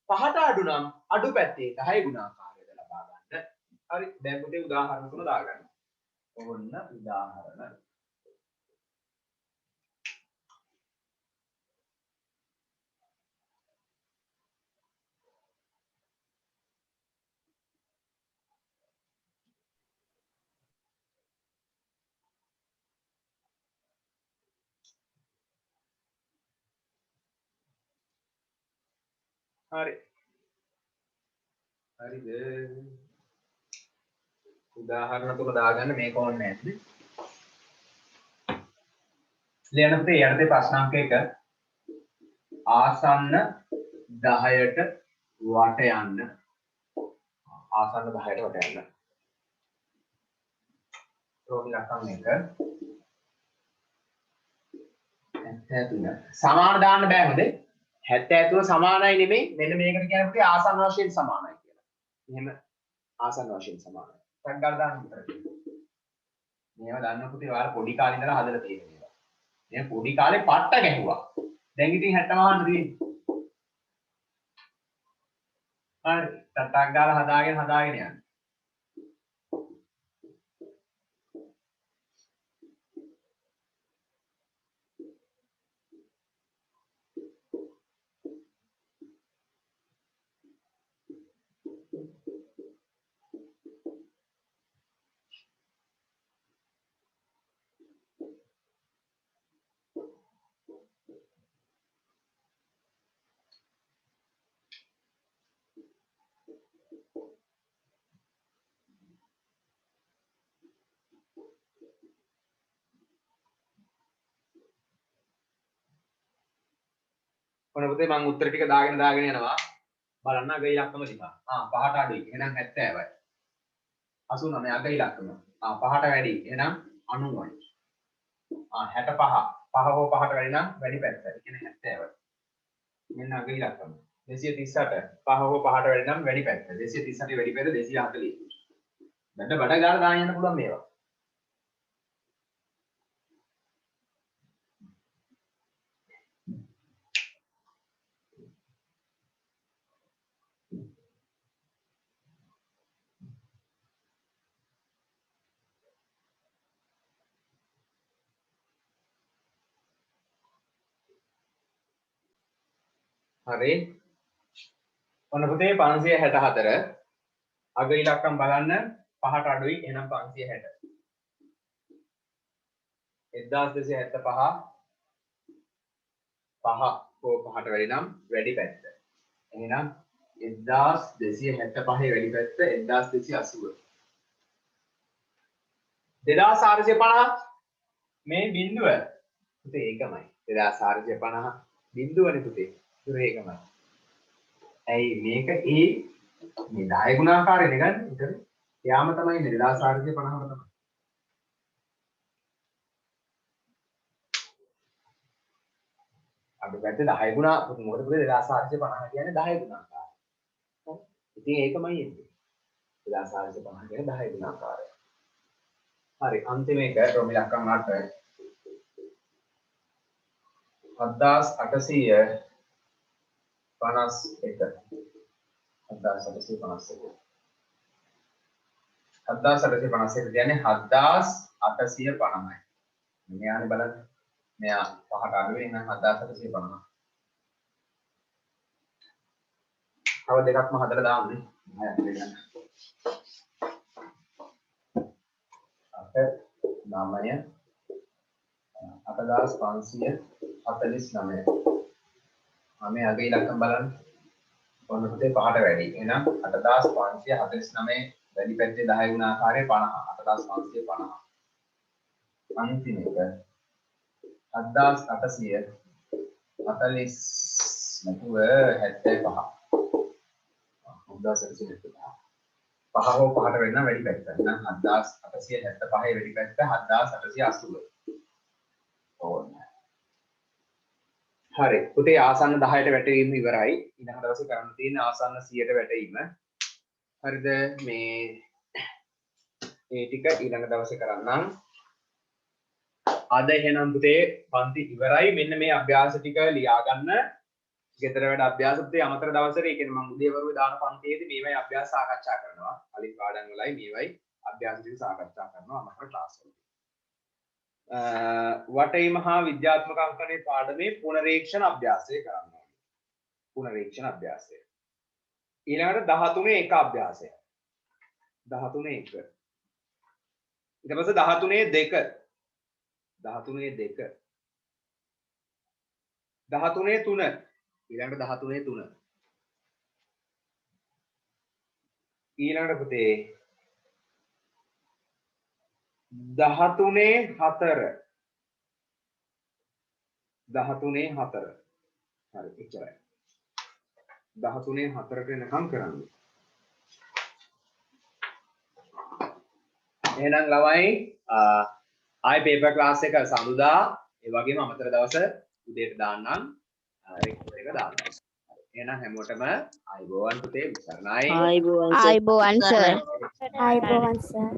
5ට අඩු නම් අඩු පැත්තේ 10 ගුණාකාරයද ලබා ගන්න. හරි දැන් පුතේ උදාහරණ තුන දාගන්න. ඕන්න උදාහරණ. හරි. හරිද? උදාහරණ තුන දාගන්න මේක ඕනේ නැද්ද? ලියන පුතේ යටතේ ප්‍රශ්න අංක 1 ආසන්න 10ට වට යන්න. ආසන්න 10ට වට යන්න. රෝමි ලක්ෂණ 1 73 සමාන දාන්න බෑ හොඳේ 73 සමානයි නෙමෙයි මෙන්න මේකට කියන පුතේ ආසන්න වශයෙන් සමානයි කියලා. එහෙම ආසන්න වශයෙන් සමානයි. ටක් ගාලා දාන්න විතරයි. මේවා දන්න පුතේ ඔයාලා පොඩි කාලේ ඉඳලා හදලා තියෙන ඒවා. මේ පොඩි කාලේ පට්ට ගැහුවා. දැන් ඉතින් 60 මහන්න තියෙන්නේ. හරි. ටක් ගාලා හදාගෙන යන්න. ඔන්න පුතේ මම උත්තර ටික දාගෙන යනවා. බලන්න අග ඉලක්කම දිහා. 5ට අඩුයි. එහෙනම් 70යි. 89 අග ඉලක්කම. 5ට වැඩි. එහෙනම් 90යි. 65. 5 හෝ 5ට වැඩි නම් වැඩි පැත්ත. ඒ කියන්නේ 70යි. මෙන්න අග ඉලක්කම. 238. 5 හෝ 5ට වැඩි නම් වැඩි පැත්ත. 238 වැඩි පැත්ත 240. බඩ ගාලා දාන්න යන්න පුළුවන් මේවා. හරි. ඔන්න පුතේ 564 අග ඉලක්කම් බලන්න 5ට අඩුයි එහෙනම් 560. 1275 5 හෝ 5ට වැඩි නම් වැඩි පැත්ත. එහෙනම් 1275 වැඩි පැත්ත 1280. 2450 මේ බිඳුව පුතේ ඒකමයි. 2450 බිඳුවනේ පුතේ. ඒකමයි. ඇයි මේක මේ 10 ගුණාකාරයෙන් ගන්න විතර. යාම තමයි 2450ම තමයි. අඩු පැත්තේ 10 ගුණා මොකද පුතේ 2450 කියන්නේ 10 ගුණාකාරය. හරි. ඉතින් ඒකමයි එන්නේ. 2450 කියන්නේ 10 ගුණාකාරය. හරි අන්තිම එක රෝමි ලක්කම් 8 7851 7851 කියන්නේ 7850යි. මෙයානේ බලන්න. මෙයා පහට අඩු වෙන 7850. තව දෙකක්ම හදලා දාන්නේ. 8549. මේ අගේ ඉලක්කම් බලන්න. ඔන්න පුතේ පහට වැඩි. එහෙනම් 8549 වැඩි පැත්තේ 10 ගුණ ආකාරය 50. 8550. අන්තිම එක 7840 නැතුව 75. 7875. පහ හෝ පහට වෙන්න වැඩි පැත්ත. එහෙනම් 7875 වැඩි පැත්ත 7880. ඕන්න. හරි. පුතේ ආසන්න 10ට වැටීම ඉවරයි. ඊළඟ දවසේ කරන්න තියෙන ආසන්න 100ට වැටීම. හරිද? මේ ඒ ටික ඊළඟ දවසේ කරන්නම්. අද එහෙනම් පුතේ පන්ති ඉවරයි. මෙන්න මේ අභ්‍යාස ටික ලියා ගන්න. ගෙදර වැඩ අභ්‍යාස පුතේ අමතර දවසට ඒ කියන්නේ මම උදේවරුේ දාන පන්තියේදී මේවයි අභ්‍යාස සාකච්ඡා කරනවා. කලින් පාඩම් වලයි මේවයි අභ්‍යාස ටික සාකච්ඡා කරනවා අමතර ක්ලාස් වලදී. වටේ මහා විද්‍යාත්මක අංකනේ පාඩමේ පුනරීක්ෂණ අභ්‍යාසය කරන්න ඕනේ. පුනරීක්ෂණ අභ්‍යාසය. ඊළඟට 13 එක අභ්‍යාසය. 13 එක. ඊට පස්සේ 13 දෙක. 13 දෙක. 13 තුන. ඊළඟට 13 තුන. ඊළඟට පුතේ 13 4. 13 4. හරි එච්චරයි. 13 4ට එනකම් කරන්න. එහෙනම් ළමයි ආයි පේපර් ක්ලාස් එක සඳුදා ඒ වගේම අමතර දවස උදේට දාන්නම් රෙකෝඩ් එක දාන්න. එහෙනම් හැමෝටම ආයිබෝවන් පුතේ විසරණයි. ආයිබෝවන් සර්. ආයිබෝවන් සර්.